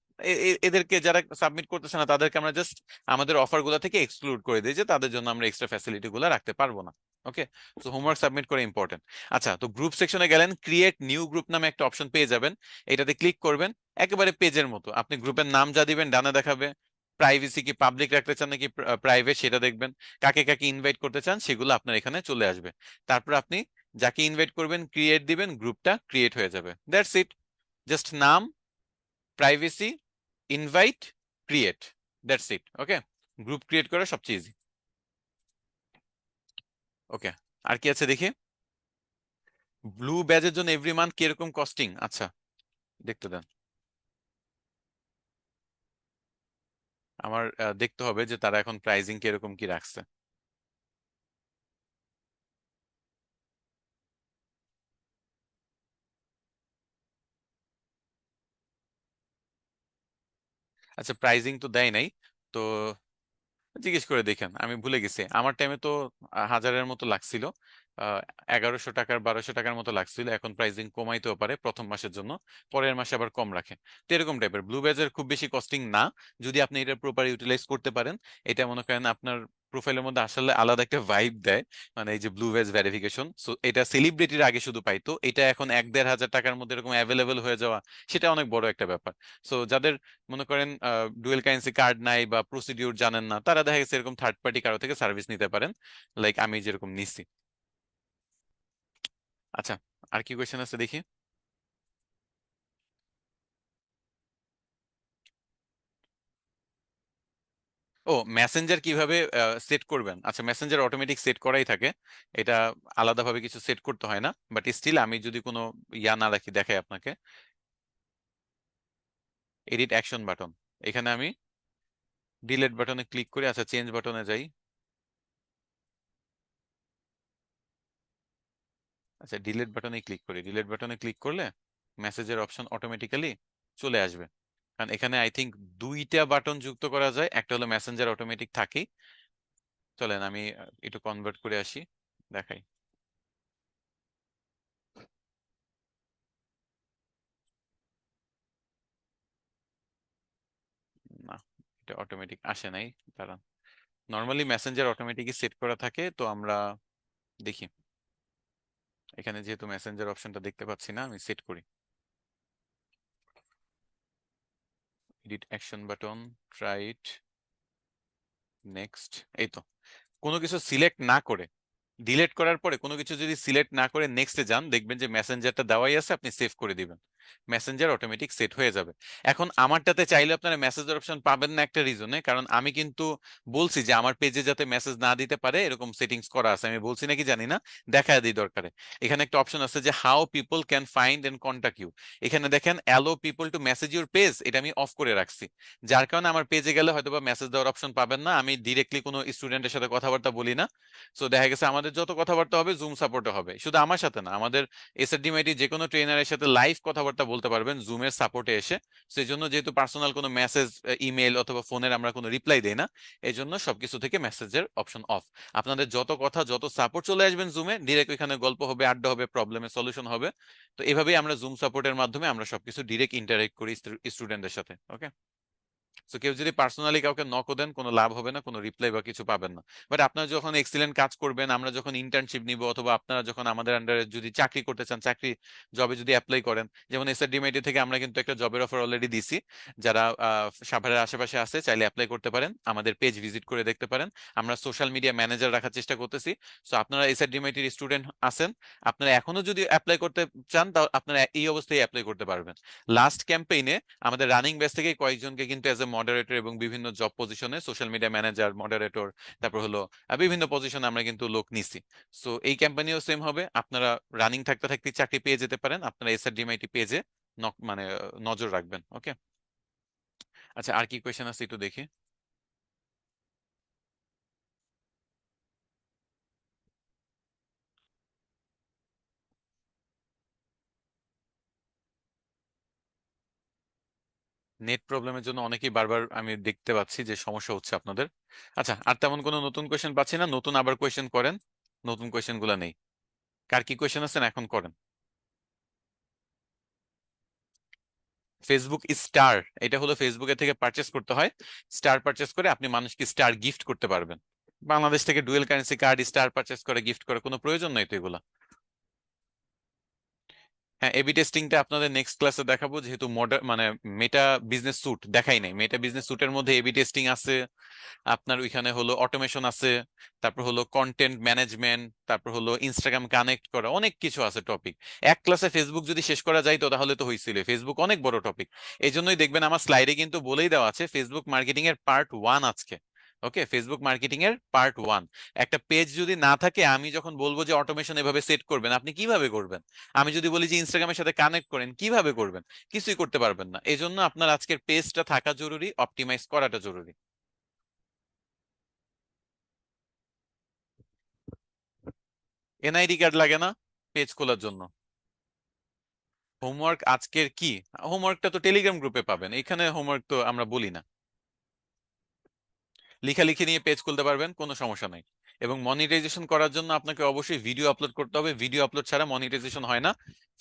এদেরকে যারা সাবমিট করতেছে না তাদেরকে আমরা জাস্ট আমাদের অফার গুলা থেকে এক্সক্লুড করে দিই, যে তাদের জন্য আমরা এক্সট্রা ফ্যাসিলিটি গুলো রাখতে পারবো না। ওকে, তো হোমওয়ার্ক সাবমিট করে ইম্পর্টেন্ট। আচ্ছা, তো গ্রুপ সেকশনে গেলেন, ক্রিয়েট নিউ গ্রুপ নামে একটা অপশন পেয়ে যাবেন, এটাতে ক্লিক করবেন। একেবারে পেজের মতো আপনি গ্রুপের নাম যা দিবেন ডানে দেখাবে, প্রাইভেসি কি পাবলিক রাখতে চান নাকি প্রাইভেট সেটা দেখবেন, কাকে কাকে ইনভাইট করতে চান সেগুলো আপনার এখানে চলে আসবে। তারপর আপনি যাকে ইনভাইট করবেন ক্রিয়েট দিবেন, গ্রুপটা ক্রিয়েট হয়ে যাবে, দ্যাটস ইট। জাস্ট নাম, privacy, invite, create, that's it. Okay, group create করা সবচেয়ে ইজি। ওকে, আর কি আছে দেখি। ব্লু ব্যাজের জন্য এভরি মান্থ কিরকম কস্টিং, আচ্ছা দেখতে দেন। আমার দেখতে হবে যে তারা এখন প্রাইজিং কিরকম কি রাখছে। আচ্ছা, প্রাইজিং তো দেয় নাই, তো জিজ্ঞেস করে দেখেন, আমি ভুলে গেছি। আমার টাইমে তো হাজারের মতো লাগছিল, 1100 টাকার 1200 টাকার মতো লাগছিল। এখন প্রাইসিং কমাইতেও পারে প্রথম মাসের জন্য, পরের মাসে আবার কম রাখে। তো এরকম টাইপের ব্লু ব্যাজের খুব বেশি কস্টিং না, যদি আপনি এটা প্রপার ইউটিলাইজ করতে পারেন। এটা মনে করেন আপনার প্রোফাইলের মধ্যে আসলে আলাদা একটা ভাইব দেয়। মানে এই যে ব্লু ব্যাজ ভেরিফিকেশন, সো এটা সেলিব্রিটির আগে শুধু পাইতো, এটা এখন 1-1500 টাকার মধ্যে এরকম অ্যাভেলেবল হয়ে যাওয়া, সেটা অনেক বড় একটা ব্যাপার। সো যাদের মনে করেন ডুয়েল কারেন্সি কার্ড নাই বা প্রসিডিউর জানেন না, তারা দেখা গেছে এরকম থার্ড পার্টি কারো থেকে সার্ভিস নিতে পারেন, লাইক আমি যেরকম নিচ্ছি। আচ্ছা, আর কি কোয়েশ্চেন আছে দেখি। ও, মেসেঞ্জার কিভাবে সেট করবেন? আচ্ছা, মেসেঞ্জার অটোমেটিক সেট করাই থাকে, এটা আলাদাভাবে কিছু সেট করতে হয় না। বাট স্টিল আমি যদি কোনো ইয়া না রাখি, দেখাই আপনাকে। এডিট অ্যাকশন বাটন, এখানে আমি ডিলেট বাটনে ক্লিক করি। আচ্ছা, চেঞ্জ বাটনে যাই। আচ্ছা, ডিলিট বাটনে ক্লিক করি। ডিলিট বাটনে ক্লিক করলে মেসেজের অপশন অটোমেটিক্যালি চলে আসবে। কারণ এখানে আই থিংক দুইটা বাটন যুক্ত করা যায়, একটা হলো মেসেঞ্জার অটোমেটিক থাকেই। চলেন আমি একটু কনভার্ট করে আসি, দেখাই। না, এটা অটোমেটিক আসে নাই, কারণ নর্মালি মেসেঞ্জার অটোমেটিকই সেট করা থাকে। তো আমরা দেখি, এখানে যেহেতু মেসেঞ্জার অপশনটা দেখতে পাচ্ছি না, আমি সেট করি। Edit action button, try it, next. এই তো, কোনো কিছু সিলেক্ট না করে, ডিলেট করার পরে কোনো কিছু যদি সিলেক্ট না করে নেক্সটে যান, দেখবেন যে মেসেঞ্জারটা দেওয়াই আছে, আপনি সেভ করে দিবেন, মেসেঞ্জার অটোমেটিক সেট হয়ে যাবে। এখন আমারটাতে চাইলে আপনারা মেসেজের অপশন পাবেন না একটা রিজনে, কারণ আমি কিন্তু বলছি যে আমার পেজে যাতে মেসেজ না দিতে পারে এরকম সেটিংস করা আছে। আমি বলছি নাকি জানি না, দেখা দিই দরকারে। এখানে একটা অপশন আছে যে how people can find and contact you. এখানে দেখেন allow people to message your page, এটা আমি অফ করে রাখছি। যার কারণে আমার পেজে গেলে হয়তো বা মেসেজ দেওয়ার অপশন পাবেন না। আমি ডিরেক্টলি কোনো স্টুডেন্টের সাথে কথাবার্তা বলি না। সো দেখা গেছে আমাদের যত কথাবার্তা হবে জুম সাপোর্টে হবে, শুধু আমার সাথে না, আমাদের এসএসডিএমআইটি যে কোনো ট্রেনারের সাথে লাইভ কথাবার্তা বলতে পারবেন জুমের সাপোর্টে এসে। সেই জন্য যেহেতু পার্সোনাল কোনো মেসেজ, ইমেল অথবা ফোনের আমরা কোনো রিপ্লাই দেই না, এই জন্য সবকিছু থেকে মেসেজের অপশন অফ। আপনাদের যত কথা যত সাপোর্ট চলে আসবেন জুমে, ডিরেক্ট এখানে গল্প হবে, আড্ডা হবে, প্রবলেমের সলিউশন হবে। তো এভাবেই আমরা জুম সাপোর্টের মাধ্যমে আমরা সবকিছু ডিরেক্ট ইন্টারেক্ট করি স্টুডেন্টদের সাথে। ওকে, তো কেউ যদি পার্সোনালি কাউকে নকও দেন, কোনো লাভ হবে না, কোনো রিপ্লাই বা কিছু পাবেন না। বাট আপনারা যখন এক্সিলেন্ট কাজ করবেন, আমরা যখন ইন্টার্নশিপ নিব, অথবা আপনারা যখন আমাদের আন্ডারে যদি চাকরি করতে চান, চাকরি জবে যদি অ্যাপ্লাই করেন, যেমন এসআরডিএমআইটি থেকে আমরা কিন্তু একটা জবের অফার অলরেডি দিছি। যারা সাভারের আশেপাশে আছে চাইলে অ্যাপ্লাই করতে পারেন, আমাদের পেজ ভিজিট করে দেখতে পারেন। আমরা সোশ্যাল মিডিয়া ম্যানেজার রাখার চেষ্টা করতেছি। সো আপনারা এসআরডিএমআইটির স্টুডেন্ট আছেন, আপনারা এখনো যদি অ্যাপ্লাই করতে চান, তাও আপনারা এই অবস্থায় অ্যাপ্লাই করতে পারবেন। লাস্ট ক্যাম্পেইনে আমাদের রানিং ব্যাচ থেকে কয়েকজনকে কিন্তু এজ এ মডারেটর এবং বিভিন্ন জব পজিশনে, সোশ্যাল মিডিয়া ম্যানেজার, মডারেটর, তারপর হলো বিভিন্ন পজিশনে আমরা কিন্তু লোক নিছি। সো এই ক্যাম্পেইনেও সেম হবে, আপনারা রানিং থাকতে থাকতে চাকরি পেয়ে যেতে পারেন। আপনারা এসআরডিএমআইটি পেজে মানে নজর রাখবেন। ওকে, আচ্ছা, আর কি কোয়েশ্চেন আছে একটু দেখি। নেট প্রবলেমের জন্য অনেকেই বারবার আমি দেখতে পাচ্ছি যে সমস্যা হচ্ছে আপনাদের। আচ্ছা, আর তেমন কোনো নতুন কোয়েশ্চেন পাচ্ছি না, নতুন আবার কোয়েশ্চেন করেন। নতুন কোয়েশ্চেন গুলা নেই। কার কি কোয়েশ্চেন আছেন এখন করেন। ফেসবুক স্টার, এটা হলো ফেসবুকের থেকে পারচেস করতে হয়। স্টার পারচেস করে আপনি মানুষকে স্টার গিফট করতে পারবেন। বাংলাদেশ থেকে dual currency card star purchase করে গিফট করার কোনো প্রয়োজন নাই তো এগুলা। হ্যাঁ, এবি টেস্টিংটা আপনাদের নেক্সট ক্লাসে দেখাবো, যেহেতু মানে মেটা বিজনেস স্যুট দেখাই নাই। মেটা বিজনেস স্যুটের মধ্যে এবি টেস্টিং আছে, আপনার ওইখানে হলো অটোমেশন আছে, তারপর হলো কন্টেন্ট ম্যানেজমেন্ট, তারপর হলো ইনস্টাগ্রাম কানেক্ট করা, অনেক কিছু আছে টপিক। এক ক্লাসে ফেসবুক যদি শেষ করা যায় তো তাহলে তো হয়েছিল, ফেসবুক অনেক বড় টপিক। এই জন্যই দেখবেন আমার স্লাইডে কিন্তু বলেই দেওয়া আছে ফেসবুক মার্কেটিং এর পার্ট 1 আজকে। ওকে, ফেসবুক মার্কেটিং এর পার্ট 1। একটা পেজ যদি না থাকে, আমি যখন বলবো যে অটোমেশন এভাবে সেট করবেন, আপনি কিভাবে করবেন? আমি যদি বলি যে ইনস্টাগ্রামের সাথে কানেক্ট করেন, কিভাবে করবেন? কিছুই করতে পারবেন না। এই জন্য আপনার আজকের পেজটা থাকা জরুরি, অপটিমাইজ করাটা জরুরি। এনআইডি কার্ড লাগে না পেজ খোলার জন্য? হোমওয়ার্ক আজকের কি? হোমওয়ার্কটা তো টেলিগ্রাম গ্রুপে পাবেন, এখানে হোমওয়ার্ক তো আমরা বলি না। লেখালেখি নিয়ে পেজ খুলতে পারবেন, কোনো সমস্যা নাই। এবং মনিটাইজেশন করার জন্য আপনাকে অবশ্যই ভিডিও আপলোড করতে হবে, ভিডিও আপলোড ছাড়া মনিটাইজেশন হয় না।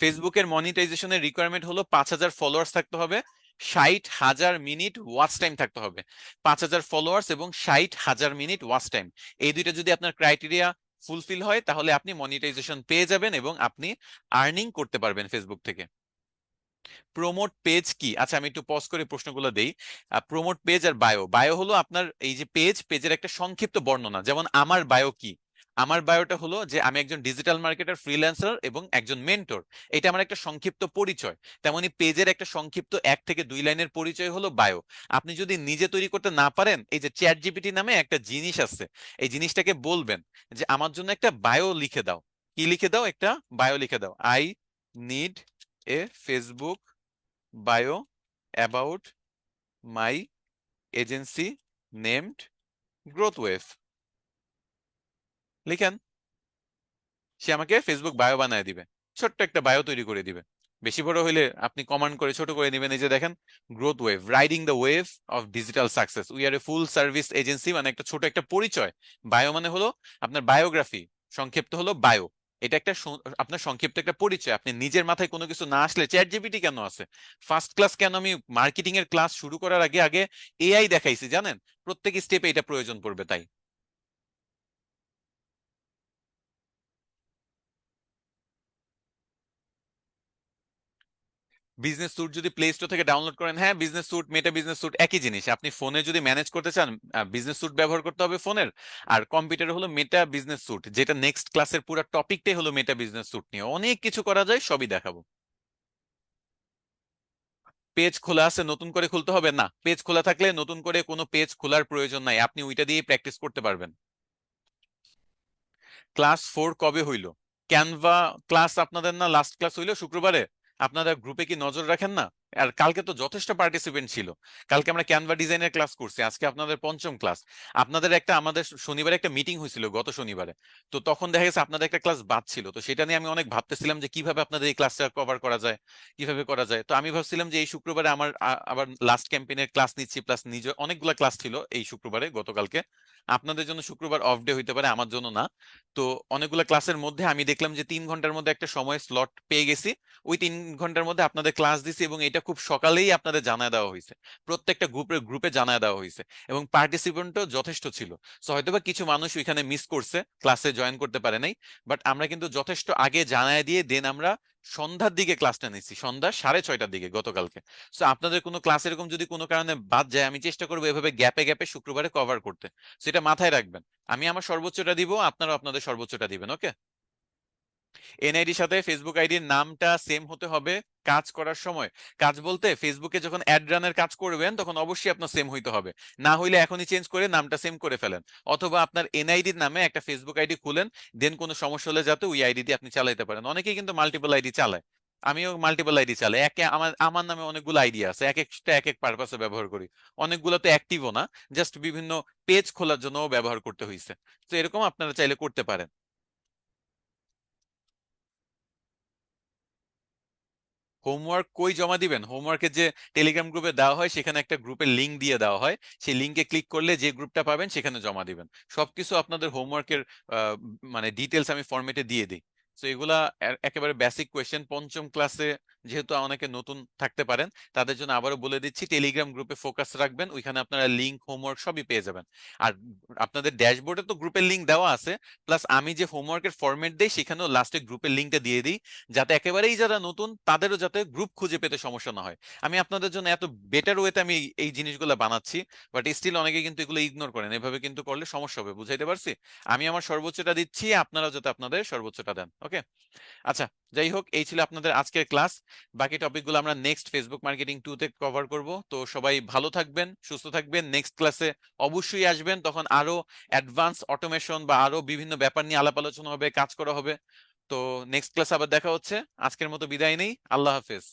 ফেসবুকের মনিটাইজেশনের রিকোয়ারমেন্ট হলো 5,000 ফলোয়ার্স থাকতে হবে, 60,000 মিনিট ওয়াচ টাইম থাকতে হবে। 5,000 ফলোয়ার্স এবং 60,000 মিনিট ওয়াচ টাইম, এই দুইটা যদি আপনার ক্রাইটেরিয়া ফুলফিল হয় তাহলে আপনি মনিটাইজেশন পেয়ে যাবেন এবং আপনি আর্নিং করতে পারবেন ফেসবুক থেকে। প্রমোট পেজ কি? আচ্ছা আমি একটু পজ করে প্রশ্নগুলো দেই। প্রমোট পেজ আর বায়ো, বায়ো হলো আপনার এই যে পেজের একটা সংক্ষিপ্ত বর্ণনা। যেমন আমার বায়ো কি? আমার বায়োটা হলো যে আমি একজন ডিজিটাল মার্কেটার, ফ্রিল্যান্সার এবং একজন মেন্টর। এটা আমার একটা সংক্ষিপ্ত পরিচয়। তেমনি পেজের একটা সংক্ষিপ্ত 1 থেকে 2 লাইনের পরিচয় হলো বায়ো। আপনি যদি নিজে তৈরি করতে না পারেন, এই যে চ্যাট জিপিটি নামে একটা জিনিস আছে, এই জিনিসটাকে বলবেন যে আমার জন্য একটা বায়ো লিখে দাও। কি লিখে দাও? একটা বায়ো লিখে দাও। I need a Facebook bio about my agency named growthwave। লিখেন, সে আমাকে ফেসবুক বায়ো বানায় দিবে, ছোট্ট একটা বায়ো তৈরি করে দিবে। বেশি বড় হইলে আপনি কমান্ড করে ছোট করে নেবেন। এই যে দেখেন, growth wave, riding the wave of digital success, we are A full service agency, মানে একটা ছোট একটা পরিচয়। বায়ো মানে হলো আপনার বায়োগ্রাফি, সংক্ষিপ্ত হলো বায়ো। এটা একটা আপনার সংক্ষিপ্ত একটা পরিচয়। আপনি নিজের মাথায় কোনো কিছু না আসলে চ্যাট জিপিটি কেন আছে? ফার্স্ট ক্লাস কেন আমি মার্কেটিং এর ক্লাস শুরু করার আগে আগে এআই দেখাইছি জানেন? প্রত্যেক স্টেপে এটা প্রয়োজন পড়বে তাই। বিজনেস স্যুট যদি প্লে স্টোর থেকে ডাউনলোড করেন, হ্যাঁ business suite, Meta business suite একই জিনিস। আপনি ফোনে যদি ম্যানেজ করতে চান, বিজনেস স্যুট ব্যবহার করতে হবে ফোনের। আর কম্পিউটারে হলো মেটা বিজনেস স্যুট, যেটা নেক্সট ক্লাসের পুরো টপিকটাই হলো মেটা বিজনেস স্যুট নিয়ে অনেক কিছু করা যায়, সবই দেখাবো। পেজ খোলা আছে, নতুন করে খুলতে হবে না। পেজ খোলা থাকলে নতুন করে কোনো পেজ খোলার প্রয়োজন নাই, আপনি ওইটা দিয়ে প্র্যাকটিস করতে পারবেন। ক্লাস 4 কবে হইলো? ক্যানভা ক্লাস আপনাদের না লাস্ট ক্লাস হইলো শুক্রবারে? আপনারা গ্রুপে কি নজর রাখেন না? আর কালকে তো যথেষ্ট পার্টিসিপেন্ট ছিল। কালকে আমরা ক্যানভা ডিজাইনের ক্লাস করছি, আজকে আপনাদের পঞ্চম ক্লাস। আপনাদের একটা, আমাদের শনিবারে একটা মিটিং হয়েছিল গত শনিবারে। তো তখন দেখা গেছে আপনাদের একটা ক্লাস বাদ ছিল, তো সেটা নিয়ে আমি অনেক ভাবতেছিলাম যে কিভাবে আপনাদের এই ক্লাসটা কভার করা যায়, কিভাবে করা যায়। তো আমি ভাবছিলাম যে এই শুক্রবারে আমার আবার লাস্ট ক্যাম্পেইনের ক্লাস নিচ্ছি, প্লাস নিজে অনেকগুলা ক্লাস ছিল এই শুক্রবারে গতকালকে। আপনাদের জন্য শুক্রবার অফ ডে হইতে পারে, আমার জন্য না। তো অনেকগুলো ক্লাসের মধ্যে আমি দেখলাম যে 3 ঘন্টার মধ্যে একটা সময় স্লট পেয়ে গেছি। ওই 3 ঘন্টার মধ্যে আপনাদের ক্লাস দিছি এবং এটা খুব সকালেই আপনাদের জানায় দেওয়া হয়েছে। প্রত্যেকটা গ্রুপে গ্রুপে জানায় দেওয়া হয়েছে এবং পার্টিসিপেন্টও যথেষ্ট ছিল। সো হয়তোবা কিছু মানুষ ওইখানে মিস করছে, ক্লাসে জয়েন করতে পারে নাই। বাট আমরা কিন্তু যথেষ্ট আগে জানায় দিয়ে দেন আমরা সন্ধ্যার দিকে ক্লাসটা নিচ্ছি, সন্ধ্যা 6:30টার দিকে গতকালকে। সো আপনাদের কোনো ক্লাস এরকম যদি কোনো কারণে বাদ যায়, আমি চেষ্টা করবো এভাবে গ্যাপে গ্যাপে শুক্রবারে কভার করতে। সেটা মাথায় রাখবেন। আমি আমার সর্বোচ্চটা দিব, আপনারা আপনাদের সর্বোচ্চটা দিবেন, ওকে? এনআইডির সাথে ফেসবুক আইডির নামটা সেম হতে হবে কাজ করার সময়। কাজ বলতে ফেসবুকে যখন অ্যাড রানের কাজ করবেন তখন অবশ্যই আপনার সেম হইতে হবে। না হইলে এখনই চেঞ্জ করে নামটা সেম করে ফেলেন। অথবা আপনার এনআইডির নামে একটা ফেসবুক আইডি খুলেন, দেন কোনো সমস্যা হলে যাতে ওই আইডি দিয়ে আপনি চালাইতে পারেন। অনেকেই কিন্তু মাল্টিপল আইডি চালায়, আমিও মাল্টিপল আইডি চালাই। একে আমার আমার নামে অনেকগুলো আইডি আছে, এক একটা এক এক পারপাসে ব্যবহার করি। অনেকগুলো তো অ্যাক্টিভও না, জাস্ট বিভিন্ন পেজ খোলার জন্য ব্যবহার করতে হয়েছে। তো এরকম আপনারা চাইলে করতে পারেন। হোমওয়ার্ক কই জমা দিবেন? হোমওয়ার্কের যে টেলিগ্রাম গ্রুপে দেওয়া হয় সেখানে একটা গ্রুপের লিংক দিয়ে দেওয়া হয়, সেই লিংকে ক্লিক করলে যে গ্রুপটা পাবেন সেখানে জমা দিবেন। সবকিছু আপনাদের হোমওয়ার্কের মানে ডিটেলস আমি ফরম্যাটে দিয়ে দিই। তো এগুলা একেবারে বেসিক কোয়েশ্চেন। পঞ্চম ক্লাসে যেহেতু অনেকে নতুন থাকতে পারেন, তাদের জন্য আবারও বলে দিচ্ছি, টেলিগ্রাম গ্রুপে ফোকাস রাখবেন, ওইখানে আপনারা লিংক, হোমওয়ার্ক সবই পেয়ে যাবেন। আর আপনাদের ড্যাশবোর্ডে তো গ্রুপের লিংক দেওয়া আছে, প্লাস আমি যে হোমওয়ার্কের ফরম্যাট দিই সেখানেও লাস্টে গ্রুপের লিংকটা দিয়ে দিই, যাতে একেবারেই যারা নতুন তাদেরও যাতে গ্রুপ খুঁজে পেতে সমস্যা না হয়। আমি আপনাদের জন্য এত বেটার ওয়েতে আমি এই জিনিসগুলো বানাচ্ছি, বাট স্টিল অনেকে কিন্তু এগুলো ইগনোর করেন। এভাবে কিন্তু করলে সমস্যা হবে, বুঝাইতে পারছি? আমি আমার সর্বোচ্চটা দিচ্ছি, আপনারাও যাতে আপনাদের সর্বোচ্চটা দেন, ওকে? আচ্ছা, যাই হোক, এই ছিল আপনাদের আজকের ক্লাস। বাকি টপিকগুলো আমরা নেক্সট ফেসবুক মার্কেটিং 2 তে কভার করব। তো সবাই ভালো থাকবেন, সুস্থ থাকবেন। নেক্সট ক্লাসে অবশ্যই আসবেন, তখন আরো অ্যাডভান্স অটোমেশন বা আরো বিভিন্ন ব্যাপার নিয়ে আলাপ আলোচনা হবে, কাজ করা হবে। তো নেক্সট ক্লাস আবার দেখা হচ্ছে। আজকের মতো বিদায় নেই, আল্লাহ হাফেজ।